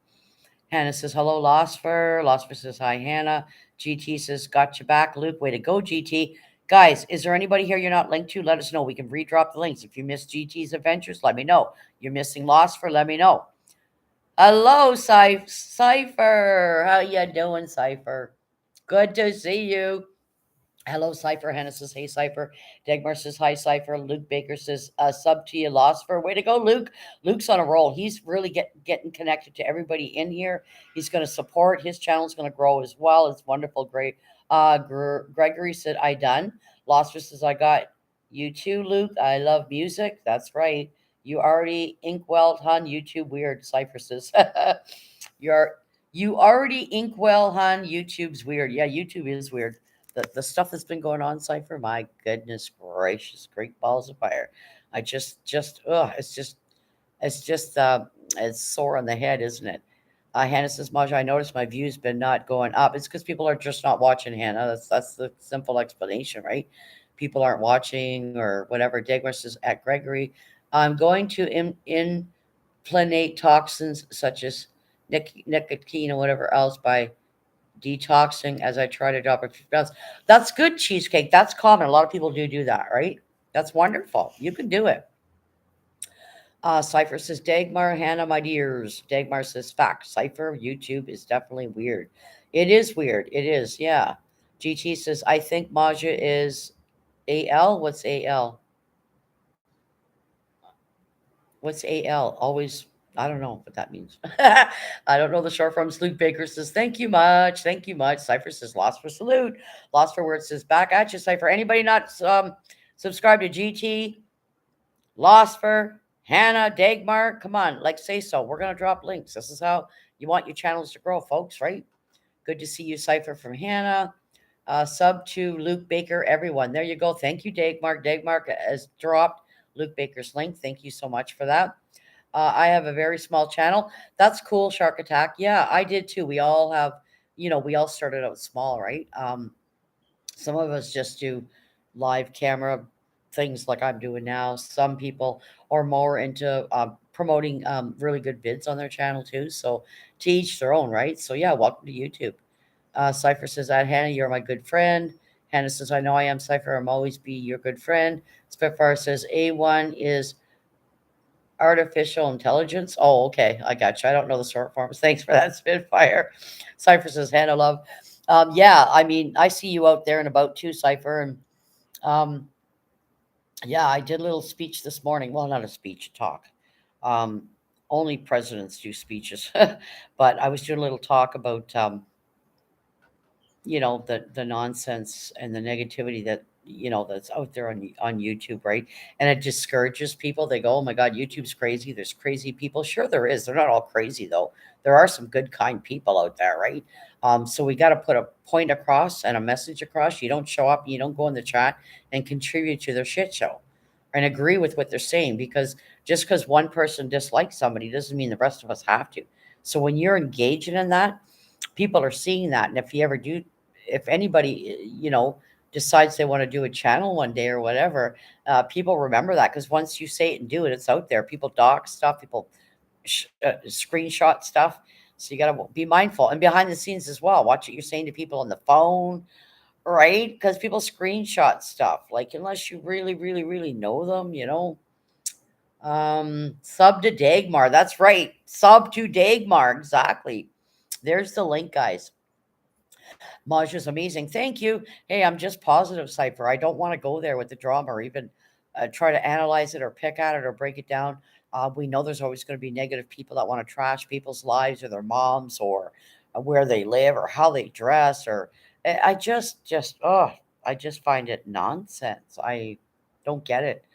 Hannah says, hello, Losfer. Losfer says, hi, Hannah. GT says, got your back, Luke. Way to go, GT. Guys, is there anybody here you're not linked to? Let us know. We can redrop the links. If you missed GT's adventures, let me know. You're missing Losfer, let me know. Hello, Cypher. How you doing, Cypher? Good to see you. Hello, Cypher. Hannah says, hey, Cypher. Dagmar says, hi, Cypher. Luke Baker says, sub to you, Losfer. Way to go, Luke. Luke's on a roll. He's really getting connected to everybody in here. He's going to support. His channel's going to grow as well. It's wonderful. Great. Gregory said, I done. Losfer says, I got you too, Luke. I love music. That's right. You already inkwelled, hun. YouTube weird. Cypher says, you're, you already inkwell, hun. YouTube's weird. Yeah, YouTube is weird. The stuff that's been going on, Cypher, my goodness gracious, great balls of fire. I just it's just it's sore on the head, isn't it? Hannah says, Maja, I noticed my views been not going up. It's because people are just not watching, Hannah. That's the simple explanation, right? People aren't watching or whatever. Dagmar says, at Gregory, I'm going to implantate toxins such as nicotine or whatever else by detoxing as I try to drop a few pounds. That's good, Cheesecake. That's common. A lot of people do that, right? That's wonderful. You can do it. Cypher says, Dagmar, Hannah, my dears. Dagmar says, fact. Cypher, YouTube is definitely weird. It is weird. It is, yeah. GT says, I think Maja is AL. What's AL? What's AL? Always, I don't know what that means. I don't know the short forms. Luke Baker says, thank you much. Thank you much. Cypher says, lost for salute. Lost for word says, back at you, Cypher. Anybody not subscribed to GT, lost for Hannah, Dagmar? Come on, like say so. We're going to drop links. This is how you want your channels to grow, folks, right? Good to see you, Cypher from Hannah. Sub to Luke Baker, everyone. There you go. Thank you, Dagmar. Dagmar has dropped Luke Baker's link. Thank you so much for that. I have a very small channel. That's cool, Shark Attack. Yeah, I did too. We all have, we all started out small, right? Some of us just do live camera things like I'm doing now. Some people are more into promoting really good vids on their channel too. So to each their own, right? So yeah, welcome to YouTube. Cypher says, Hannah, you're my good friend. Hannah says, I know I am, Cypher. I'm always be your good friend. Spitfire says, A1 is artificial intelligence. Oh, okay. I got you. I don't know the short forms. Thanks for that, Spitfire. Cypher says, Hannah, love. Yeah, I mean, I see you out there and about too, Cypher. And um, yeah, I did a little speech this morning. Well, not a speech, a talk. Um, only presidents do speeches. But I was doing a little talk about the nonsense and the negativity that that's out there on YouTube, right? And it discourages people. They go, oh my god, YouTube's crazy, there's crazy people. Sure, there is. They're not all crazy though. There are some good, kind people out there, right? So we got to put a point across and a message across. You don't show up, you don't go in the chat and contribute to their shit show and agree with what they're saying, because just because one person dislikes somebody doesn't mean the rest of us have to. So when you're engaging in that, people are seeing that. And if anybody, decides they want to do a channel one day or whatever, people remember that, because once you say it and do it, it's out there. People doc stuff, people screenshot stuff. So you got to be mindful and behind the scenes as well. Watch what you're saying to people on the phone, right? Because people screenshot stuff. Like, unless you really, really, really know them, sub to Dagmar. That's right. Sub to Dagmar. Exactly. There's the link, guys. Maj is amazing. Thank you. Hey, I'm just positive, Cypher. I don't want to go there with the drama or even try to analyze it or pick at it or break it down. We know there's always going to be negative people that want to trash people's lives or their moms or where they live or how they dress. Or I just find it nonsense. I don't get it.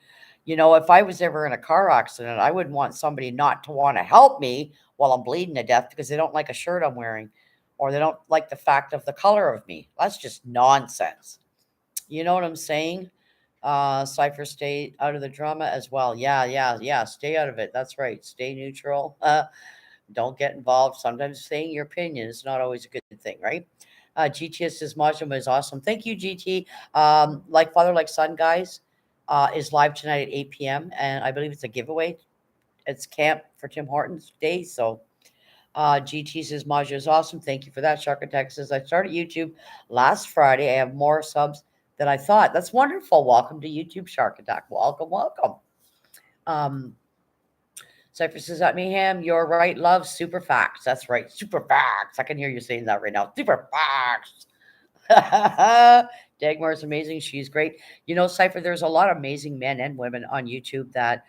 If I was ever in a car accident, I wouldn't want somebody not to want to help me while I'm bleeding to death because they don't like a shirt I'm wearing or they don't like the fact of the color of me. That's just nonsense. You know what I'm saying? Cypher, stay out of the drama as well. Yeah, yeah, yeah. Stay out of it. That's right. Stay neutral. Don't get involved. Sometimes saying your opinion is not always a good thing, right? GTS says Majima is awesome. Thank you, GT. Like Father, Like Son, guys, is live tonight at 8 p.m. And I believe it's a giveaway. It's camp for Tim Hortons Day. So GT says Maja is awesome. Thank you for that. Shark Attack says I started YouTube last Friday. I have more subs than I thought. That's wonderful. Welcome to YouTube, Shark Attack. Welcome, welcome. Um, Cypher says at Mayhem, you're right, love. Super facts. That's right. Super facts. I can hear you saying that right now. Super facts. Dagmar is amazing. She's great. Cypher, there's a lot of amazing men and women on YouTube that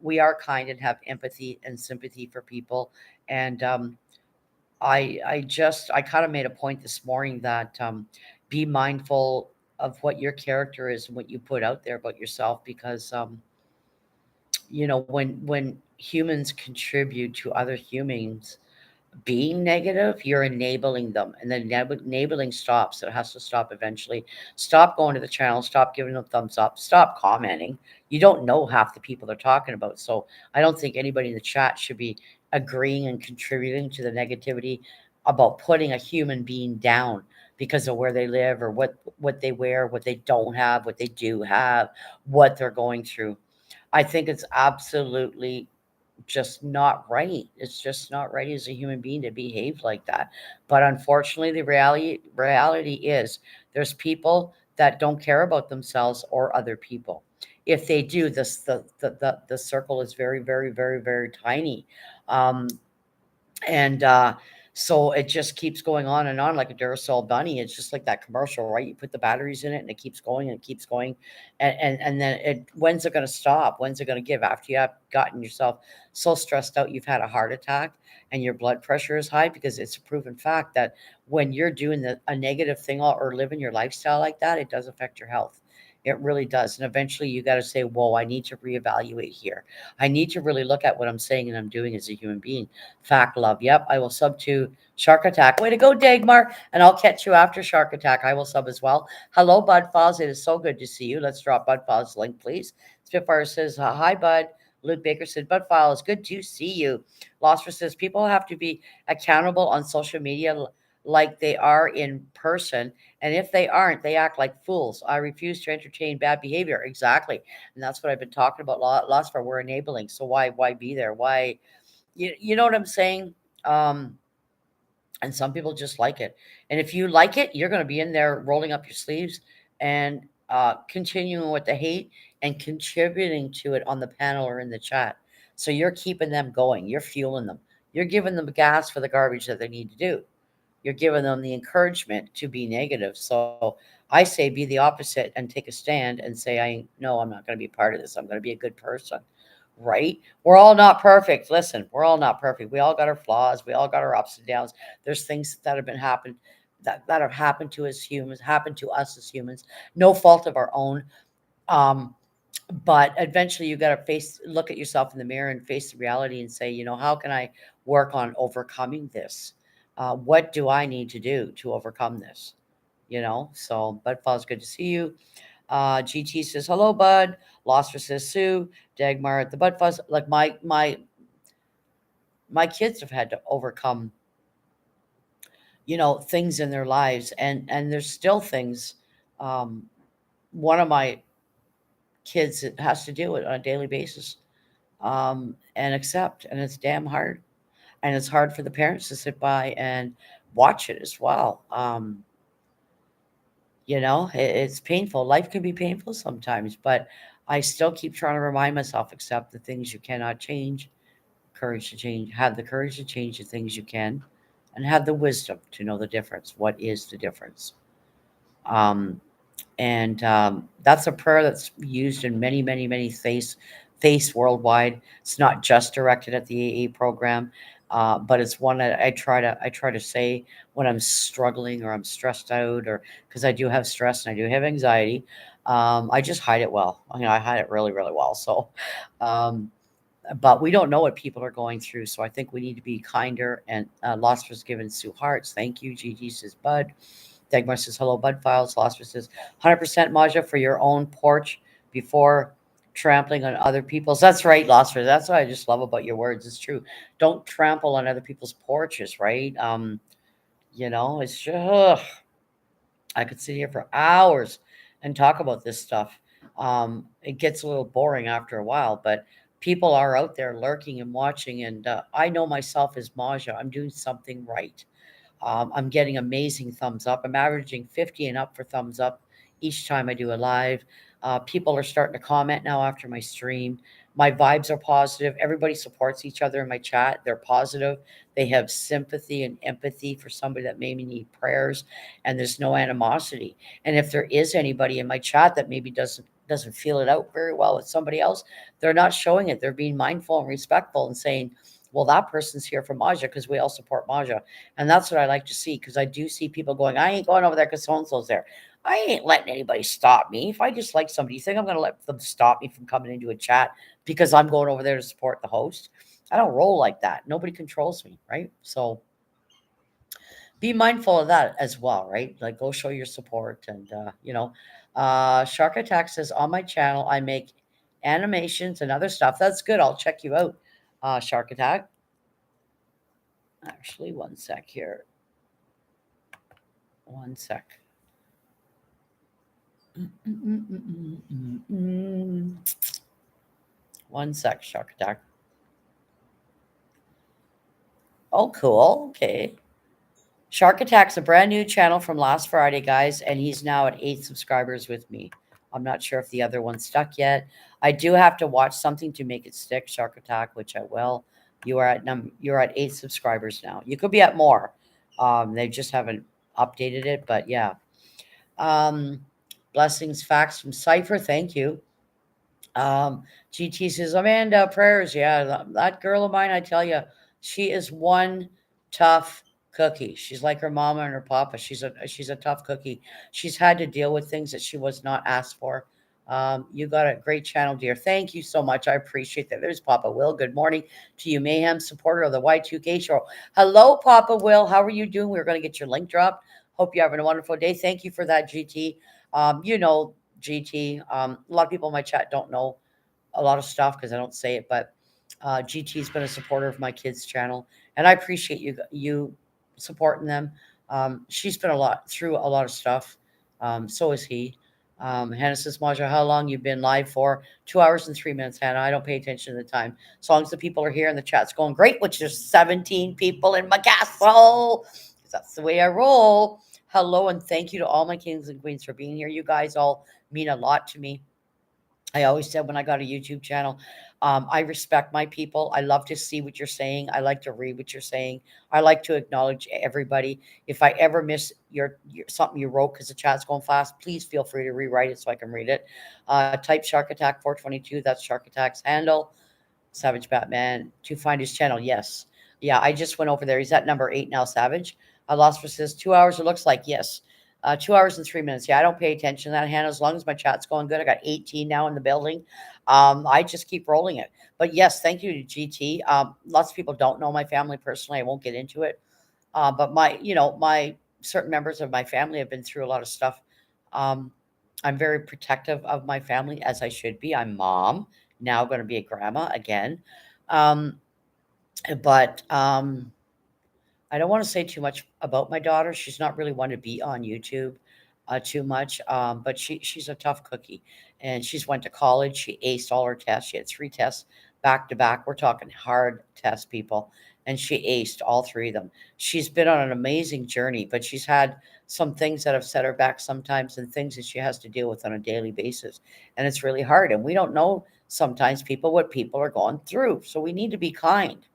we are kind and have empathy and sympathy for people. And I kind of made a point this morning that be mindful of what your character is and what you put out there about yourself because when humans contribute to other humans being negative, you're enabling them. And then enabling stops. It has to stop eventually. Stop going to the channel. Stop giving them thumbs up. Stop commenting. You don't know half the people they're talking about. So I don't think anybody in the chat should be agreeing and contributing to the negativity about putting a human being down because of where they live or what they wear, what they don't have, what they do have, what they're going through. I think it's absolutely just not right. It's just not right as a human being to behave like that. But unfortunately, the reality is there's people that don't care about themselves or other people. If they do, this the circle is very, very, very, very tiny. Um, and so it just keeps going on and on like a Duracell bunny. It's just like that commercial, right? You put the batteries in it and it keeps going and it keeps going. And then when's it going to stop? When's it going to give after you have gotten yourself so stressed out you've had a heart attack and your blood pressure is high? Because it's a proven fact that when you're doing a negative thing or living your lifestyle like that, it does affect your health. It really does. And eventually you got to say, whoa, I need to reevaluate here. I need to really look at what I'm saying and I'm doing as a human being. Fact, love. Yep, I will sub to Shark Attack. Way to go, Dagmar. And I'll catch you after Shark Attack. I will sub as well. Hello, Bud Falls. It is so good to see you. Let's drop Bud Falls' link, please. Spitfire says, hi, Bud. Luke Baker said, Bud File, it's good to see you. Losfer says, people have to be accountable on social media like they are in person. And if they aren't, they act like fools. I refuse to entertain bad behavior. Exactly. And that's what I've been talking about. Losfer, we're enabling. So why be there? Why? You know what I'm saying? Um, and some people just like it. And if you like it, you're going to be in there rolling up your sleeves and continuing with the hate and contributing to it on the panel or in the chat. So you're keeping them going. You're fueling them. You're giving them gas for the garbage that they need to do. You're giving them the encouragement to be negative. So I say be the opposite and take a stand and say, no, I'm not going to be part of this. I'm going to be a good person. Right? We're all not perfect. Listen, we're all not perfect. We all got our flaws. We all got our ups and downs. There's things that have been happened that have happened to us humans, happened to us as humans, no fault of our own. Um, but eventually you got to look at yourself in the mirror and face the reality and say, how can I work on overcoming this? What do I need to do to overcome this? So Bud Falls, good to see you. GT says hello, Bud. Loster says Sue. Dagmar at the Bud Fuzz. Like my kids have had to overcome, things in their lives, and there's still things. Um, one of my kids has to do it on a daily basis, and accept, and it's damn hard, and it's hard for the parents to sit by and watch it as well. It's painful. Life can be painful sometimes, but I still keep trying to remind myself, accept the things you cannot change, courage to change, have the courage to change the things you can, and have the wisdom to know the difference. What is the difference? Um, and that's a prayer that's used in many, many, many faiths worldwide. It's not just directed at the AA program. But it's one that I try to say when I'm struggling or I'm stressed out, or because I do have stress and I do have anxiety. I just hide it well. I hide it really, really well. So, um, but we don't know what people are going through. So I think we need to be kinder. And Lost was given Sue Hearts. Thank you. Gigi says Bud. Dagmar says hello, Bud Files. Lost says 100% Maja for your own porch before trampling on other people's. That's right, Lost. That's what I just love about your words. It's true. Don't trample on other people's porches, right? It's just, ugh. I could sit here for hours and talk about this stuff. It gets a little boring after a while, but people are out there lurking and watching. And I know myself as Maja, I'm doing something right. I'm getting amazing thumbs up. I'm averaging 50 and up for thumbs up each time I do a live. People are starting to comment now after my stream. My vibes are positive. Everybody supports each other in my chat. They're positive. They have sympathy and empathy for somebody that maybe need prayers, and there's no animosity. And if there is anybody in my chat that maybe doesn't feel it out very well with somebody else, they're not showing it. They're being mindful and respectful and saying, well, that person's here for Maja because we all support Maja. And that's what I like to see, because I do see people going, I ain't going over there because so and so's there. I ain't letting anybody stop me. If I dislike somebody, you think I'm going to let them stop me from coming into a chat because I'm going over there to support the host? I don't roll like that. Nobody controls me, right? So be mindful of that as well, right? Like, go show your support. And, Shark Attack says, on my channel, I make animations and other stuff. That's good. I'll check you out, Shark Attack. Actually, one sec here. One sec. One sec, Shark Attack. Oh, cool. Okay. Shark Attack's a brand new channel from last Friday, guys, and he's now at 8 subscribers with me. I'm not sure if the other one's stuck yet. I do have to watch something to make it stick, Shark Attack, which I will. You're at 8 subscribers now. You could be at more. They just haven't updated it, but yeah. Um, Blessings facts from Cypher. Thank you. GT says, Amanda, prayers. Yeah, that girl of mine, I tell you, she is one tough cookie. She's like her mama and her papa. She's a tough cookie. She's had to deal with things that she was not asked for. You got a great channel, dear. Thank you so much. I appreciate that. There's Papa Will. Good morning to you, Mayhem supporter of the Y2K show. Hello, Papa Will. How are you doing? We're going to get your link dropped. Hope you're having a wonderful day. Thank you for that, GT. GT. A lot of people in my chat don't know a lot of stuff because I don't say it, but GT's been a supporter of my kids' channel, and I appreciate you supporting them. She's been through a lot of stuff. So is he. Hannah says, Maja, how long you been live for? 2 hours and 3 minutes, Hannah. I don't pay attention to the time. As long as the people are here and the chat's going great, which there's 17 people in my castle. 'Cause that's the way I roll. Hello, and thank you to all my kings and queens for being here. You guys all mean a lot to me. I always said when I got a YouTube channel, I respect my people. I love to see what you're saying. I like to read what you're saying. I like to acknowledge everybody. If I ever miss your something you wrote because the chat's going fast, please feel free to rewrite it so I can read it. Type Shark Attack 422. That's Shark Attack's handle. Savage Batman to find his channel. Yes. Yeah, I just went over there. He's at number 8 now, Savage. I lost for says 2 hours. It looks like, yes. 2 hours and 3 minutes. Yeah, I don't pay attention to that, Hannah. As long as my chat's going good, I got 18 now in the building. I just keep rolling it. But yes, thank you to GT. Lots of people don't know my family personally. I won't get into it. But my certain members of my family have been through a lot of stuff. Um, I'm very protective of my family, as I should be. I'm mom, now going to be a grandma again. Um, but I don't want to say too much about my daughter. She's not really one to be on YouTube too much, but she's a tough cookie, and she's went to college. She aced all her tests. She had 3 tests back to back. We're talking hard tests, people, and she aced all 3 of them. She's been on an amazing journey, but she's had some things that have set her back sometimes, and things that she has to deal with on a daily basis, and it's really hard. And we don't know sometimes what people are going through, so we need to be kind.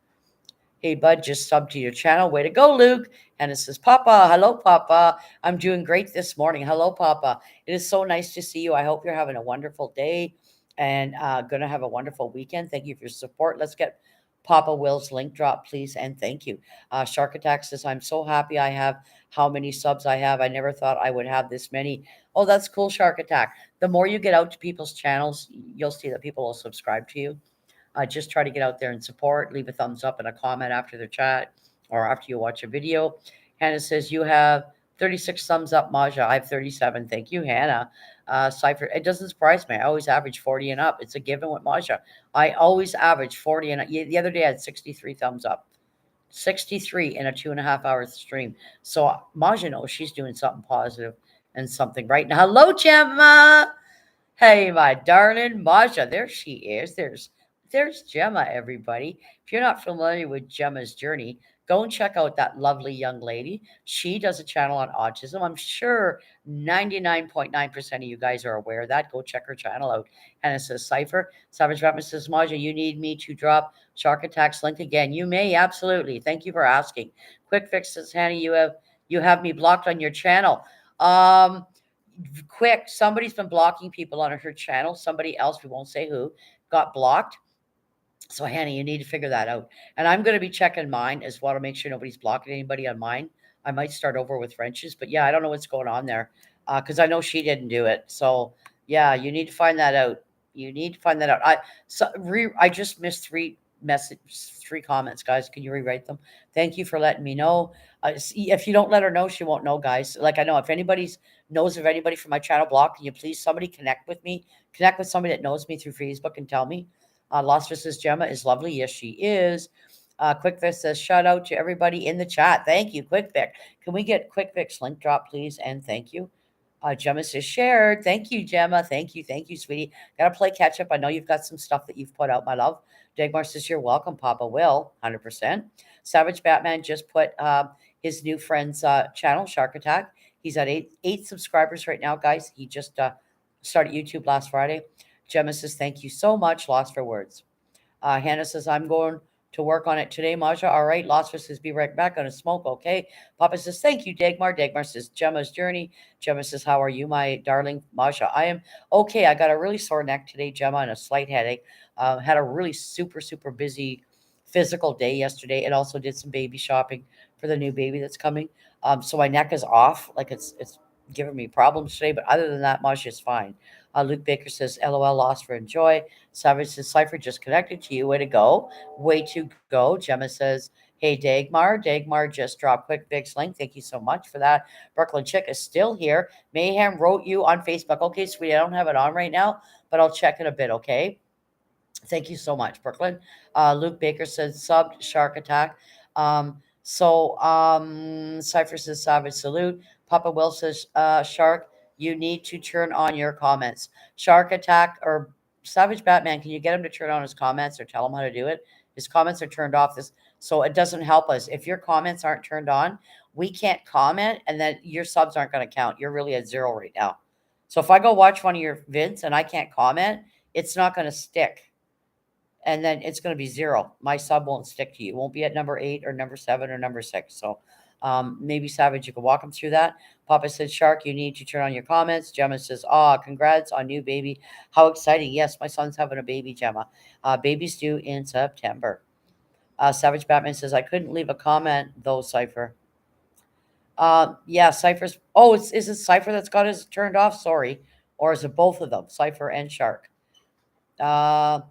Hey, bud, just sub to your channel. Way to go, Luke. And it says, Papa, hello, Papa. I'm doing great this morning. Hello, Papa. It is so nice to see you. I hope you're having a wonderful day and going to have a wonderful weekend. Thank you for your support. Let's get Papa Will's link drop, please, and thank you. Shark Attack says, I'm so happy I have how many subs I have. I never thought I would have this many. Oh, that's cool, Shark Attack. The more you get out to people's channels, you'll see that people will subscribe to you. Just try to get out there and support. Leave a thumbs up and a comment after the chat or after you watch a video. Hannah says, you have 36 thumbs up, Maja. I have 37. Thank you, Hannah. Cypher, it doesn't surprise me. I always average 40 and up. It's a given with Maja. I always average 40 and up. The other day I had 63 thumbs up. 63 in a 2.5 hour stream. So Maja knows she's doing something positive and something right now. Hello, Gemma. Hey, my darling Maja. There she is. There's Gemma, everybody. If you're not familiar with Gemma's journey, go and check out that lovely young lady. She does a channel on autism. I'm sure 99.9% of you guys are aware of that. Go check her channel out. And it says, Cypher, Savage Batman says, Maja, you need me to drop Shark Attack's link again. You may, absolutely. Thank you for asking. Quick Fix says, Hannah, you have me blocked on your channel. Quick, somebody's been blocking people on her channel. Somebody else, we won't say who, got blocked. So, Hannah, you need to figure that out. And I'm going to be checking mine as well to make sure nobody's blocking anybody on mine. I might start over with French's, but yeah, I don't know what's going on there because I know she didn't do it. So, yeah, you need to find that out. You need to find that out. I just missed three comments, guys. Can you rewrite them? Thank you for letting me know. If you don't let her know, she won't know, guys. Like I know if anybody's knows of anybody from my channel block, can you please somebody connect with me? Connect with somebody that knows me through Facebook and tell me. Lost versus Gemma is lovely. Yes, she is. Quick Fix says, shout out to everybody in the chat. Thank you, Quick Fix. Can we get Quick Fix link drop, please? And thank you. Gemma says, shared. Thank you, Gemma. Thank you, sweetie. Got to play catch up. I know you've got some stuff that you've put out, my love. Dagmar says, you're welcome, Papa Will, 100%. Savage Batman just put his new friend's channel, Shark Attack. He's at eight subscribers right now, guys. He just started YouTube last Friday. Gemma says, thank you so much. Lost for words. Hannah says, I'm going to work on it today, Maja. All right. Lost says, be right back on a smoke. Okay. Papa says, thank you, Dagmar. Dagmar says, Gemma's journey. Gemma says, how are you, my darling Maja? I am okay. I got a really sore neck today, Gemma, and a slight headache. Had a really super, super busy physical day yesterday and also did some baby shopping for the new baby that's coming. So my neck is off. Like it's giving me problems today. But other than that, Maja is fine. Luke Baker says, LOL, lost for enjoy. Savage says, Cypher just connected to you. Way to go. Way to go. Gemma says, hey, Dagmar. Dagmar just dropped Quick Fix link. Thank you so much for that. Brooklyn Chick is still here. Mayhem wrote you on Facebook. Okay, sweetie, I don't have it on right now, but I'll check in a bit, okay? Thank you so much, Brooklyn. Luke Baker says, subbed Shark Attack. Cypher says, Savage salute. Papa Will says, Shark, you need to turn on your comments. Shark Attack or Savage Batman, can you get him to turn on his comments or tell him how to do it? His comments are turned off, so it doesn't help us. If your comments aren't turned on, we can't comment, and then your subs aren't going to count. You're really at 0 right now. So if I go watch one of your vids and I can't comment, it's not going to stick. And then it's going to be 0. My sub won't stick to you. It won't be at number 8 or number 7 or number 6. So maybe Savage, you can walk them through that. Papa said, Shark, you need to turn on your comments. Gemma says, congrats on new baby. How exciting. Yes, my son's having a baby, Gemma. Baby's due in September. Savage Batman says, I couldn't leave a comment, though, Cypher. Yeah, Cypher's. Oh, is it Cypher that's got his turned off? Sorry. Or is it both of them, Cypher and Shark? Sahi,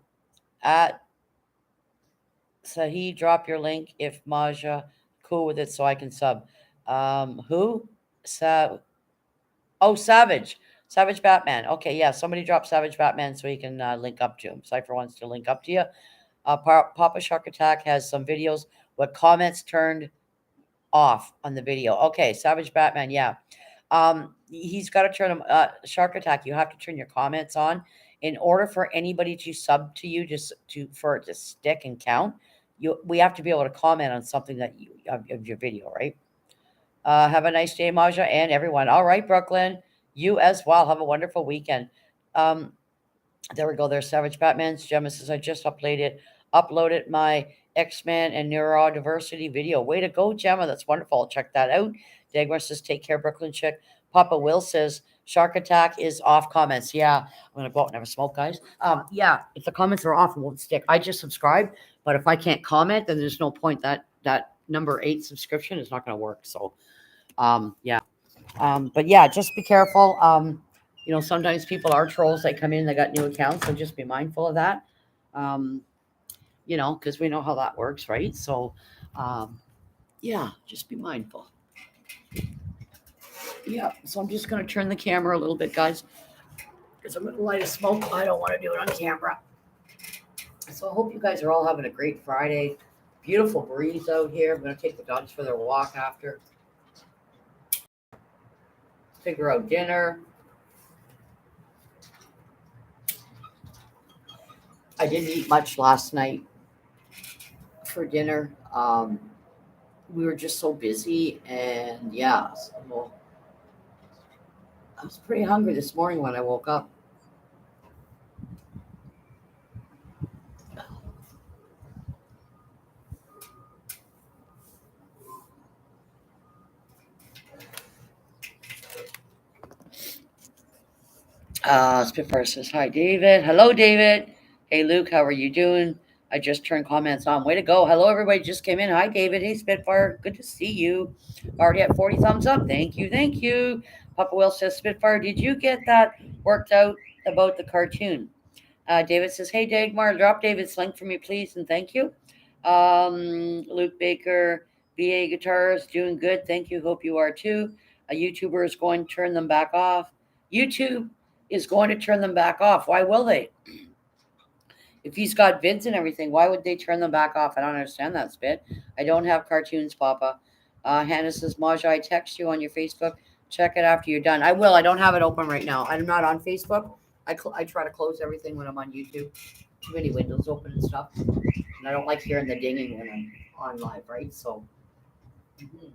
drop your link if Maja cool with it so I can sub. Who? Savage. Savage Batman. Okay, yeah. Somebody drop Savage Batman so he can link up to him. Cypher wants to link up to you. Papa Shark Attack has some videos with comments turned off on the video. Okay, Savage Batman, yeah. He's got to turn them. Shark Attack, you have to turn your comments on in order for anybody to sub to you, for it to stick and count. We have to be able to comment on something that of your video, right? Have a nice day, Maja, and everyone. All right, Brooklyn, you as well. Have a wonderful weekend. There we go. There's Savage Batman's. Gemma says, I just uploaded my X-Men and neurodiversity video. Way to go, Gemma. That's wonderful. I'll check that out. Dagmar says, take care, Brooklyn Chick. Papa Will says, Shark Attack is off comments. Yeah, I'm gonna go out and have a smoke, guys. Yeah, if the comments are off, it won't stick. I just subscribed, but if I can't comment, then there's no point. That number 8 subscription is not gonna work. So, yeah. But yeah, just be careful. Sometimes people are trolls. They come in, they got new accounts, so just be mindful of that. Um, because we know how that works, right? So, yeah, just be mindful. Yeah, so I'm just going to turn the camera a little bit, guys, because I'm going to light a smoke. I don't want to do it on camera. So I hope you guys are all having a great Friday. Beautiful breeze out here. I'm going to take the dogs for their walk after. Figure out dinner. I didn't eat much last night for dinner. We were just so busy, and yeah, so I was pretty hungry this morning when I woke up. Spitfire says, hi, David. Hello, David. Hey, Luke, how are you doing? I just turned comments on. Way to go. Hello, everybody just came in. Hi, David. Hey, Spitfire. Good to see you. Already at 40 thumbs up. Thank you. Thank you. Papa Will says, Spitfire, did you get that worked out about the cartoon? David says, hey, Dagmar, drop David's link for me, please, and thank you. Luke Baker, VA Guitars, doing good. Thank you. Hope you are too. A YouTuber is going to turn them back off. YouTube is going to turn them back off. Why will they? If he's got vids and everything, why would they turn them back off? I don't understand that, Spit. I don't have cartoons, Papa. Hannah says, Maja, I text you on your Facebook. Check it after you're done. I will. I don't have it open right now. I'm not on Facebook. I try to close everything when I'm on YouTube. Too many windows open and stuff. And I don't like hearing the dinging when I'm on live, right? So. Mhm.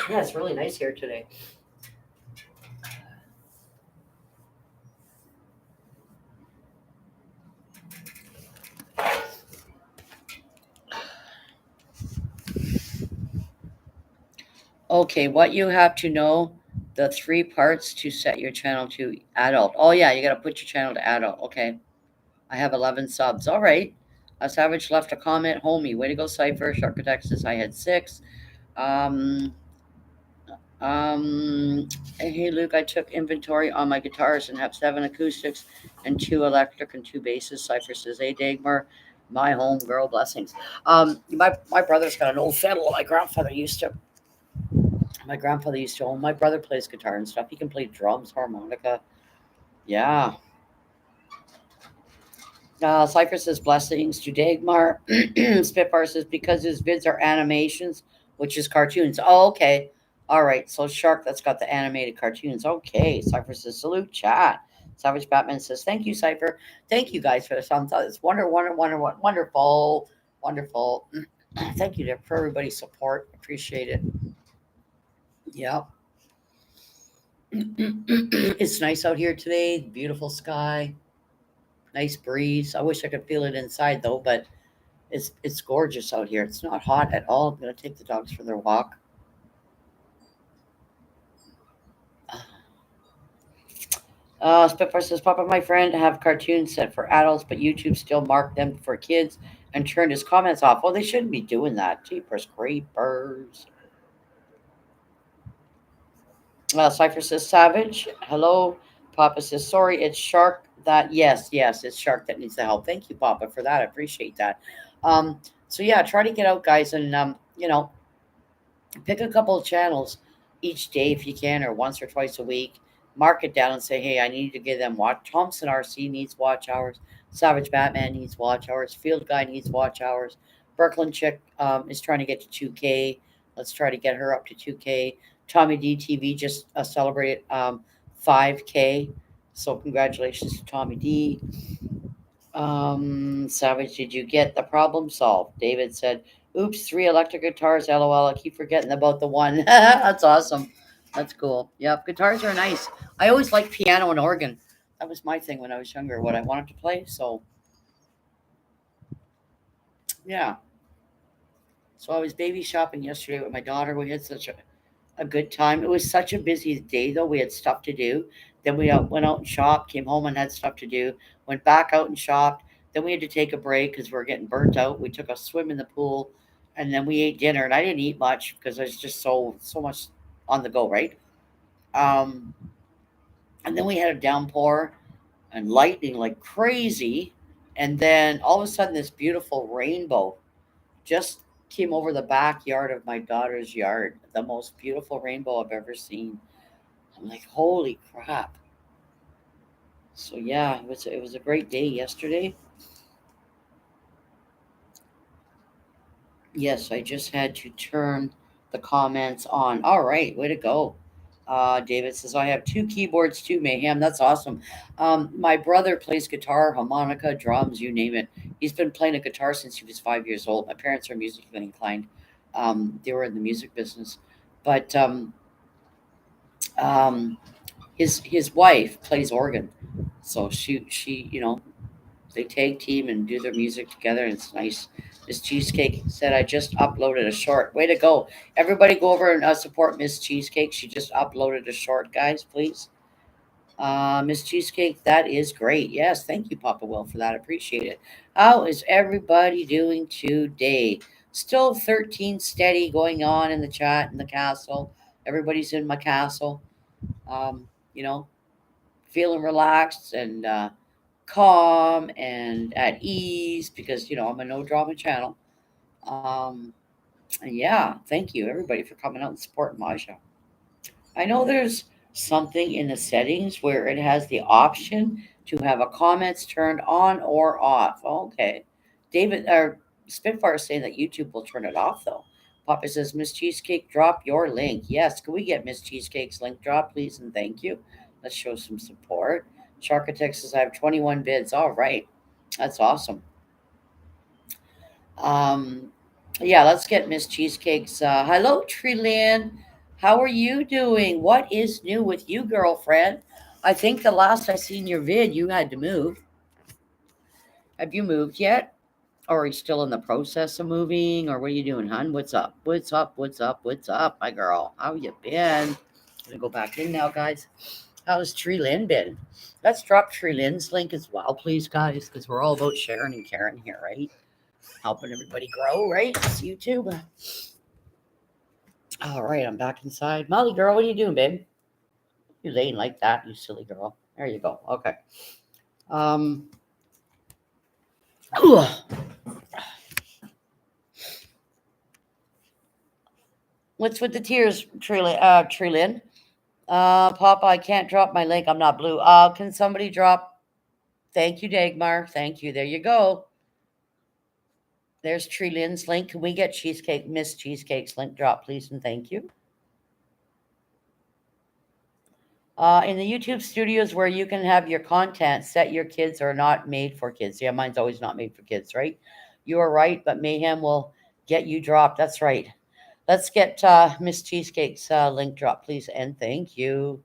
Yeah, it's really nice here today. Okay, what you have to know, the 3 parts to set your channel to adult. Oh yeah, you gotta put your channel to adult. Okay. I have 11 subs. All right. Savage left a comment. Homie, way to go, Cypher. Sharkadex says I had 6. Um, hey, Luke, I took inventory on my guitars and have 7 acoustics and 2 electric and 2 basses. Cypher says, hey, Dagmar, my home girl, blessings. My brother's got an old fiddle. My grandfather used to own. My brother plays guitar and stuff. He can play drums, harmonica. Yeah. Cypher says blessings to Dagmar. Spitfire says because his vids are animations, which is cartoons. Oh, okay. All right. So Shark, that's got the animated cartoons. Okay. Cypher says salute chat. Savage Batman says thank you, Cypher. Thank you guys for the thumbs up. It's wonderful. Wonderful. Thank you for everybody's support. Appreciate it. Yep. It's nice out here today. Beautiful sky. Nice breeze. I wish I could feel it inside though, but it's gorgeous out here. It's not hot at all. I'm gonna take the dogs for their walk. Spitfire says, Papa, my friend have cartoons set for adults, but YouTube still marked them for kids and turned his comments off. Well, they shouldn't be doing that. Jeepers creepers. Cypher says, Savage, hello. Papa says, sorry, it's Shark that, yes, it's Shark that needs the help. Thank you, Papa, for that. I appreciate that. So yeah, try to get out, guys, and, pick a couple of channels each day if you can, or once or twice a week. Mark it down and say, hey, I need to give them watch. Thompson RC needs watch hours. Savage Batman needs watch hours. Field Guy needs watch hours. Brooklyn Chick is trying to get to 2K. Let's try to get her up to 2K. Tommy D TV just celebrated 5K. So congratulations to Tommy D. Savage, did you get the problem solved? David said, oops, 3 electric guitars, lol. I keep forgetting about the one. That's awesome. That's cool. Yep, guitars are nice. I always like piano and organ. That was my thing when I was younger, what I wanted to play. So yeah. So I was baby shopping yesterday with my daughter. We had such a good time. It was such a busy day though. We had stuff to do. Then we went out and shopped, came home and had stuff to do. Went back out and shopped. Then we had to take a break because we were getting burnt out. We took a swim in the pool, and then we ate dinner. And I didn't eat much because I was just so much on the go, right? Um, and then we had a downpour and lightning like crazy. And then all of a sudden, this beautiful rainbow just came over the backyard of my daughter's yard. The most beautiful rainbow I've ever seen. I'm like, holy crap. So yeah, it was a great day yesterday. Yes, I just had to turn the comments on. All right, way to go. David says, I have two keyboards too, Mayhem. That's awesome. My brother plays guitar, harmonica, drums, you name it. He's been playing a guitar since he was 5 years old. My parents are musically inclined. They were in the music business. But um, his wife plays organ. So she they tag team and do their music together, and it's nice. Miss Cheesecake said, I just uploaded a short. Way to go. Everybody go over and support Miss Cheesecake. She just uploaded a short, guys, please. Miss Cheesecake, that is great. Yes, thank you, Papa Will, for that. Appreciate it. How is everybody doing today? Still 13 steady going on in the chat in the castle. Everybody's in my castle. You know, feeling relaxed and calm and at ease because I'm a no drama channel. Um, and yeah, thank you everybody for coming out and supporting Maja. I know there's something in the settings where it has the option to have a comments turned on or off. Okay, David or Spitfire is saying that YouTube will turn it off though. Papa says, Miss Cheesecake, drop your link. Yes, can we get Miss Cheesecake's link drop, please? And thank you. Let's show some support. Sharkatex says, I have 21 bids. All right. That's awesome. Um, yeah, let's get Miss Cheesecake's. Hello, Trillian. How are you doing? What is new with you, girlfriend? I think the last I seen your vid, you had to move. Have you moved yet? Or are you still in the process of moving? Or what are you doing, hon? What's up? What's up? What's up? What's up, my girl? How you been? I'm gonna go back in now, guys. How's Tree Lynn been? Let's drop Tree Lynn's link as well, please, guys, because we're all about sharing and caring here, right? Helping everybody grow, right? It's YouTube. All right, I'm back inside. Molly girl, what are you doing, babe? You laying like that, you silly girl. There you go. Okay. Um what's with the tears, Trillian? Papa, I can't drop my link. I'm not blue. Can somebody drop? Thank you, Dagmar. Thank you. There you go. There's Trillian's link. Can we get Cheesecake, Miss Cheesecake's link drop, please, and thank you. In the YouTube studios where you can have your content set, your kids are not made for kids. Yeah, mine's always not made for kids, right? You are right, but Mayhem will get you dropped. That's right. Let's get Miss Cheesecake's link drop, please, and thank you.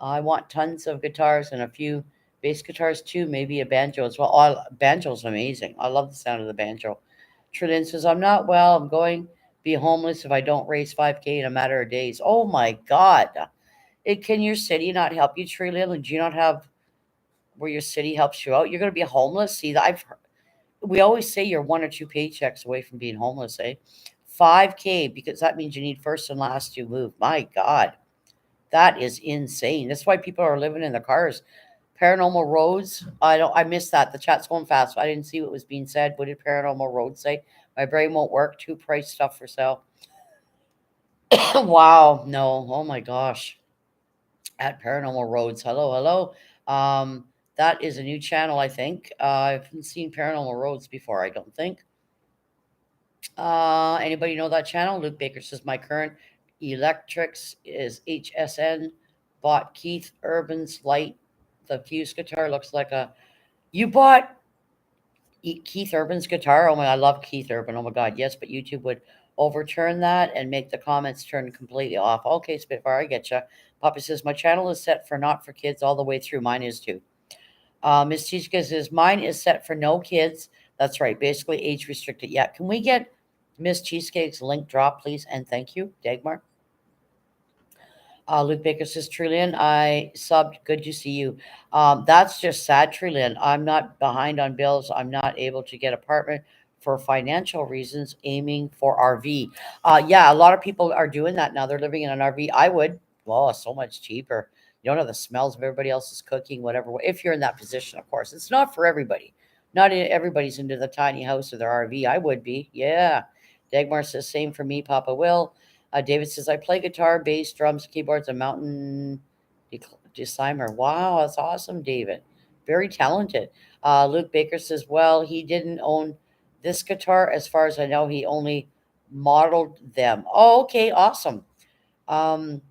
I want tons of guitars and a few bass guitars too, maybe a banjo as well. Oh, banjo's amazing. I love the sound of the banjo. Trillian says, I'm not well. I'm going to be homeless if I don't raise 5K in a matter of days. Oh my God. Can your city not help you, Trillian? Do you not have where your city helps you out? You're going to be homeless. See, we always say you're one or two paychecks away from being homeless, eh? 5K, because that means you need first and last to move. My God, that is insane. That's why people are living in their cars. Paranormal Roads. I missed that. The chat's going fast. So I didn't see what was being said. What did Paranormal Roads say? My brain won't work. Two price stuff for sale. Wow. No. Oh my gosh. At Paranormal Roads. Hello, hello. That is a new channel, I think. I haven't seen Paranormal Roads before, I don't think. Anybody know that channel? Luke Baker says my current electrics is HSN. Bought Keith Urban's light. The fuse guitar looks like a. You bought Keith Urban's guitar? Oh my! I love Keith Urban. Oh my God, yes, but YouTube would overturn that and make the comments turn completely off. Okay, Spitfire, I get you. Papa says, my channel is set for not for kids all the way through. Mine is too. Miss Chichka says, mine is set for no kids. That's right, basically age restricted. Yeah, can we get Miss Cheesecake's link drop, please? And thank you, Dagmar. Luke Baker says, Trillian, I subbed. Good to see you. That's just sad, Trillian. I'm not behind on bills. I'm not able to get apartment for financial reasons, aiming for RV. Yeah, a lot of people are doing that now. They're living in an RV. I would. Well, it's so much cheaper. You don't have the smells of everybody else's cooking, whatever. If you're in that position, of course. It's not for everybody. Not everybody's into the tiny house or their RV. I would be. Yeah. Dagmar says, same for me, Papa Will. David says, I play guitar, bass, drums, keyboards, and mountain decimer. Wow, that's awesome, David. Very talented. Luke Baker says, well, he didn't own this guitar. As far as I know, he only modeled them. Oh, okay, awesome. Um,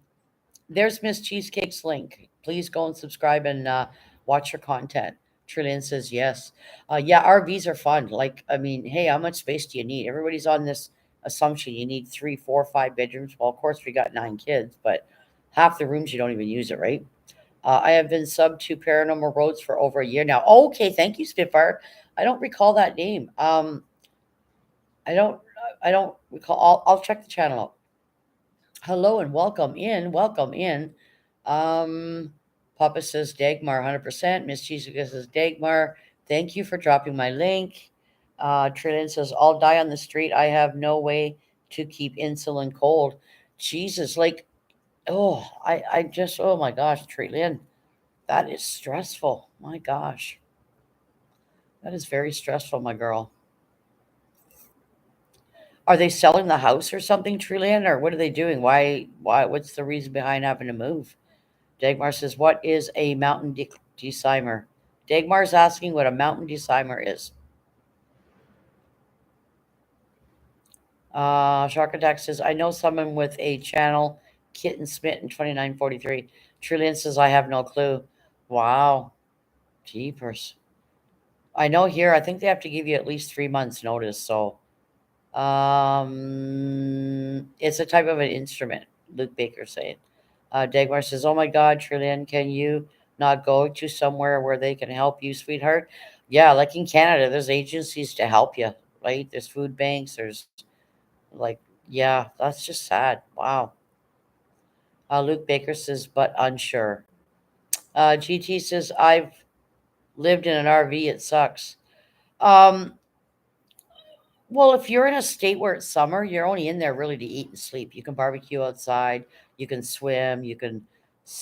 there's Miss Cheesecake's link. Please go and subscribe and watch her content. Trillian says yes. Yeah, RVs are fun. Like, I mean, hey, how much space do you need? Everybody's on this assumption you need 3, 4, 5 bedrooms. Well, of course, we got 9 kids, but half the rooms you don't even use it, right? I have been sub to Paranormal Roads for over a year now. Oh, okay, thank you, Spitfire. I don't recall that name. I don't. I don't recall. I'll check the channel out. Hello and welcome in. Welcome in. Um, Papa says Dagmar 100%. Miss Jessica says Dagmar. Thank you for dropping my link. Trillian says, I'll die on the street. I have no way to keep insulin cold. Jesus, like, oh, I just, oh my gosh, Trillian, that is stressful. My gosh, that is very stressful, my girl. Are they selling the house or something, Trillian, or what are they doing? What's the reason behind having to move? Dagmar says, what is a mountain decimer? Dagmar's asking what a mountain decimer is. Shark Attack says, I know someone with a channel, Kitten Smith in 2943. Trillian says, I have no clue. Wow. Jeepers. I know here, I think they have to give you at least 3 months notice. So it's a type of an instrument, Luke Baker saying. Dagmar says, oh my God, Trillian, can you not go to somewhere where they can help you, sweetheart? Yeah, like in Canada, there's agencies to help you, right? There's food banks, there's like, yeah, that's just sad. Wow. Luke Baker says, but unsure. GT says, I've lived in an RV, it sucks. Um, Well, if you're in a state where it's summer, you're only in there really to eat and sleep. You can barbecue outside, you can swim, you can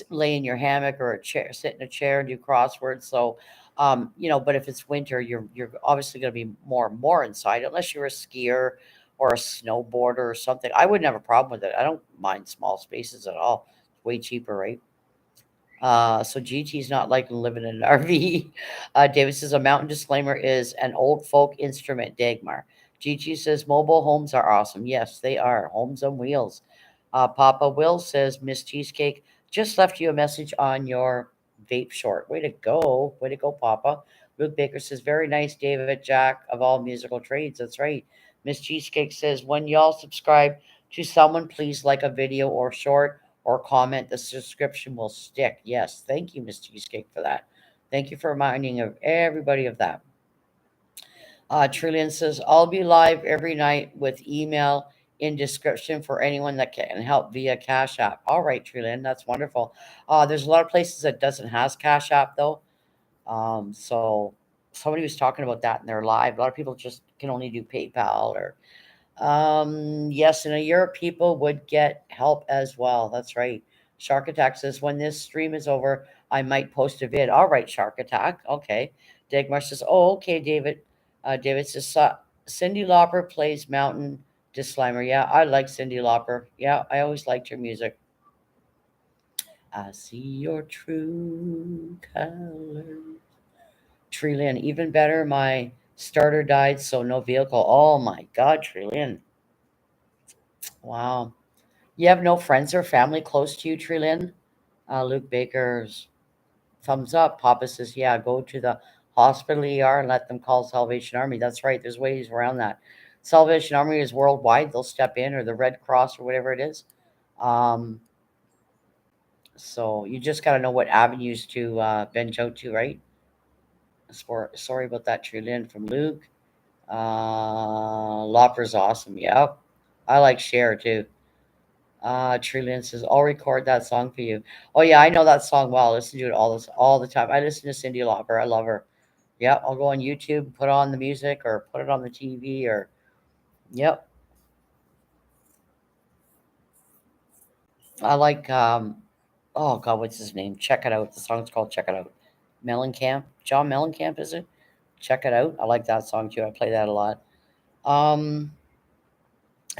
lay in your hammock or a chair, sit in a chair and do crosswords. So, but if it's winter, you're obviously going to be more inside, unless you're a skier or a snowboarder or something. I wouldn't have a problem with it. I don't mind small spaces at all. It's way cheaper, right? So GT's not like living in an RV. David says a mountain disclaimer is an old folk instrument, Dagmar. GT says mobile homes are awesome. Yes, they are. Homes on wheels. Papa Will says Miss Cheesecake just left you a message on your vape short. Way to go. Way to go, Papa. Luke Baker says, very nice, David Jack of all musical trades. That's right. Miss Cheesecake says, when y'all subscribe to someone, please like a video or short or comment, the subscription will stick. Yes, thank you, Miss Cheesecake, for that. Thank you for reminding of everybody of that. Trillian says, I'll be live every night with email in description for anyone that can help via Cash App. All right, Trillian, that's wonderful. There's a lot of places that doesn't has Cash App though. So somebody was talking about that in their live. A lot of people just can only do PayPal or yes, in a year, people would get help as well. That's right. Shark Attack says, when this stream is over, I might post a vid. All right, Shark Attack. Okay. Dagmar says, oh, okay, David. David says, Cindy Lauper plays Mountain Disclaimer. Yeah, I like Cindy Lauper. Yeah, I always liked her music. I see your true colors. Trillian, even better, my starter died, so no vehicle. Oh my God, Trillian. Wow. You have no friends or family close to you, Trillian? Luke Baker's thumbs up. Papa says, yeah, go to the hospital ER and let them call Salvation Army. That's right. There's ways around that. Salvation Army is worldwide. They'll step in, or the Red Cross, or whatever it is. Um, so you just got to know what avenues to bench out to, right? Sorry about that, Trulin from Luke. Lopper's awesome. Yep. I like Cher too. Trulin says, I'll record that song for you. Oh yeah, I know that song well. I listen to it all the time. I listen to Cyndi Lauper. I love her. Yep, I'll go on YouTube, put on the music, or put it on the TV, or yep. I like oh god, what's his name? Check It Out. The song's called Check It Out. Mellencamp. John Mellencamp, is it? Check It Out. I like that song too. I play that a lot. Um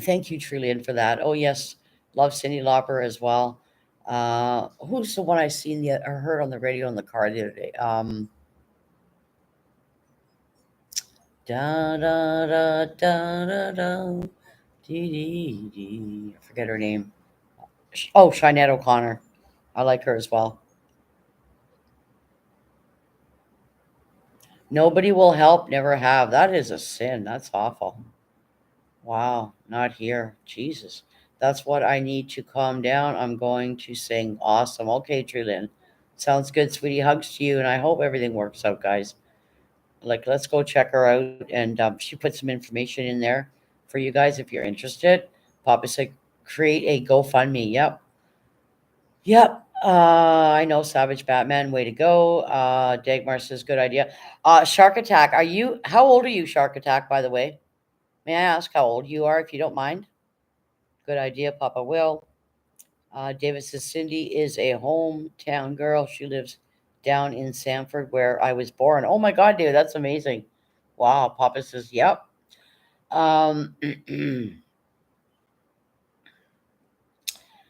Thank you, Trillian, for that. Oh yes, love Cyndi Lauper as well. Who's the one I seen the or heard on the radio in the car the other day? Da da da da da da. Dee, dee, dee. I forget her name. Oh, Sinead O'Connor. I like her as well. Nobody will help, never have. That is a sin. That's awful. Wow, not here. Jesus. That's what I need to calm down. I'm going to sing. Awesome. Okay, Trulin. Sounds good, sweetie. Hugs to you, and I hope everything works out, guys. Like, let's go check her out. And she put some information in there for you guys if you're interested. Papa said, create a GoFundMe. Yep. Yep. I know Savage Batman. Way to go. Dagmar says, good idea. Shark Attack. How old are you, Shark Attack, by the way? May I ask how old you are, if you don't mind? Good idea, Papa Will. David says Cindy is a hometown girl. She lives down in Sanford, where I was born. Oh my God, dude, that's amazing. Wow. Papa says, yep. Um,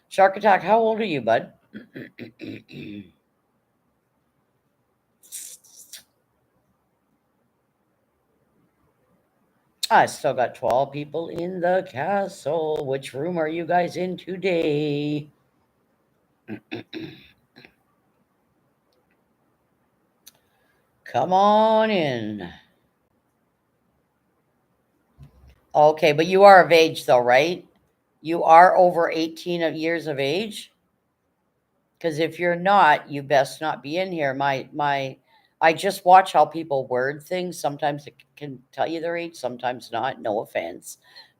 Shark Attack, how old are you, bud? I still got 12 people in the castle. Which room are you guys in today? Come on in. Okay, but you are of age, though, right? You are over 18 years of age? Because if you're not, you best not be in here. I just watch how people word things. Sometimes it can tell you their age, sometimes not. No offense,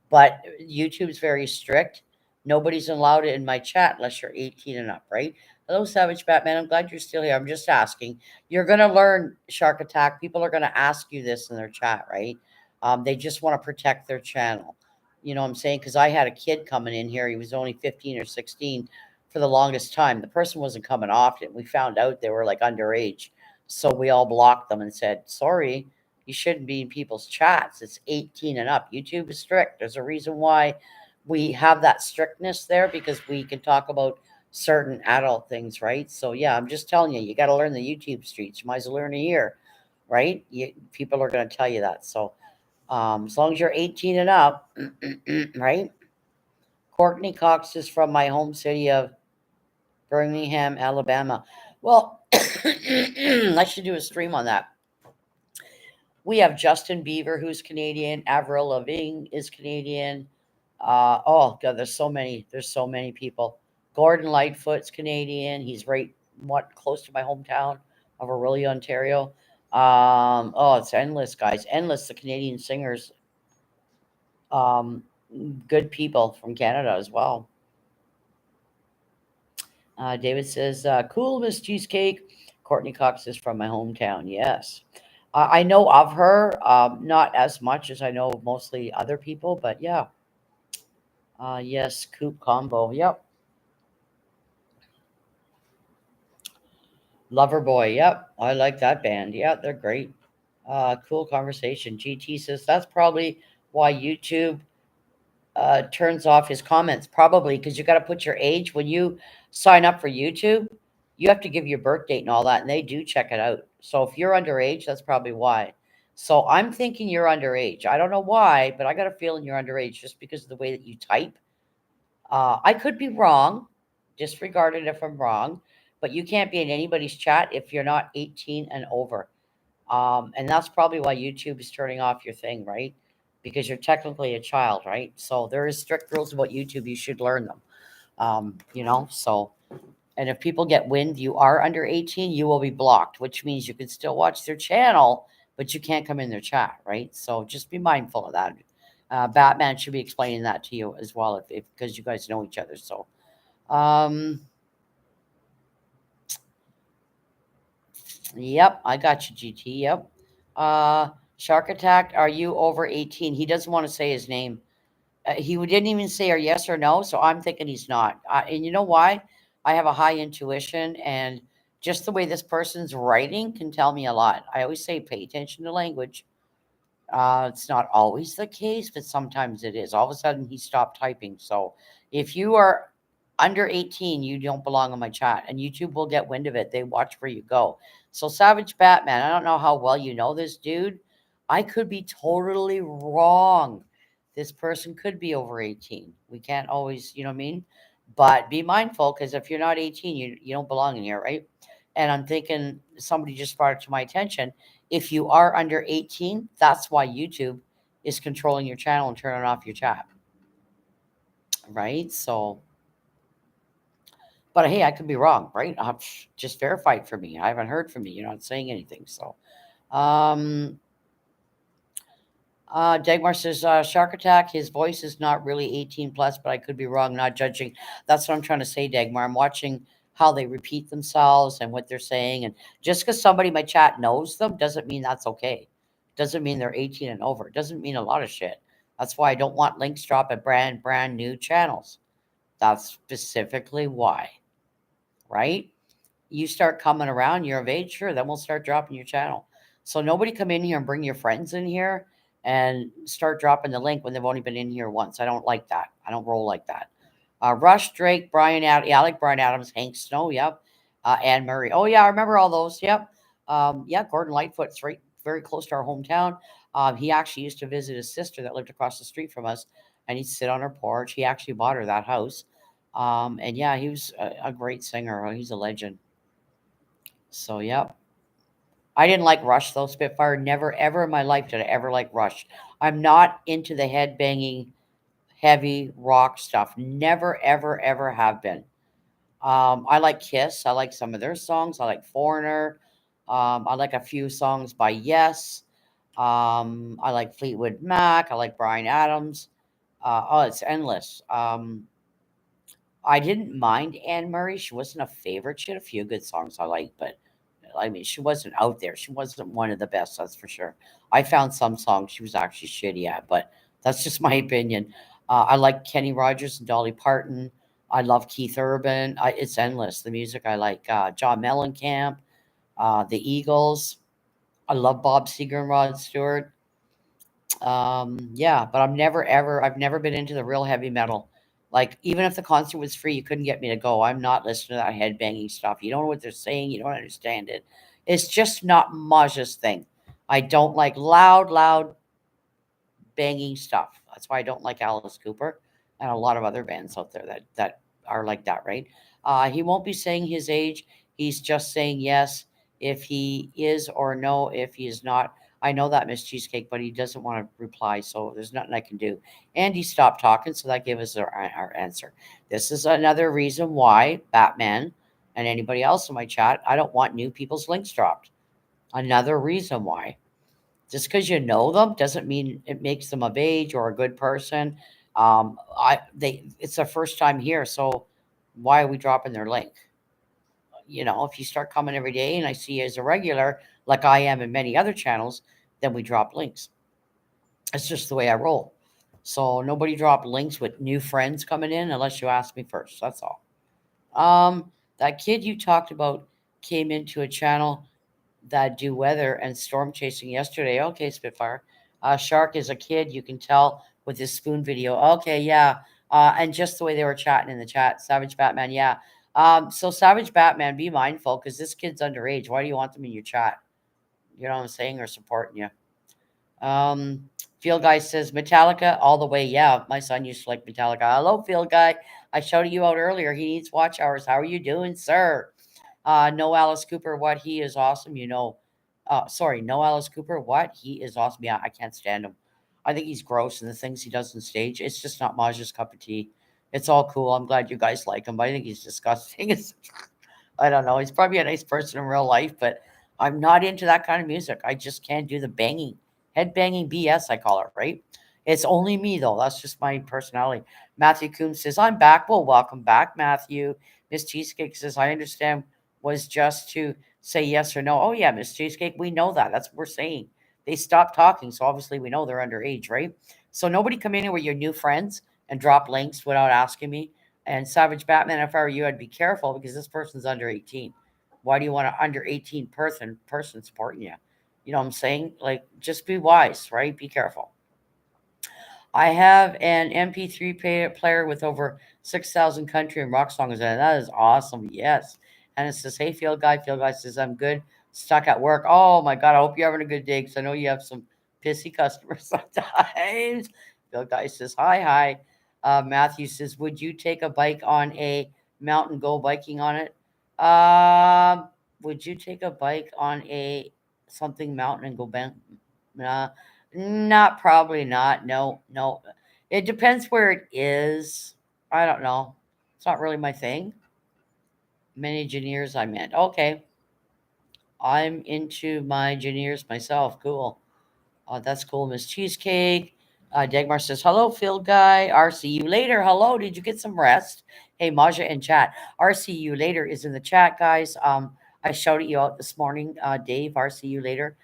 but YouTube's very strict. Nobody's allowed it in my chat unless you're 18 and up, right? Hello, Savage Batman. I'm glad you're still here. I'm just asking. You're gonna learn, Shark Attack. People are gonna ask you this in their chat, right? They just want to protect their channel. You know what I'm saying? Because I had a kid coming in here. He was only 15 or 16 for the longest time. The person wasn't coming often. We found out they were like underage. So we all blocked them and said, sorry, you shouldn't be in people's chats. It's 18 and up. YouTube is strict. There's a reason why we have that strictness there, because we can talk about certain adult things, right? So yeah, I'm just telling you, you got to learn the YouTube streets. You might as well learn it here, right? People are going to tell you that. So as long as you're 18 and up, right? Courtney Cox is from my home city of Birmingham, Alabama. Well, I should do a stream on that. We have Justin Bieber, who's Canadian. Avril Lavigne is Canadian. Oh God, there's so many. There's so many people. Gordon Lightfoot's Canadian. He's right, close to my hometown of Orillia, Ontario. Oh, it's endless, guys. Endless. The Canadian singers. Um, Good people from Canada as well. David says, cool, Miss Cheesecake. Courtney Cox is from my hometown. Yes. I know of her, not as much as I know of mostly other people, but yeah. Yes, Coop Combo. Yep. Loverboy. Yep. I like that band. Yeah, they're great. Cool conversation. GT says that's probably why YouTube turns off his comments, probably because you got to put your age when you sign up for YouTube. You have to give your birth date and all that, and they do check it out. So if you're underage, that's probably why. So I'm thinking you're underage. I don't know why, but I got a feeling you're underage just because of the way that you type. I could be wrong. Disregard it if I'm wrong, but you can't be in anybody's chat if you're not 18 and over. And that's probably why YouTube is turning off your thing, right? because you're technically a child, right? So there is strict rules about YouTube. You should learn them. So and if people get wind you are under 18, you will be blocked, which means you can still watch their channel, but you can't come in their chat, right? So just be mindful of that. Batman should be explaining that to you as well, if because you guys know each other. So, um, yep, I got you, GT. Yep. Uh, Shark Attack, are you over 18? He doesn't want to say his name. He didn't even say or yes or no, so I'm thinking he's not. And you know why? I have a high intuition, and just the way this person's writing can tell me a lot. I always say pay attention to language. It's not always the case, but sometimes it is. All of a sudden, he stopped typing. So if you are under 18, you don't belong on my chat, and YouTube will get wind of it. They watch where you go. So, Savage Batman, I don't know how well you know this dude. I could be totally wrong. This person could be over 18. We can't always, you know what I mean? But be mindful because if you're not 18, you don't belong in here, right? And I'm thinking somebody just brought it to my attention. If you are under 18, that's why YouTube is controlling your channel and turning off your chat, right? So, but hey, I could be wrong, right? Just verify it for me. I haven't heard from you. You're not saying anything. So, um, Dagmar says, Shark Attack, his voice is not really 18 plus, but I could be wrong, not judging. That's what I'm trying to say, Dagmar. I'm watching how they repeat themselves and what they're saying. And just because somebody in my chat knows them doesn't mean that's okay. Doesn't mean they're 18 and over. It doesn't mean a lot of shit. That's why I don't want links drop at brand new channels. That's specifically why, right? You start coming around, you're of age, sure, then we'll start dropping your channel. So nobody come in here and bring your friends in here and start dropping the link when they've only been in here once. I don't like that. I don't roll like that. Rush, Drake, Brian, yeah, I like Brian Adams, Hank Snow, yep. Anne Murray. Oh yeah, I remember all those. Yep. Yeah, Gordon Lightfoot's right, very close to our hometown. He actually used to visit his sister that lived across the street from us, and he'd sit on her porch. He actually bought her that house. And yeah, he was a great singer. He's a legend. So, yep. I didn't like Rush though, Spitfire. Never ever in my life did I ever like Rush. I'm not into the head banging, heavy rock stuff. Never, ever, ever have been. I like Kiss. I like some of their songs. I like Foreigner. I like a few songs by Yes. I like Fleetwood Mac. I like Brian Adams. It's endless. I didn't mind Anne Murray. She wasn't a favorite. She had a few good songs I liked, but I mean, she wasn't out there. She wasn't one of the best, that's for sure. I found some songs she was actually shitty at, but that's just my opinion. I like Kenny Rogers and Dolly Parton. I love Keith Urban. It's endless. The music I like John Mellencamp, the Eagles. I love Bob Seger and Rod Stewart. Yeah, but I've never been into the real heavy metal. Like, even if the concert was free, you couldn't get me to go. I'm not listening to that headbanging stuff. You don't know what they're saying, you don't understand it. It's just not Maja's thing. I don't like loud banging stuff. That's why I don't like Alice Cooper and a lot of other bands out there that are like that, right? He won't be saying his age. He's just saying yes if he is or no if he is not. I know that, Miss Cheesecake, but he doesn't want to reply, so there's nothing I can do. And he stopped talking, so that gave us our answer. This is another reason why Batman and anybody else in my chat, I don't want new people's links dropped. Another reason why. Just because you know them doesn't mean it makes them of age or a good person. It's their first time here, so why are we dropping their link? If you start coming every day and I see you as a regular, like I am in many other channels, then we drop links. It's just the way I roll. So nobody drop links with new friends coming in unless you ask me first. That's all. That kid you talked about came into a channel that do weather and storm chasing yesterday. Okay, Spitfire. Shark is a kid. You can tell with his spoon video. Okay, yeah. And just the way they were chatting in the chat. Savage Batman, yeah. So Savage Batman, be mindful because this kid's underage. Why do you want them in your chat? You know what I'm saying? Or supporting you. Field Guy says Metallica all the way. Yeah, my son used to like Metallica. Hello, Field Guy. I shouted you out earlier. He needs watch hours. How are you doing, sir? No Alice Cooper, what? He is awesome. Sorry, no Alice Cooper, what? He is awesome. Yeah, I can't stand him. I think he's gross and the things he does on stage. It's just not Maj's cup of tea. It's all cool. I'm glad you guys like him, but I think he's disgusting. I don't know. He's probably a nice person in real life, but I'm not into that kind of music. I just can't do the banging, head banging BS, I call it, right? It's only me, though. That's just my personality. Matthew Coombs says, I'm back. Well, welcome back, Matthew. Miss Cheesecake says, I understand was just to say yes or no. Oh, yeah, Miss Cheesecake, we know that. That's what we're saying. They stopped talking, so obviously we know they're underage, right? So nobody come in here with your new friends and drop links without asking me. And Savage Batman, if I were you, I'd be careful because this person's under 18. Why do you want an under 18 person supporting you? You know what I'm saying? Like, just be wise, right? Be careful. I have an MP3 player with over 6,000 country and rock songs in it. That is awesome. Yes. And it says, hey, Field Guy. Field Guy says, I'm good. Stuck at work. Oh, my God. I hope you're having a good day because I know you have some pissy customers sometimes. Field Guy says, hi, hi. Matthew says, would you take a bike on a mountain, go biking on it? Would you take a bike on a something mountain and go bang? Not probably not. No, no. It depends where it is. I don't know. It's not really my thing. Many engineers I meant. Okay. I'm into my engineers myself. Cool. That's cool, Miss Cheesecake. Dagmar says, hello, Field Guy. RC you later. Hello. Did you get some rest? Hey, Maja in chat. RC you later is in the chat, guys. I shouted you out this morning, Dave. RC you later.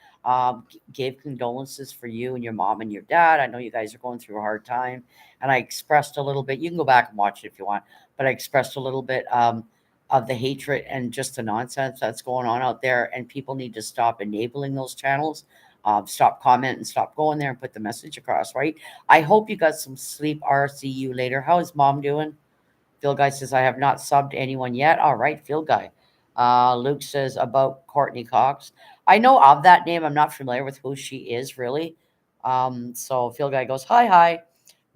Gave condolences for you and your mom and your dad. I know you guys are going through a hard time. And I expressed a little bit. You can go back and watch it if you want. But I expressed a little bit of the hatred and just the nonsense that's going on out there. And people need to stop enabling those channels, stop commenting, stop going there and put the message across, right? I hope you got some sleep. RC you later. How is mom doing? Phil Guy says, I have not subbed anyone yet. All right, Phil Guy. Luke says about Courtney Cox. I know of that name. I'm not familiar with who she is really. So Phil Guy goes, hi, hi.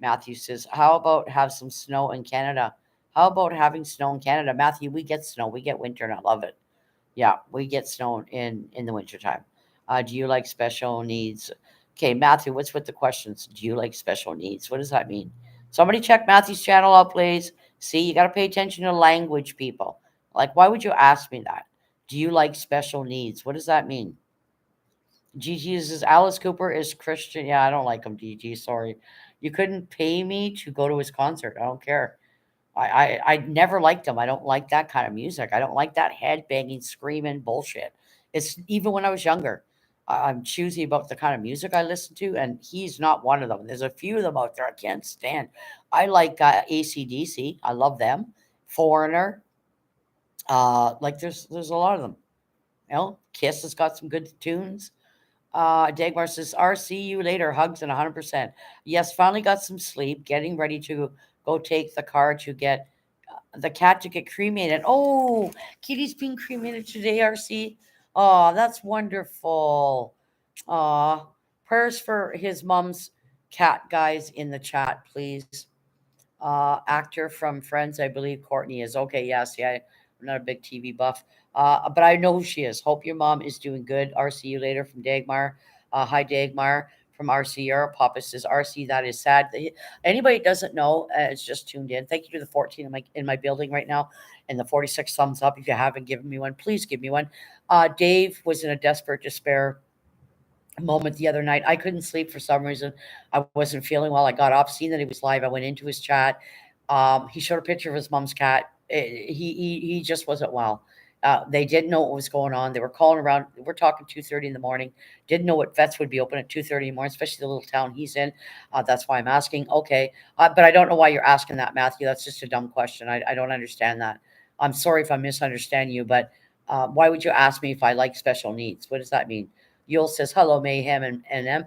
Matthew says, how about have some snow in Canada? How about having snow in Canada? Matthew, we get snow. We get winter and I love it. Yeah, we get snow in the wintertime. Do you like special needs? Okay, Matthew, what's with the questions? Do you like special needs? What does that mean? Somebody check Matthew's channel out, please. See, you got to pay attention to language, people. Like, why would you ask me that? Do you like special needs? What does that mean? GG says Alice Cooper is Christian. Yeah, I don't like him, GG. Sorry. You couldn't pay me to go to his concert. I don't care. I never liked him. I don't like that kind of music. I don't like that head banging, screaming bullshit. It's even when I was younger. I'm choosy about the kind of music I listen to, and he's not one of them. There's a few of them out there I can't stand. I like AC/DC. I love them. Foreigner. Like there's a lot of them. You know, Kiss has got some good tunes. Dagmar says, see you later. Hugs and 100%. Yes, finally got some sleep. Getting ready to go take the car to get the cat to get cremated. Oh, Kitty's being cremated today, RC. Oh, that's wonderful. Prayers for his mom's cat, guys, in the chat, please. Actor from Friends, I believe Courtney is. Okay, yes, yeah. I'm not a big TV buff, but I know who she is. Hope your mom is doing good. RC you later from Dagmar. Hi, Dagmar from RC. Papa says, RC, that is sad. Anybody doesn't know, it's just tuned in. Thank you to the 14 in my building right now and the 46 thumbs up. If you haven't given me one, please give me one. Dave was in a desperate despair moment the other night. I couldn't sleep for some reason. I wasn't feeling well. I got up, seen that he was live. I went into his chat. He showed a picture of his mom's cat. He just wasn't well. They didn't know what was going on. They were calling around. We're talking 2:30 in the morning. Didn't know what vets would be open at 2:30 in the morning, especially the little town he's in. That's why I'm asking. Okay, but I don't know why you're asking that, Matthew. That's just a dumb question. I don't understand that. I'm sorry if I misunderstand you, but why would you ask me if I like special needs? What does that mean? Yule says, hello, Mayhem and them.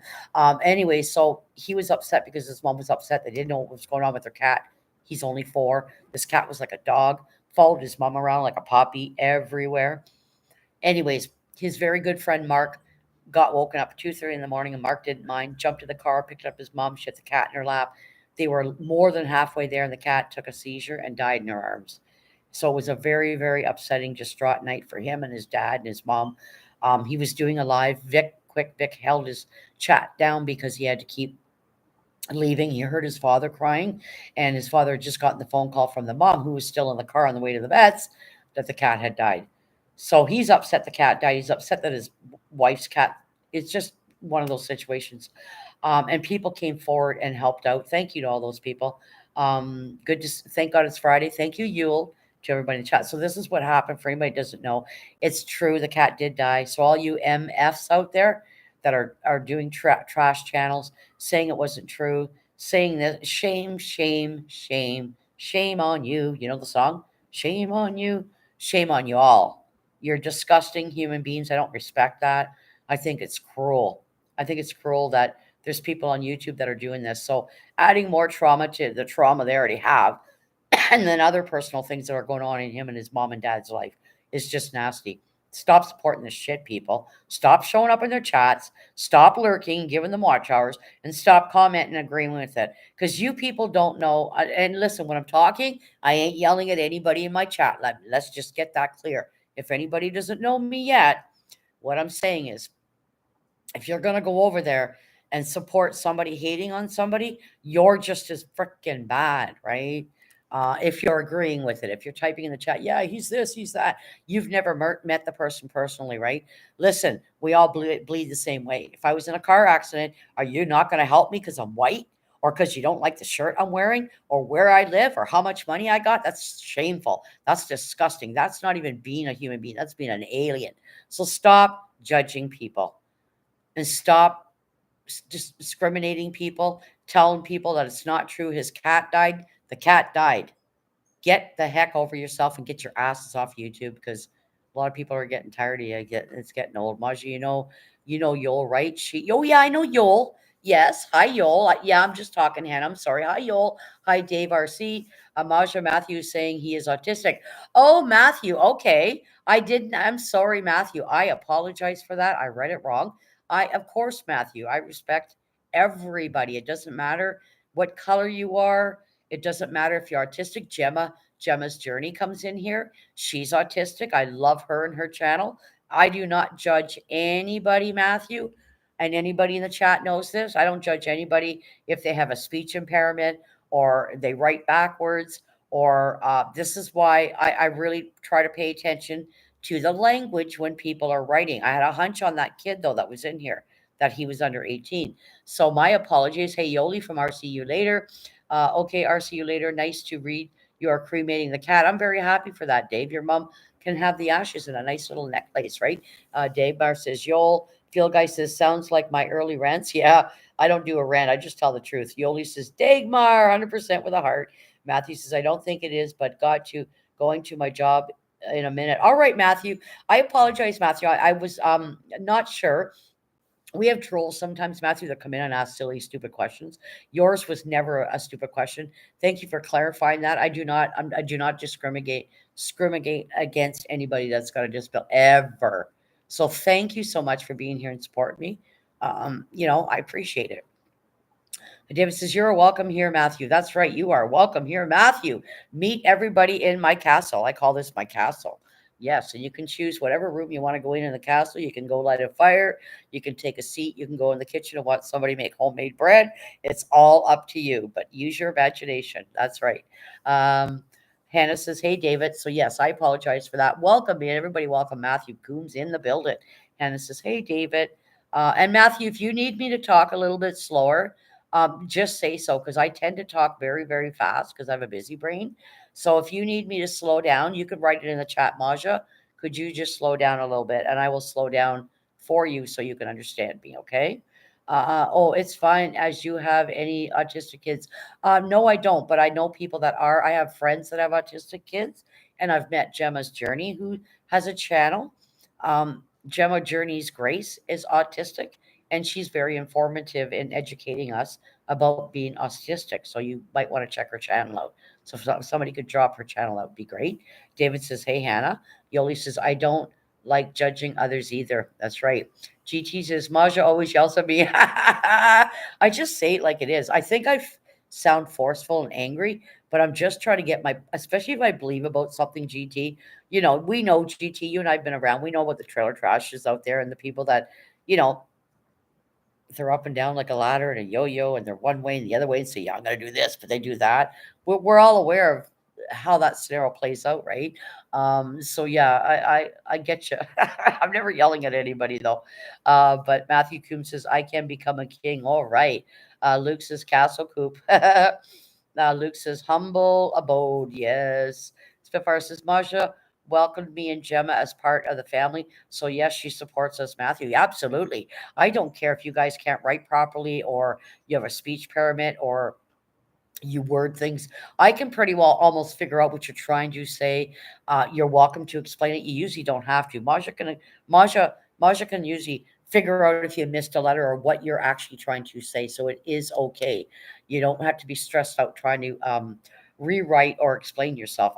Anyway, so he was upset because his mom was upset. They didn't know what was going on with their cat. He's only 4. This cat was like a dog, followed his mom around like a puppy everywhere. Anyways, his very good friend Mark got woken up at 2:30 in the morning, and Mark didn't mind, jumped in the car, picked up his mom, she had the cat in her lap. They were more than halfway there, and the cat took a seizure and died in her arms. So it was a very, very upsetting, distraught night for him and his dad and his mom. He was doing a live. Vic held his chat down because he had to keep leaving. He heard his father crying, and his father had just gotten the phone call from the mom, who was still in the car on the way to the vets, that the cat had died. So he's upset the cat died. He's upset that his wife's cat. It's just one of those situations. And people came forward and helped out. Thank you to all those people. Good to thank God it's Friday. Thank you, Yule, to everybody in the chat. So this is what happened. For anybody who doesn't know, it's true. The cat did die. So all you MFs out there that are doing trash channels saying it wasn't true, saying that shame, shame, shame, shame on you. You know the song? Shame on you all. You're disgusting human beings. I don't respect that. I think it's cruel. I think it's cruel that there's people on YouTube that are doing this. So adding more trauma to the trauma they already have, and then other personal things that are going on in him and his mom and dad's life is just nasty. Stop supporting this shit, people. Stop showing up in their chats. Stop lurking, giving them watch hours, and stop commenting and agreeing with it. Because you people don't know. And listen, when I'm talking, I ain't yelling at anybody in my chat. Let's just get that clear. If anybody doesn't know me yet, what I'm saying is, if you're going to go over there and support somebody hating on somebody, you're just as freaking bad, right? If you're agreeing with it, if you're typing in the chat, yeah, he's this, he's that, you've never met the person personally, right? Listen, we all bleed the same way. If I was in a car accident, are you not going to help me because I'm white? Or because you don't like the shirt I'm wearing, or where I live, or how much money I got? That's shameful. That's disgusting. That's not even being a human being. That's being an alien. So stop judging people and stop just discriminating people, telling people that it's not true. His cat died. The cat died. Get the heck over yourself and get your asses off YouTube, because a lot of people are getting tired of you. It's getting old. Maja, you know Yol, right? Oh yeah, I know Yol. Yes, hi Yol. Yeah, I'm just talking, Hannah. I'm sorry. Hi Yol. Hi Dave RC. Maja Matthew saying he is autistic. Oh Matthew, okay. I didn't. I'm sorry, Matthew. I apologize for that. I read it wrong. Of course, Matthew. I respect everybody. It doesn't matter what color you are. It doesn't matter if you're autistic. Gemma's Journey comes in here. She's autistic. I love her and her channel. I do not judge anybody, Matthew, and anybody in the chat knows this. I don't judge anybody if they have a speech impairment or they write backwards. Or this is why I really try to pay attention to the language when people are writing. I had a hunch on that kid, though, that was in here, that he was under 18. So my apologies. Hey, Yoli from RCU Later. Okay, RCU Later. Nice to read. You are cremating the cat. I'm very happy for that, Dave. Your mom can have the ashes in a nice little necklace, right? Dave Bar says, Yol. Field Guy says, sounds like my early rants. Yeah, I don't do a rant. I just tell the truth. Yoli says, Dagmar, 100% with a heart. Matthew says, I don't think it is, but got to going to my job in a minute. All right, Matthew. I apologize, Matthew. I was not sure. We have trolls sometimes, Matthew, that come in and ask silly, stupid questions. Yours was never a stupid question. Thank you for clarifying that. I do not discriminate against anybody that's got a disability ever. So thank you so much for being here and supporting me. I appreciate it. David says, you're welcome here, Matthew. That's right. You are welcome here, Matthew. Meet everybody in my castle. I call this my castle. Yes, and you can choose whatever room you want to go in the castle. You can go light a fire. You can take a seat. You can go in the kitchen and watch somebody make homemade bread. It's all up to you, but use your imagination. That's right. Hannah says, hey, David. So, yes, I apologize for that. Welcome, man. Everybody, welcome. Matthew Coombs in the building. Hannah says, hey, David. And Matthew, if you need me to talk a little bit slower, just say so, because I tend to talk very, very fast because I have a busy brain. So if you need me to slow down, you could write it in the chat, Maja. Could you just slow down a little bit? And I will slow down for you so you can understand me, okay? Oh, it's fine as you have any autistic kids. No, I don't, but I know people that are. I have friends that have autistic kids, and I've met Gemma's Journey, who has a channel. Gemma Journey's Grace is autistic, and she's very informative in educating us about being autistic. So you might want to check her channel out. So if somebody could drop her channel, that would be great. David says, hey, Hannah. Yoli says, I don't like judging others either. That's right. GT says, Maja always yells at me. I just say it like it is. I think I sound forceful and angry, but I'm just trying to get especially if I believe about something, GT. We know, GT, you and I have been around. We know about the trailer trashes out there and the people that, you know, they're up and down like a ladder and a yo-yo, and they're one way and the other way, and say, "Yeah, I'm gonna do this," but they do that. We're all aware of how that scenario plays out, right? So yeah, I get you. I'm never yelling at anybody though. But Matthew Coombs says, "I can become a king." All right. Luke says, "Castle Coop." Luke says, "Humble abode." Yes. Spitfire says, "Maja welcomed me and Gemma as part of the family. So yes, she supports us, Matthew. Absolutely. I don't care if you guys can't write properly or you have a speech impairment or you word things. I can pretty well almost figure out what you're trying to say. You're welcome to explain it. You usually don't have to. Maja can usually figure out if you missed a letter or what you're actually trying to say. So it is okay. You don't have to be stressed out trying to rewrite or explain yourself.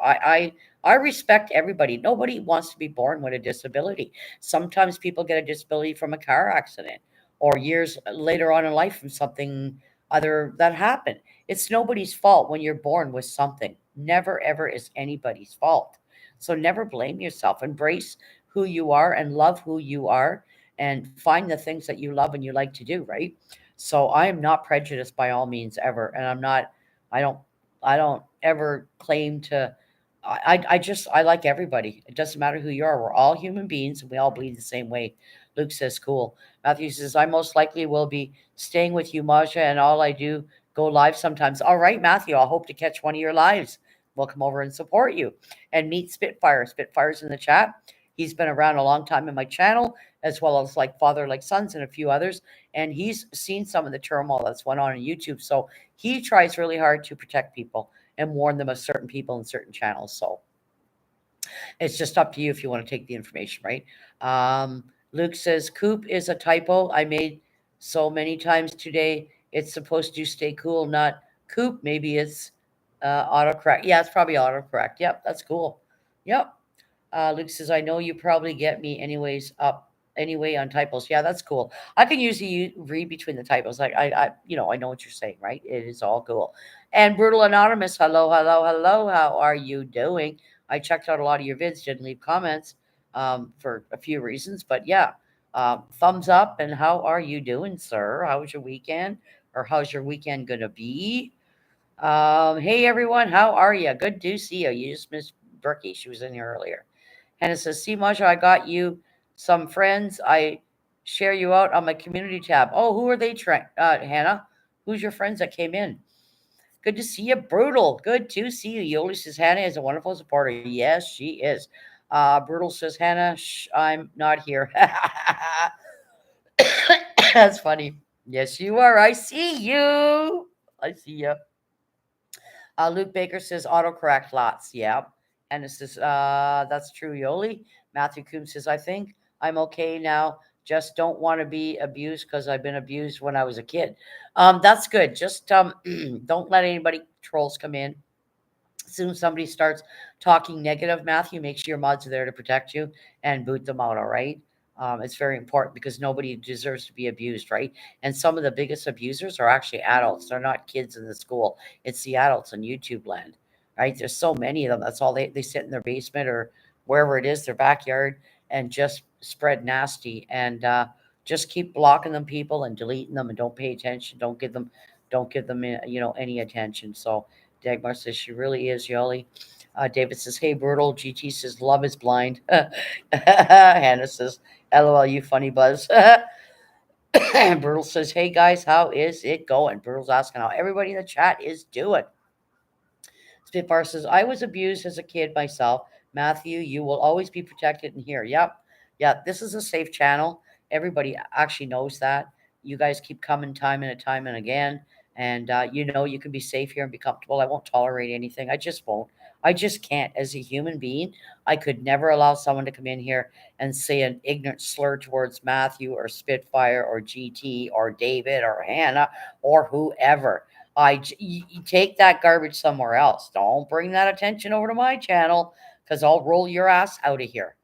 I respect everybody. Nobody wants to be born with a disability. Sometimes people get a disability from a car accident or years later on in life from something other that happened. It's nobody's fault when you're born with something. Never, ever is anybody's fault. So never blame yourself. Embrace who you are and love who you are and find the things that you love and you like to do, right? So I am not prejudiced by all means ever. And I'm not, I don't, I don't ever claim to, I like everybody. It doesn't matter who you are. We're all human beings and we all bleed the same way. Luke says, cool. Matthew says, I most likely will be staying with you, Maja, and all I do go live sometimes. All right, Matthew, I'll hope to catch one of your lives. We'll come over and support you and meet Spitfire. Spitfire's in the chat. He's been around a long time in my channel, as well as like Father Like Sons and a few others. And he's seen some of the turmoil that's went on YouTube. So he tries really hard to protect people and warn them of certain people in certain channels. So it's just up to you if you want to take the information, right? Luke says, Coop is a typo I made so many times today. It's supposed to stay cool, not Coop. Maybe it's autocorrect. Yeah, it's probably autocorrect. Yep, that's cool. Yep. Luke says, I know you probably get me anyways up anyway on typos. Yeah, that's cool. I can usually read between the typos. I know what you're saying, right? It is all cool. And Brutal Anonymous, hello, hello, hello. How are you doing? I checked out a lot of your vids, didn't leave comments for a few reasons, but yeah, thumbs up. And how are you doing, sir? How was your weekend? Or how's your weekend gonna be? Hey everyone, how are you? Good to see you. You just missed Brookie. She was in here earlier. Hannah says, see, Masha, I got you some friends. I share you out on my community tab. Oh, who are they, Hannah? Who's your friends that came in? Good to see you, Brutal. Good to see you. Yoli says, Hannah is a wonderful supporter. Yes, she is. Brutal says, Hannah, I'm not here. That's funny. Yes, you are. I see you. I see you. Luke Baker says autocorrect lots. Yeah. And it says, that's true, Yoli. Matthew Coombs says, I think I'm okay now. Just don't want to be abused because I've been abused when I was a kid. That's good. Just don't let anybody trolls come in. As soon as somebody starts talking negative, Matthew, make sure your mods are there to protect you and boot them out, all right? It's very important because nobody deserves to be abused, right? And some of the biggest abusers are actually adults. They're not kids in the school. It's the adults in YouTube land, right? There's so many of them. That's all they sit in their basement or wherever it is, their backyard, and just spread nasty. And just keep blocking them people and deleting them and don't pay attention. Don't give them any attention. So Dagmar says she really is, Yoli. David says, hey, Brutal. GT says, love is blind. Hannah says, LOL, you funny buzz. Brutal says, hey, guys, how is it going? Brutal's asking how everybody in the chat is doing. Spitfire says, I was abused as a kid myself. Matthew, you will always be protected in here. Yep. Yeah, this is a safe channel. Everybody actually knows that. You guys keep coming time and again. And you can be safe here and be comfortable. I won't tolerate anything. I just won't. I just can't. As a human being, I could never allow someone to come in here and say an ignorant slur towards Matthew or Spitfire or GT or David or Hannah or whoever. You take that garbage somewhere else. Don't bring that attention over to my channel because I'll roll your ass out of here.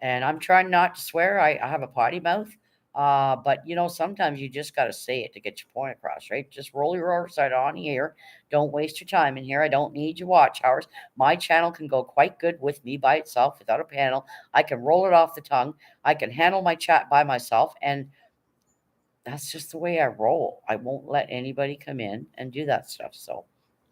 And I'm trying not to swear. I have a potty mouth. But sometimes you just got to say it to get your point across, right? Just roll your oversight on here. Don't waste your time in here. I don't need your watch hours. My channel can go quite good with me by itself without a panel. I can roll it off the tongue. I can handle my chat by myself. And that's just the way I roll. I won't let anybody come in and do that stuff. So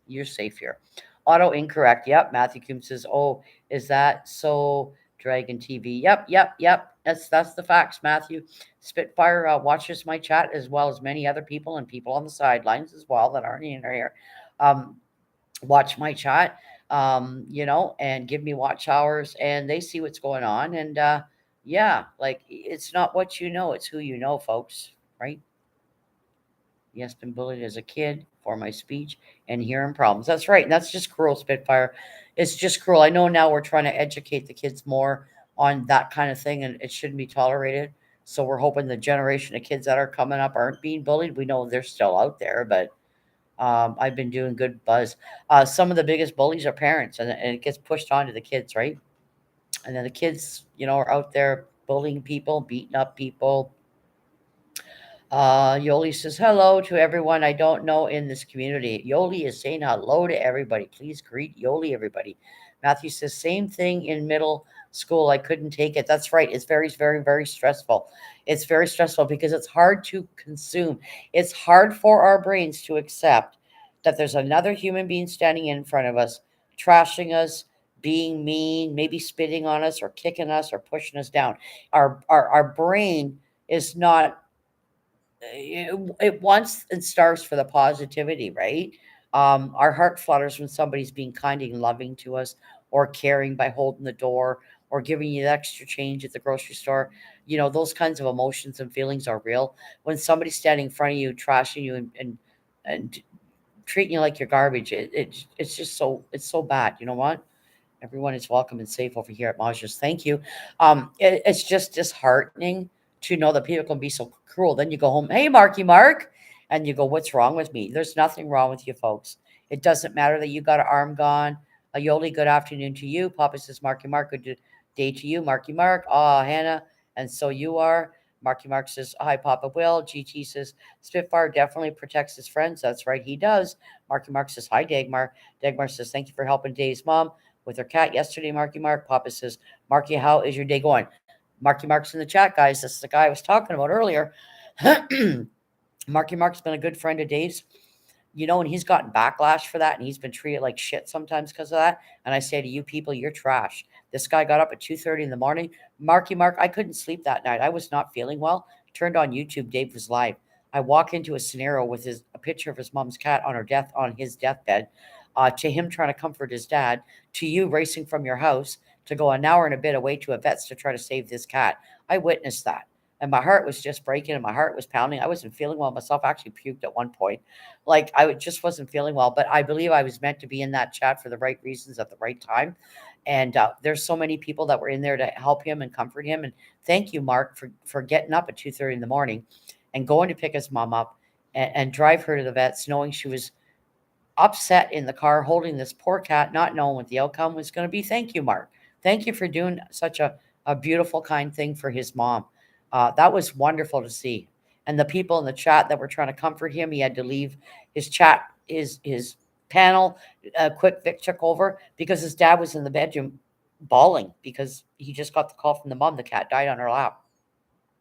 you're safe here. Auto incorrect. Yep. Matthew Coombs says, "Oh, is that so?" Dragon TV. Yep. Yep. Yep. That's the facts, Matthew. Spitfire watches my chat as well as many other people and people on the sidelines as well that aren't in here. Um, watch my chat, and give me watch hours, and they see what's going on. And yeah, like it's not what you know, it's who you know, folks. Right? Yes, been bullied as a kid for my speech and hearing problems. That's right. And that's just cruel, Spitfire. It's just cruel. I know now we're trying to educate the kids more on that kind of thing, and it shouldn't be tolerated. So we're hoping the generation of kids that are coming up aren't being bullied. We know they're still out there, but I've been doing good buzz. Some of the biggest bullies are parents, and it gets pushed on to the kids, right? And then the kids, are out there bullying people, beating up people. Yoli says hello to everyone I don't know in this community. Yoli is saying hello to everybody. Please greet Yoli, everybody. Matthew says same thing in middle school. I couldn't take it. That's right. It's very, very, very stressful. It's very stressful because it's hard to consume. It's hard for our brains to accept that there's another human being standing in front of us, trashing us, being mean, maybe spitting on us or kicking us or pushing us down. Our brain is not it wants and starves for the positivity, right? Our heart flutters when somebody's being kind and loving to us, or caring by holding the door, or giving you the extra change at the grocery store. Those kinds of emotions and feelings are real. When somebody's standing in front of you, trashing you, and treating you like you're garbage, it's just it's so bad. You know what? Everyone is welcome and safe over here at Maja's. Thank you. It's just disheartening to know that people can be so cruel. Then you go home, hey, Marky Mark, and you go, what's wrong with me? There's nothing wrong with you, folks. It doesn't matter that you got an arm gone. Yoli, good afternoon to you. Papa says, Marky Mark, day to you. Marky Mark, Hannah, and so you are. Marky Mark says, hi, Papa Will. GT says, Spitfire definitely protects his friends. That's right, he does. Marky Mark says, hi, Dagmar. Dagmar says, thank you for helping Dave's mom with her cat yesterday, Marky Mark. Papa says, Marky, how is your day going? Marky Mark's in the chat, guys. This is the guy I was talking about earlier. Marky Mark's been a good friend of Dave's, and he's gotten backlash for that, and he's been treated like shit sometimes because of that. And I say to you people, you're trash. This guy got up at 2:30 in the morning. Marky Mark, I couldn't sleep that night. I was not feeling well. Turned on YouTube. Dave was live. I walk into a scenario with a picture of his mom's cat on his deathbed, to him trying to comfort his dad, to you racing from your house to go an hour and a bit away to a vet's to try to save this cat. I witnessed that. And my heart was just breaking and my heart was pounding. I wasn't feeling well myself. I actually puked at one point. Like just wasn't feeling well, but I believe I was meant to be in that chat for the right reasons at the right time. And there's so many people that were in there to help him and comfort him. And thank you, Mark, for getting up at 2:30 in the morning and going to pick his mom up and drive her to the vets, knowing she was upset in the car holding this poor cat, not knowing what the outcome was going to be. Thank you, Mark. Thank you for doing such a beautiful, kind thing for his mom. That was wonderful to see. And the people in the chat that were trying to comfort him, he had to leave his chat, his panel. Quick Vic took over because his dad was in the bedroom bawling because he just got the call from the mom. The cat died on her lap.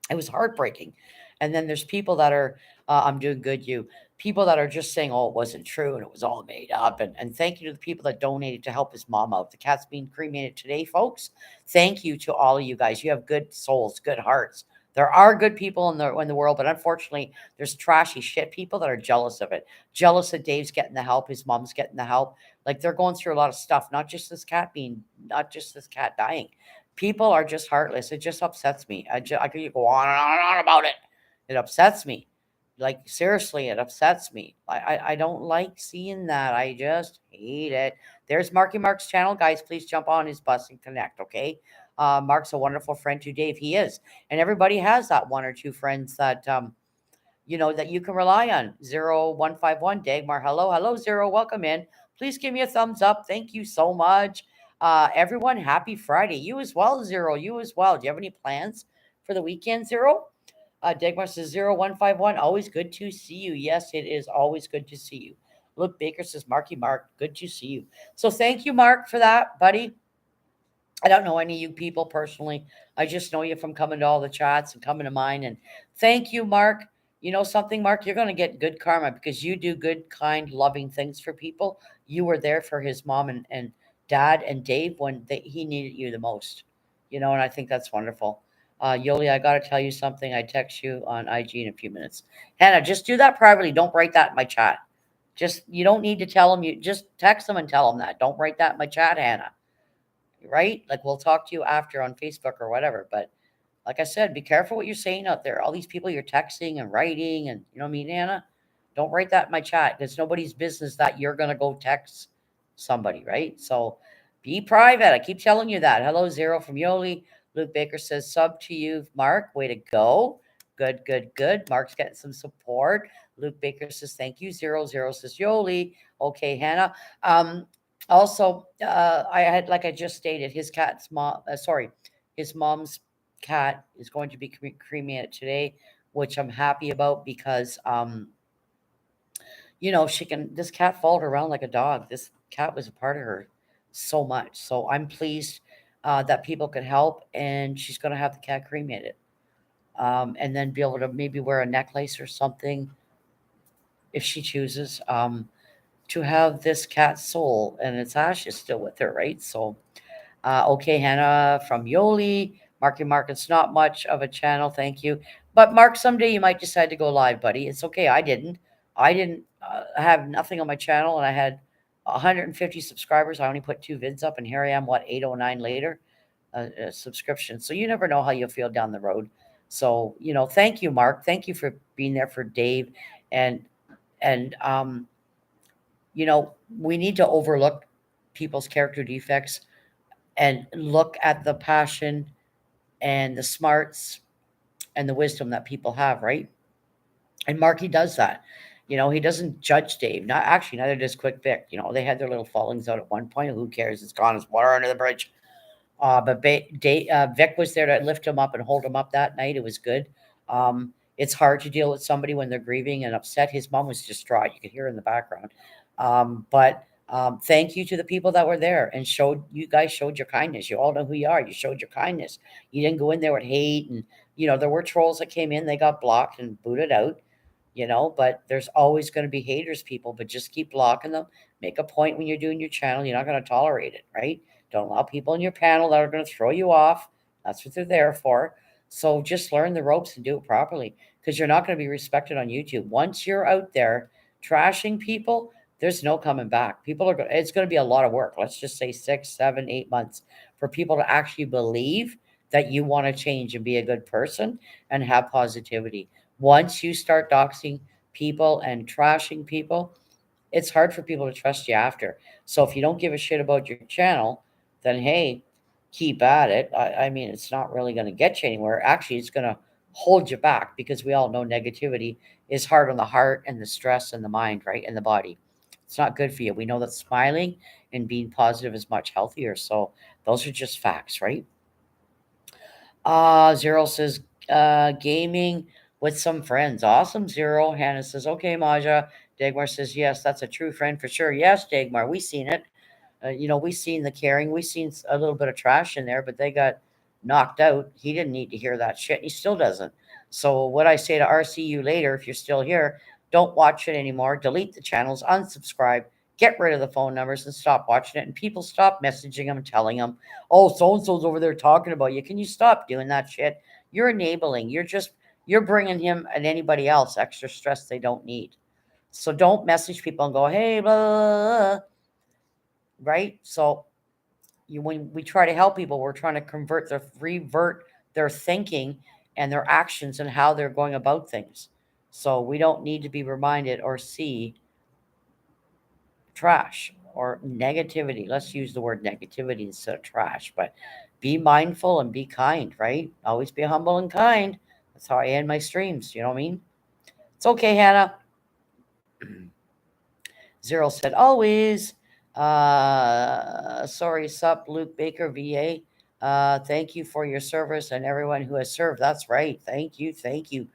It was heartbreaking. And then there's people that are, I'm doing good, you. People that are just saying, oh, it wasn't true and it was all made up. And thank you to the people that donated to help his mom out. The cat's being cremated today, folks. Thank you to all of you guys. You have good souls, good hearts. There are good people in the world, but unfortunately, there's trashy shit people that are jealous of it. Jealous that Dave's getting the help, his mom's getting the help. Like they're going through a lot of stuff, not just this cat dying. People are just heartless. It just upsets me. I could go on and on and on about it. It upsets me. Like seriously, it upsets me. I don't like seeing that. I just hate it. There's Marky Mark's channel, guys. Please jump on his bus and connect. Okay. Mark's a wonderful friend to Dave. He is, and everybody has that one or two friends that that you can rely on. 0151 Dagmar. Hello, Zero. Welcome in. Please give me a thumbs up. Thank you so much. Everyone, happy Friday. You as well, Zero. You as well. Do you have any plans for the weekend, Zero? Dagmar says 0151. Always good to see you. Yes, it is always good to see you. Luke Baker says, Marky Mark, good to see you. So thank you, Mark, for that, buddy. I don't know any of you people personally. I just know you from coming to all the chats and coming to mine. And thank you, Mark. You know something, Mark? You're going to get good karma because you do good, kind, loving things for people. You were there for his mom and dad and Dave when he needed you the most. You know, and I think that's wonderful. Yoli, I got to tell you something. I text you on IG in a few minutes. Hannah, just do that privately. Don't write that in my chat. Just, you don't need to tell them. You just text them and tell them that. Don't write that in my chat, Hannah. Right? Like, we'll talk to you after on Facebook or whatever. But like I said, be careful what you're saying out there. All these people you're texting and writing, and you know what I mean, Anna? Don't write that in my chat. It's nobody's business that you're gonna go text somebody, right? So be private. I keep telling you that. Hello, Zero from Yoli. Luke Baker says sub to you, Mark. Way to go. Good, good, good. Mark's getting some support. Luke Baker says thank you. Zero says Yoli. Okay, Hannah. Also, I had, like I just stated, his cat's mom. Sorry, his mom's cat is going to be cremated today, which I'm happy about because you know, she can this cat followed around like a dog. This cat was a part of her so much. So I'm pleased that people could help, and she's going to have the cat cremated. And then be able to maybe wear a necklace or something if she chooses, to have this cat's soul and its ashes still with her, right? So okay, Hannah from Yoli. Marky Mark, it's not much of a channel, thank you. But Mark, someday you might decide to go live, buddy. It's okay. I didn't. I didn't have nothing on my channel, and I had 150 subscribers. I only put two vids up, and here I am, what, 809 later, subscription. So you never know how you'll feel down the road. So you know, thank you, Mark. Thank you for being there for Dave, and and you know, we need to overlook people's character defects and look at the passion and the smarts and the wisdom that people have, right? And Marky does that. You know, he doesn't judge Dave. Not actually, neither does Quick Vic. You know, they had their little fallings out at one point. Who cares? It's gone. It's water under the bridge. But Vic was there to lift him up and hold him up that night. It was good. It's hard to deal with somebody when they're grieving and upset. His mom was distraught. You could hear in the background. But thank you to the people that were there and showed you guys showed your kindness. You all know who you are. You showed your kindness. You didn't go in there with hate, and you know there were trolls that came in. They got blocked and booted out. You know, but there's always going to be haters, people. But just keep blocking them. Make a point when you're doing your channel. You're not going to tolerate it, right? Don't allow people in your panel that are going to throw you off. That's what they're there for. So just learn the ropes and do it properly because you're not going to be respected on YouTube. Once you're out there trashing people, there's no coming back. People are going it's going to be a lot of work. Let's just say 6, 7, 8 months for people to actually believe that you want to change and be a good person and have positivity. Once you start doxing people and trashing people, it's hard for people to trust you after. So if you don't give a shit about your channel, then hey, keep at it. I mean, it's not really going to get you anywhere. Actually, it's going to hold you back because we all know negativity is hard on the heart and the stress and the mind, right? And the body. It's not good for you. We know that smiling and being positive is much healthier. So those are just facts, right? Zero says gaming with some friends. Awesome, Zero. Hannah says, okay, Maja. Dagmar says, yes, that's a true friend for sure. Yes, Dagmar, we seen it. You know, we seen the caring. We seen a little bit of trash in there, but they got knocked out. He didn't need to hear that shit. And he still doesn't. So what I say to RCU later, if you're still here, don't watch it anymore. Delete the channels, unsubscribe, get rid of the phone numbers, and stop watching it. And people stop messaging them, telling them, "Oh, so and so's over there talking about you." Can you stop doing that shit? You're enabling. You're bringing him and anybody else extra stress they don't need. So don't message people and go, "Hey, blah, blah, blah," right? So when we try to help people, we're trying to revert their thinking and their actions and how they're going about things. So we don't need to be reminded or see trash or negativity. Let's use the word negativity instead of trash, but be mindful and be kind, right? Always be humble and kind. That's how I end my streams. You know what I mean? It's okay, Hannah. Zero said always. Sorry, sup, Luke Baker, VA. Thank you for your service and everyone who has served. That's right. Thank you. Thank you.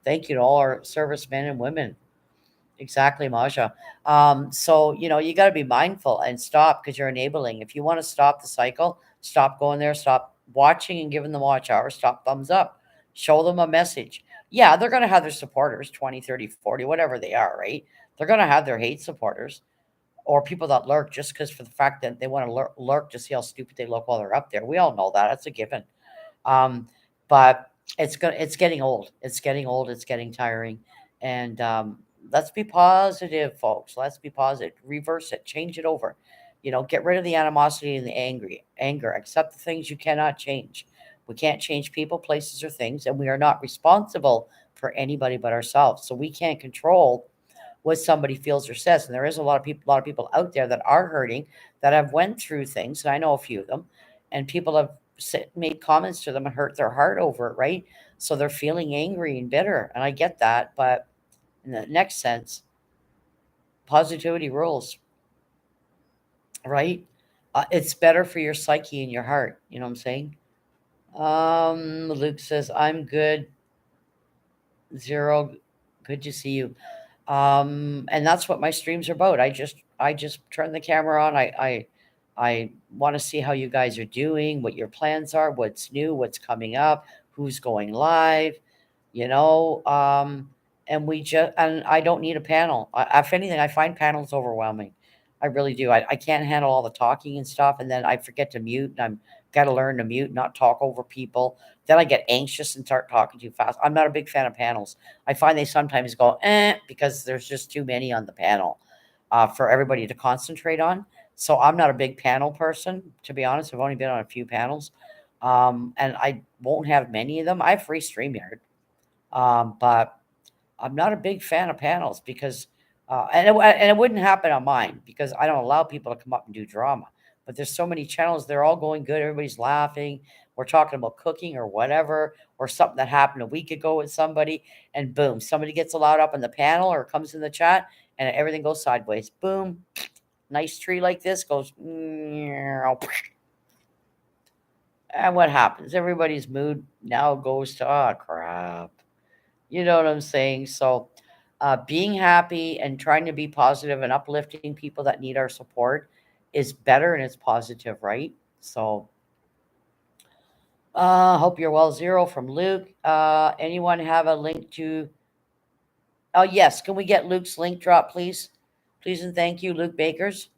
Thank you to all our servicemen and women. Exactly, Maja. So, you know, you got to be mindful and stop because you're enabling. If you want to stop the cycle, stop going there, stop watching and giving them watch hours, stop thumbs up, show them a message. Yeah, they're going to have their supporters, 20, 30, 40, whatever they are, right? They're going to have their hate supporters or people that lurk just because for the fact that they want to lurk to see how stupid they look while they're up there. We all know that. That's a given. Um, but it's getting old. It's getting old. It's getting tiring. And let's be positive, folks. Let's be positive. Reverse it. Change it over. Get rid of the animosity and the anger. Accept the things you cannot change. We can't change people, places, or things, and we are not responsible for anybody but ourselves. So we can't control what somebody feels or says. And there is a lot of people out there that are hurting, that have went through things, and I know a few of them, and people have made comments to them and hurt their heart over it, right? So they're feeling angry and bitter, and I get that. But in the next sense, positivity rules, right? It's better for your psyche and your heart. You know what I'm saying? Luke says, I'm good. Zero, good to see you. And that's what my streams are about. I just turn the camera on. I want to see how you guys are doing, what your plans are, what's new, what's coming up, who's going live, you know. And I don't need a panel. If anything, I find panels overwhelming. I really do. I can't handle all the talking and stuff, and then I forget to mute, and I'm got to learn to mute, not talk over people. Then I get anxious and start talking too fast. I'm not a big fan of panels. I find they sometimes go because there's just too many on the panel for everybody to concentrate on. So I'm not a big panel person, to be honest. I've only been on a few panels, and I won't have many of them. I have free StreamYard, but I'm not a big fan of panels because, and it wouldn't happen on mine because I don't allow people to come up and do drama. But there's so many channels; they're all going good. Everybody's laughing. We're talking about cooking or whatever, or something that happened a week ago with somebody, and boom, somebody gets allowed up on the panel or comes in the chat, and everything goes sideways. Boom, nice tree like this goes, and what happens? Everybody's mood now goes to crap. You know what I'm saying? So, being happy and trying to be positive and uplifting people that need our support is better and it's positive, right? So, hope you're well. Zero from Luke. Anyone have a link to? Oh, yes. Can we get Luke's link drop, please? Please and thank you, Luke Bakers.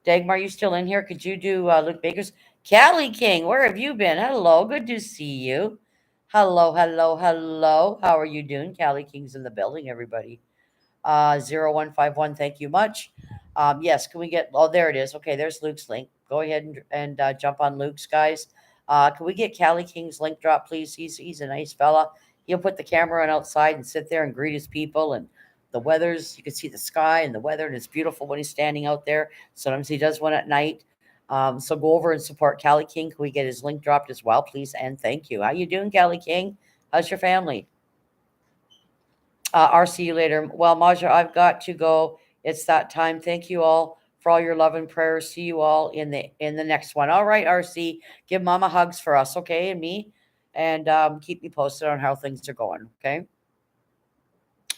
Dagmar, you still in here? Could you do Luke Bakers? Callie King, where have you been? Hello, good to see you. Hello, hello, hello. How are you doing? Callie King's in the building, everybody. 0151. Thank you much. Yes, can we get? Oh, there it is. Okay, there's Luke's link. Go ahead and jump on Luke's, guys. Can we get Callie King's link drop, please? He's a nice fella. He'll put the camera on outside and sit there and greet his people. And the weather's you can see the sky and the weather, and it's beautiful when he's standing out there. Sometimes he does one at night. So go over and support Callie King. Can we get his link dropped as well, please? And thank you. How you doing, Callie King? How's your family? I'll see you later. Well, Maja, I've got to go. It's that time. Thank you all for all your love and prayers. See you all in the next one. All right, RC, give Mama hugs for us, okay, and me, and keep me posted on how things are going. Okay.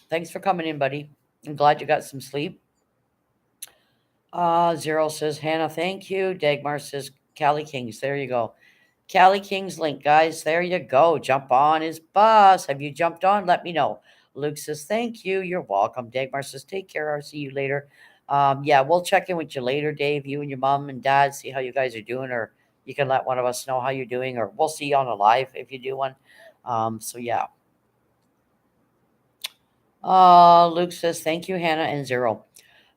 Thanks for coming in, buddy. I'm glad you got some sleep. Zero says Hannah, thank you. Dagmar says Callie Kings. There you go. Callie King's link, guys. There you go. Jump on his bus. Have you jumped on? Let me know. Luke says, thank you. You're welcome. Dagmar says, take care. I'll see you later. Yeah, we'll check in with you later, Dave. You and your mom and dad, see how you guys are doing, or you can let one of us know how you're doing, or we'll see you on a live if you do one. So yeah. Luke says, thank you, Hannah and Zero.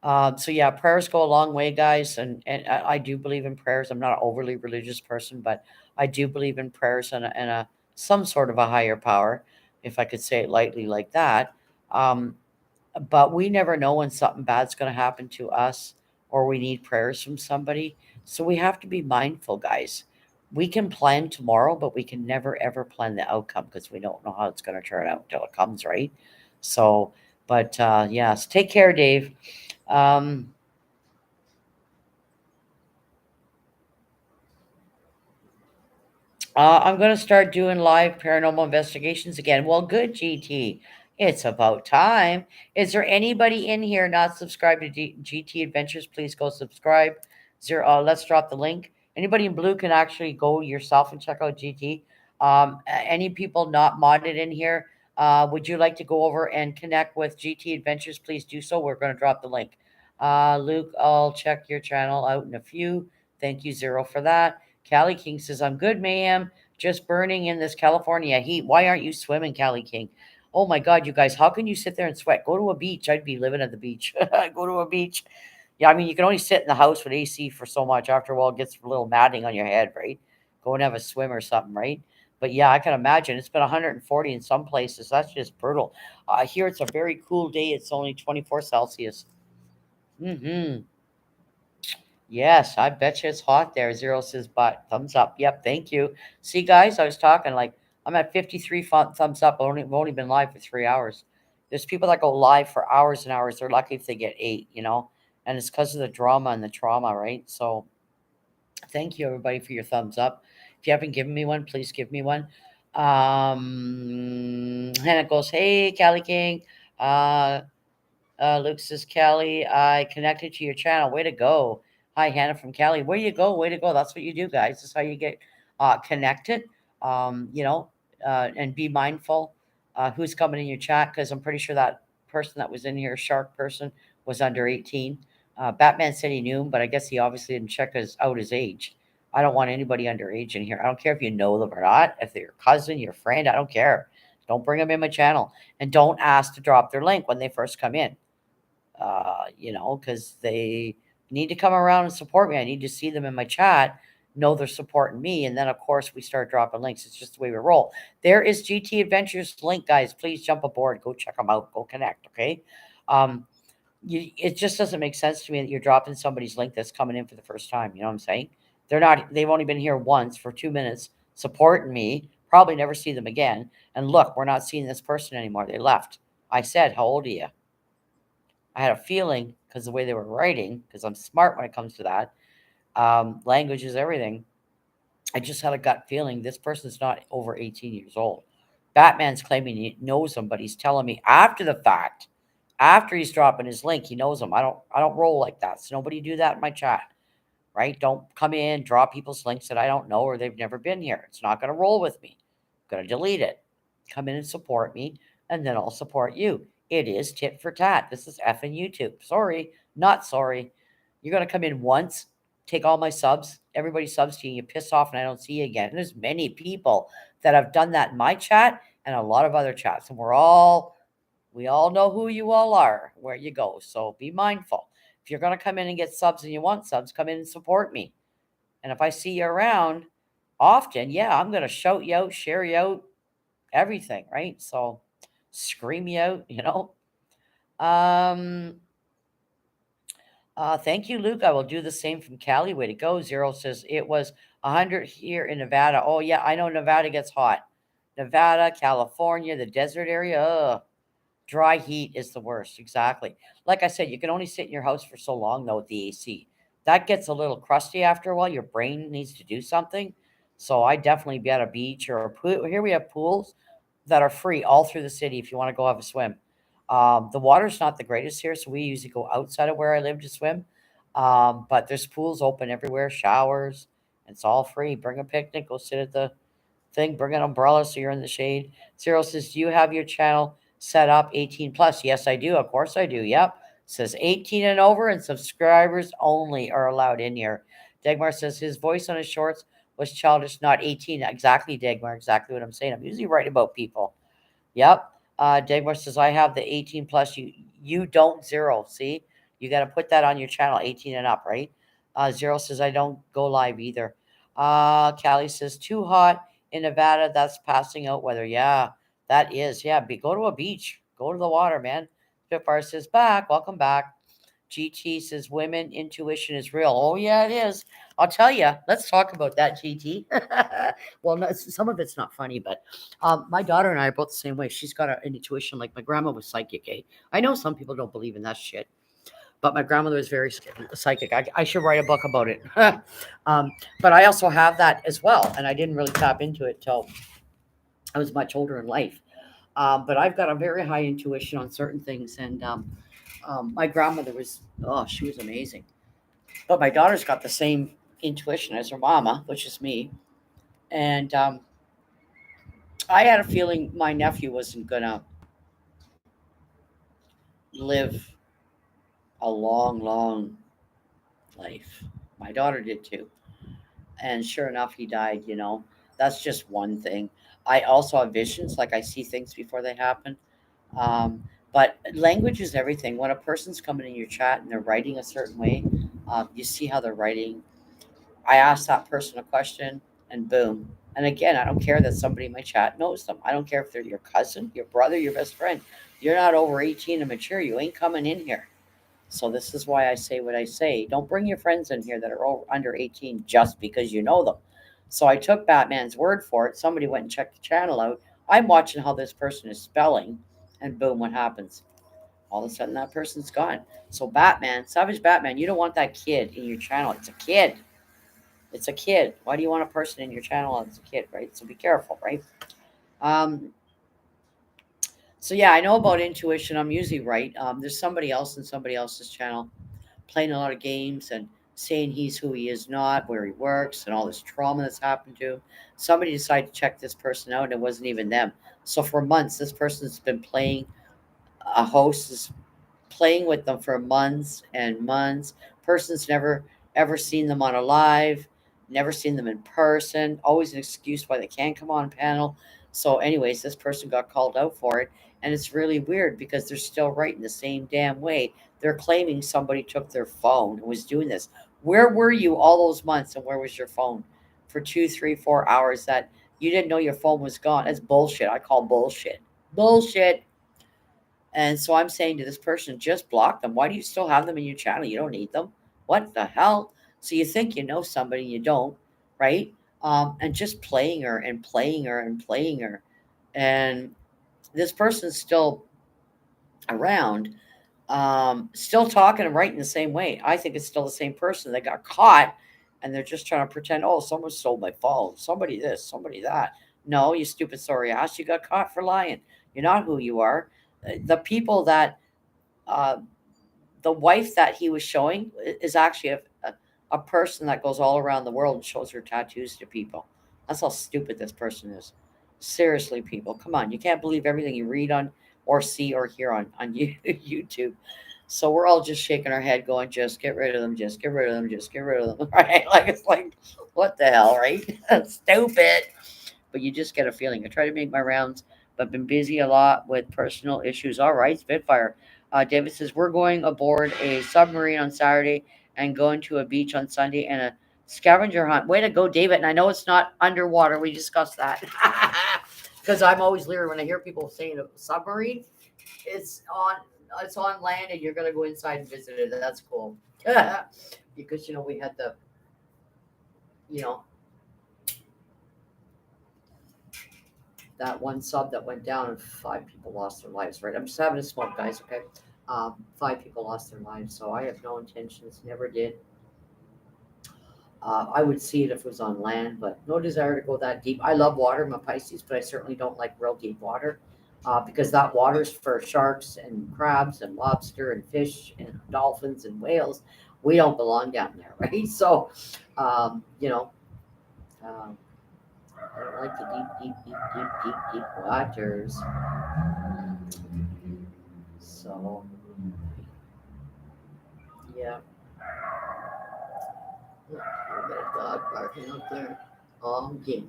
So yeah, prayers go a long way, guys, and I do believe in prayers. I'm not an overly religious person, but I do believe in prayers and a some sort of a higher power, if I could say it lightly like that. Um, but we never know when something bad's going to happen to us, or we need prayers from somebody. So we have to be mindful, guys. We can plan tomorrow, but we can never ever plan the outcome because we don't know how it's going to turn out until it comes, right? So, but yes, take care, Dave. Um, I'm going to start doing live paranormal investigations again. Well, good, GT. It's about time. Is there anybody in here not subscribed to GT Adventures? Please go subscribe. Zero. Let's drop the link. Anybody in blue can actually go yourself and check out GT. Any people not modded in here? Would you like to go over and connect with GT Adventures? Please do so. We're going to drop the link. Luke, I'll check your channel out in a few. Thank you, Zero, for that. Callie King says, I'm good, ma'am. Just burning in this California heat. Why aren't you swimming, Callie King? Oh my God, you guys, how can you sit there and sweat? Go to a beach. I'd be living at the beach. Go to a beach. Yeah, I mean, you can only sit in the house with AC for so much. After a while, it gets a little matting on your head, right? Go and have a swim or something, right? But yeah, I can imagine. It's been 140 in some places. That's just brutal. Here it's a very cool day. It's only 24 Celsius. Mm-hmm. Yes, I bet you it's hot there. Zero says, but thumbs up. Yep, thank you. See, guys, I was talking like I'm at 53 thumbs up. I've only been live for 3 hours. There's people that go live for hours and hours. They're lucky if they get 8. And it's because of the drama and the trauma, right? So thank you, everybody, for your thumbs up. If you haven't given me one, please give me one. Hannah goes, hey, Callie King. Uh, Luke says, Callie, I connected to your channel. Way to go. Hi, Hannah from Cali. Where you go? Way to go. That's what you do, guys. That's how you get connected. Um, you know, and be mindful who's coming in your chat because I'm pretty sure that person that was in here, shark person, was under 18. Batman said he knew him, but I guess he obviously didn't check out his age. I don't want anybody underage in here. I don't care if you know them or not. If they're your cousin, your friend, I don't care. Don't bring them in my channel. And don't ask to drop their link when they first come in, because they need to come around and support me. I need to see them in my chat, know they're supporting me. And then, of course, we start dropping links. It's just the way we roll. There is GT Adventures link, guys. Please jump aboard. Go check them out. Go connect, okay? Um, it just doesn't make sense to me that you're dropping somebody's link that's coming in for the first time. You know what I'm saying? They've only been here once for 2 minutes supporting me, probably never see them again. And look, we're not seeing this person anymore. They left. I said, how old are you? I had a feeling because the way they were writing, because I'm smart when it comes to that. Language is everything. I just had a gut feeling this person's not over 18 years old. Batman's claiming he knows him, but he's telling me after the fact, after he's dropping his link, he knows him. I don't roll like that. So nobody do that in my chat, right? Don't come in, drop people's links that I don't know or they've never been here. It's not going to roll with me. I'm going to delete it. Come in and support me, and then I'll support you. It is tit for tat. This is effing YouTube. Sorry, not sorry. You're going to come in once, take all my subs, everybody subs to you, you piss off, and I don't see you again. And there's many people that have done that in my chat and a lot of other chats. And we all know who you all are, where you go. So be mindful. If you're going to come in and get subs and you want subs, come in and support me. And if I see you around often, yeah, I'm going to shout you out, share you out, everything, right? So scream you out. Um, thank you, Luke. I will do the same from Cali. Way to go. Zero says it was 100 here in Nevada. Oh, yeah, I know Nevada gets hot. Nevada, California, the desert area. Ugh. Dry heat is the worst. Exactly. Like I said, you can only sit in your house for so long, though, with the AC. That gets a little crusty after a while. Your brain needs to do something. So I definitely be at a beach or a pool. Here we have pools that are free all through the city if you want to go have a swim. The water's not the greatest here, so we usually go outside of where I live to swim. But there's pools open everywhere, showers. It's all free. Bring a picnic, go sit at the thing, bring an umbrella so you're in the shade. Cyril says, do you have your channel set up 18 plus? Yes, I do. Of course I do. Yep. Says 18 and over and subscribers only are allowed in here. Dagmar says his voice on his shorts was childish, not 18. Exactly, Dagmar. Exactly what I'm saying. I'm usually right about people. Yep. Dagmar says, I have the 18 plus. You don't. Zero. See? You got to put that on your channel, 18 and up, right? Zero says, I don't go live either. Callie says, too hot in Nevada. That's passing out weather. Yeah, that is. Yeah, go to a beach. Go to the water, man. Spitfire says, back. Welcome back. GT says, women intuition is real. Oh, yeah, it is. I'll tell you. Let's talk about that, GT. Well, no, some of it's not funny, but my daughter and I are both the same way. She's got an intuition. Like my grandma was psychic. Eh? I know some people don't believe in that shit, but my grandmother was very psychic. I should write a book about it. But I also have that as well, and I didn't really tap into it till I was much older in life. But I've got a very high intuition on certain things, and my grandmother she was amazing. But my daughter's got the same intuition as her mama, which is me, and I had a feeling my nephew wasn't gonna live a long, long life. My daughter did too. And sure enough, he died. That's just one thing. I also have visions, like I see things before they happen. Um, but language is everything. When a person's coming in your chat and they're writing a certain way, you see how they're writing. I ask that person a question, and boom. And again, I don't care that somebody in my chat knows them. I don't care if they're your cousin, your brother, your best friend. You're not over 18 and mature. You ain't coming in here. So this is why I say what I say. Don't bring your friends in here that are under 18 just because you know them. So I took Batman's word for it. Somebody went and checked the channel out. I'm watching how this person is spelling, and boom, what happens? All of a sudden, that person's gone. So Batman, Savage Batman, you don't want that kid in your channel. It's a kid. It's a kid. Why do you want a person in your channel as a kid, right? So be careful, right? Um, so yeah, I know about intuition. I'm usually right. There's somebody else in somebody else's channel playing a lot of games and saying he's who he is not, where he works, and all this trauma that's happened to him. Somebody decided to check this person out, and it wasn't even them. So for months, this person's been playing. A host is playing with them for months and months. Person's never ever seen them on a live, never seen them in person. Always an excuse why they can't come on panel. So, anyways, this person got called out for it, and it's really weird because they're still writing the same damn way. They're claiming somebody took their phone and was doing this. Where were you all those months, and where was your phone for 2, 3, 4 hours that you didn't know your phone was gone? That's bullshit. I call bullshit. Bullshit. And so I'm saying to this person, just block them. Why do you still have them in your channel? You don't need them. What the hell? So you think you know somebody, you don't, right? And just playing her and playing her and playing her. And this person's still around, still talking and writing the same way. I think it's still the same person. They got caught and they're just trying to pretend, oh, someone stole my phone. Somebody this, somebody that. No, you stupid sorry ass. You got caught for lying. You're not who you are. The people that uh, the wife that he was showing is actually a person that goes all around the world and shows her tattoos to people. That's how stupid this person is. Seriously, people, come on. You can't believe everything you read on or see or hear on YouTube. So we're all just shaking our head, going, just get rid of them, just get rid of them, just get rid of them, right? Like, it's like, what the hell, right? Stupid. But you just get a feeling. I try to make my rounds, but been busy a lot with personal issues. All right, Spitfire. David says, we're going aboard a submarine on Saturday and going to a beach on Sunday and a scavenger hunt. Way to go, David. And I know it's not underwater. We discussed that. Because I'm always leery when I hear people saying a submarine. It's on it's on land and you're gonna go inside and visit it. That's cool. Because we had you know that one sub that went down and 5 people lost their lives, right? I'm just having a smoke, guys, okay? 5 people lost their lives, so I have no intentions, never did. I would see it if it was on land, but no desire to go that deep. I love water, I'm a Pisces, but I certainly don't like real deep water because that water's for sharks and crabs and lobster and fish and dolphins and whales. We don't belong down there, right? So, you know, um, I don't like the deep waters. So, yeah. Look, we got a dog barking out there. Again.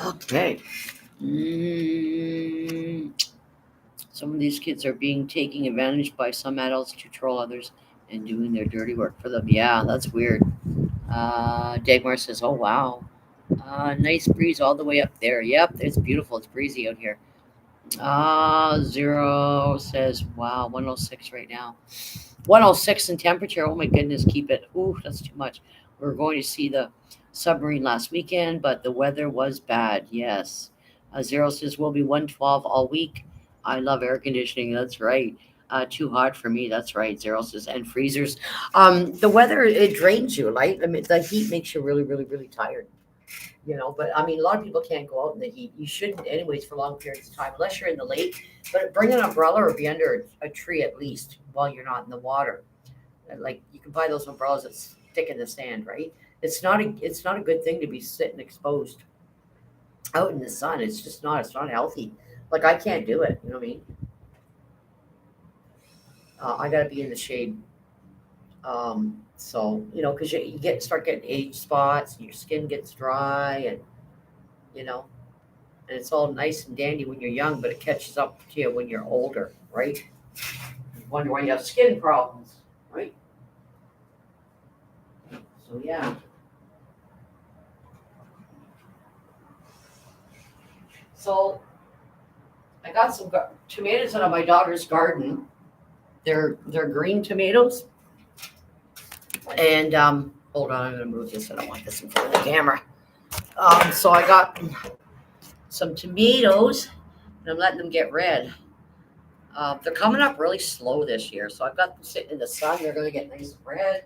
Okay. Mm, some of these kids are being taken advantage by some adults to troll others and doing their dirty work for them. Yeah, that's weird. Dagmar says, "Oh wow, nice breeze all the way up there. Yep, it's beautiful. It's breezy out here." Zero says, "Wow, 106 right now. 106 in temperature. Oh my goodness, keep it. Ooh, that's too much. We were going to see the submarine last weekend, but the weather was bad. Yes." Zero says, "We'll be 112 all week. I love air conditioning. That's right. Too hot for me. That's right." Zero says, "And freezers. The weather, it drains you, right? I mean, the heat makes you really, really, really tired. But I mean, a lot of people can't go out in the heat. You shouldn't, anyways, for long periods of time, unless you're in the lake. But bring an umbrella or be under a tree at least while you're not in the water. Like you can buy those umbrellas that stick in the sand, right? It's not a good thing to be sitting exposed out in the sun. It's just not. It's not healthy. Like I can't do it. You know what I mean? I got to be in the shade. So because you start getting age spots, and your skin gets dry, and you know, and it's all nice and dandy when you're young, but it catches up to you when you're older, right? You wonder why you have skin problems, right? So yeah. So I got some tomatoes out of my daughter's garden. They're green tomatoes, and hold on, I'm gonna move this. I don't want this in front of the camera. So I got some tomatoes, and I'm letting them get red. They're coming up really slow this year, so I've got them sitting in the sun. They're gonna get nice and red.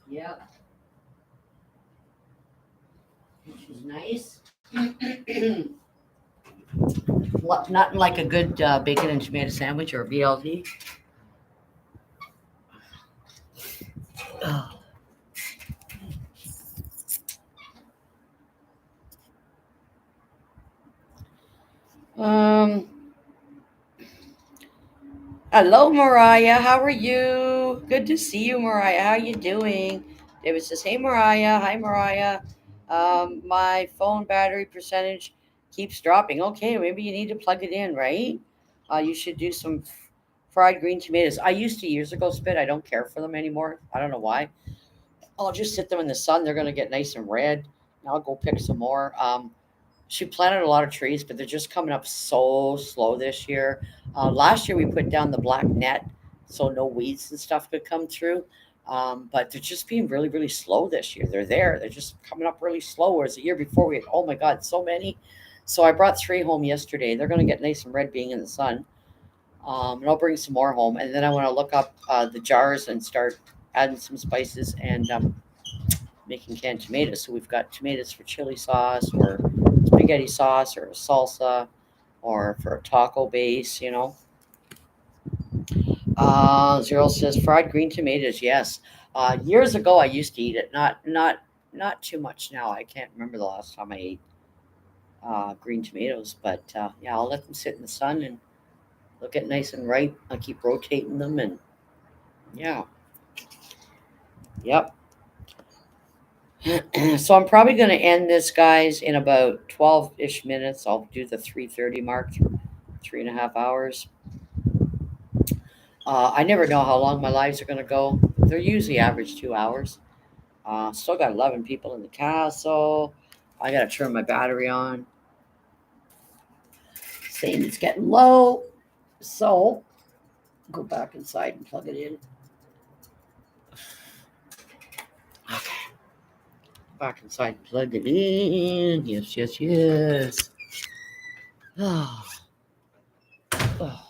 Yeah, which is nice. Nothing like a good bacon and tomato sandwich or BLT. Um, Hello, Mariah. How are you? Good to see you, Mariah. How you doing? David says, "Hey, Mariah. Hi, Mariah. My phone battery percentage keeps dropping. Okay, maybe you need to plug it in, right? You should do some fried green tomatoes. I used to years ago spit. I don't care for them anymore. I don't know why. I'll just sit them in the sun. They're gonna get nice and red. And I'll go pick some more. She planted a lot of trees, but they're just coming up so slow this year. Last year we put down the black net so no weeds and stuff could come through. But they're just being really, really slow this year. They're there. They're just coming up really slow. Whereas the year before we had, oh my God, so many. So I brought three home yesterday. They're going to get nice and red being in the sun. And I'll bring some more home. And then I want to look up the jars and start adding some spices and making canned tomatoes. So we've got tomatoes for chili sauce or spaghetti sauce or salsa or for a taco base. Zero says fried green tomatoes. Yes. Years ago I used to eat it. Not too much now. I can't remember the last time I ate green tomatoes, but yeah, I'll let them sit in the sun and they'll get nice and ripe. I keep rotating them and yeah, yep. So I'm probably going to end this, guys, in about 12-ish minutes. I'll do the 3:30 mark, 3.5 hours. I never know how long my lives are going to go. They're usually average 2 hours. Still got 11 people in the castle. I got to turn my battery on. Saying it's getting low. So go back inside and plug it in. Okay. Back inside and plug it in. Yes, yes, yes. Oh. Oh.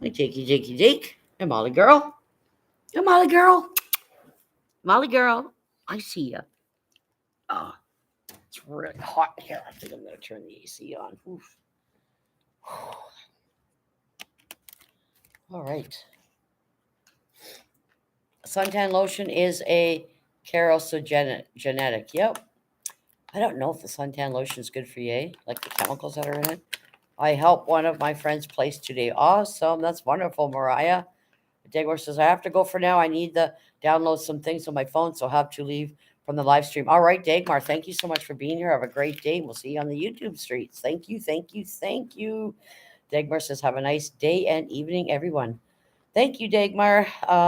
Hey, Jakey, Jakey, Jake. Hey, Molly girl. Hey, Molly girl. Molly girl. I see ya. Oh, it's really hot here. I think I'm going to turn the AC on. Oof. All right. Suntan lotion is a carcinogenetic. Yep. I don't know if the suntan lotion is good for you, like the chemicals that are in it. I helped one of my friends place today. Awesome. That's wonderful, Mariah. Dagmar says, I have to go for now. I need to download some things on my phone, so I'll have to leave from the live stream. All right, Dagmar, thank you so much for being here. Have a great day. We'll see you on the YouTube streets. Thank you, thank you, thank you. Dagmar says, have a nice day and evening, everyone. Thank you, Dagmar.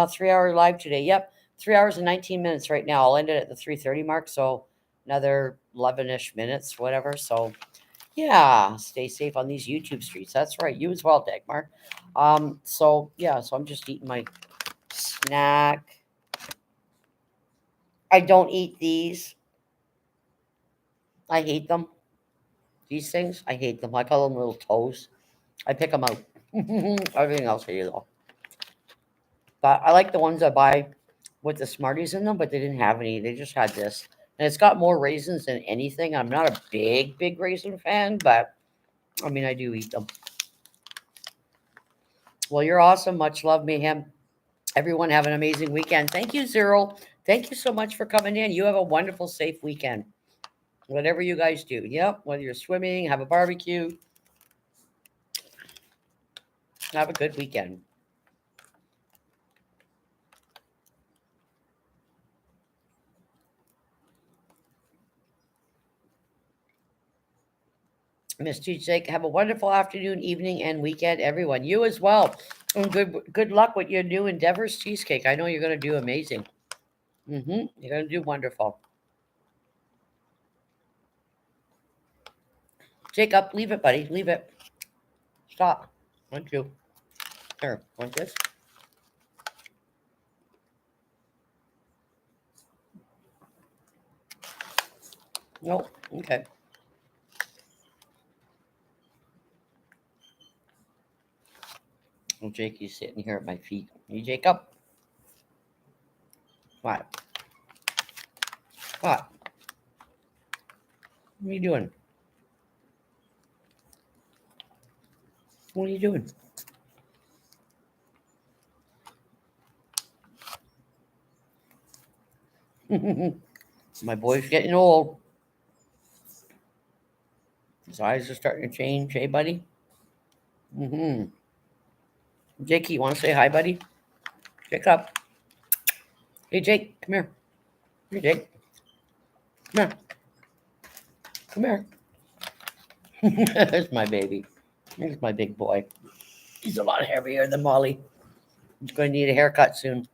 3 hour live today. Yep, 3 hours and 19 minutes right now. I'll end it at the 3:30 mark, so another 11-ish minutes, whatever. So yeah, stay safe on these YouTube streets. That's right. You as well, Dagmar. So yeah, so I'm just eating my snack. I don't eat these. I hate them. These things, I hate them. I call them little toes. I pick them out. Everything else I eat though. But I like the ones I buy with the Smarties in them, but they didn't have any. They just had this. And it's got more raisins than anything. I'm not a big raisin fan, but I mean, I do eat them. Well, you're awesome. Much love, Mayhem. Everyone have an amazing weekend. Thank you, Zero. Thank you so much for coming in. You have a wonderful, safe weekend. Whatever you guys do. Yep. Whether you're swimming, have a barbecue, have a good weekend. Miss Cheesecake, have a wonderful afternoon, evening, and weekend, everyone. You as well. And good luck with your new endeavors, Cheesecake. I know you're going to do amazing. You're going to do wonderful. Jacob, leave it, buddy. Leave it. Stop. Thank you. Here, want this? No. Okay. Well, Jakey's sitting here at my feet. You, Jacob? What? What? What are you doing? What are you doing? My boy's getting old. His eyes are starting to change. Hey, buddy? Jakey, you want to say hi, buddy? Jacob. Hey, Jake, come here. Hey, Jake. Come here. Come here. There's my baby. There's my big boy. He's a lot heavier than Molly. He's going to need a haircut soon.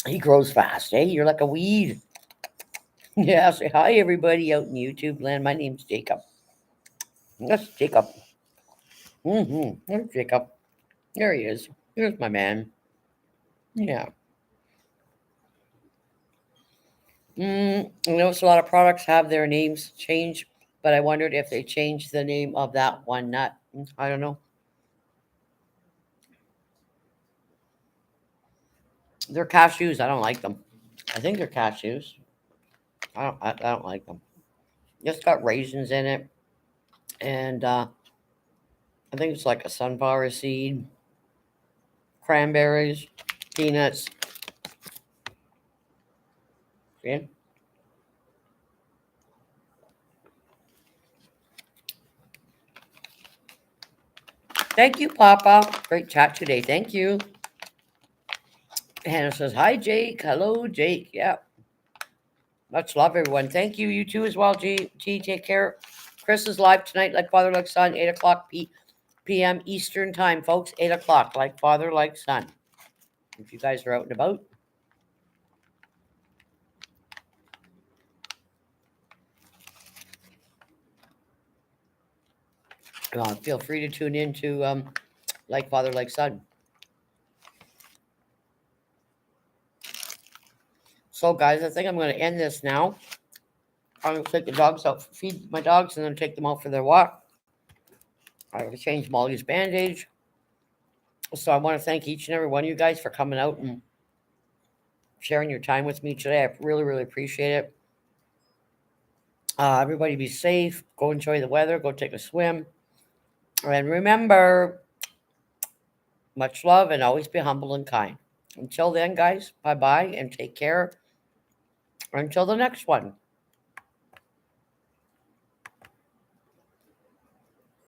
He grows fast, eh? You're like a weed. Yeah, say hi, everybody out in YouTube land. My name's Jacob. That's Jacob. There's Jacob. There he is. Here's my man. Yeah. I noticed a lot of products have their names changed, but I wondered if they changed the name of that one nut. I don't know. They're cashews. I don't like them. I think they're cashews. I don't like them. It's got raisins in it, and I think it's like a sunflower seed, cranberries, peanuts. See? Thank you, Papa. Great chat today. Thank you. Hannah says, hi, Jake. Hello, Jake. Yeah. Much love, everyone. Thank you. You too as well, G. Take care. Chris is live tonight, like Father, like Son, 8 o'clock p.m. Eastern time, folks. 8 o'clock, like Father, like Son. If you guys are out and about. Feel free to tune in to Like Father, Like Son. So, guys, I think I'm going to end this now. I'm going to take the dogs out, feed my dogs, and then take them out for their walk. I have to change Molly's bandage. So I want to thank each and every one of you guys for coming out and sharing your time with me today. I really appreciate it. Everybody be safe. Go enjoy the weather. Go take a swim. And remember, much love and always be humble and kind. Until then, guys, bye-bye and take care. Until the next one.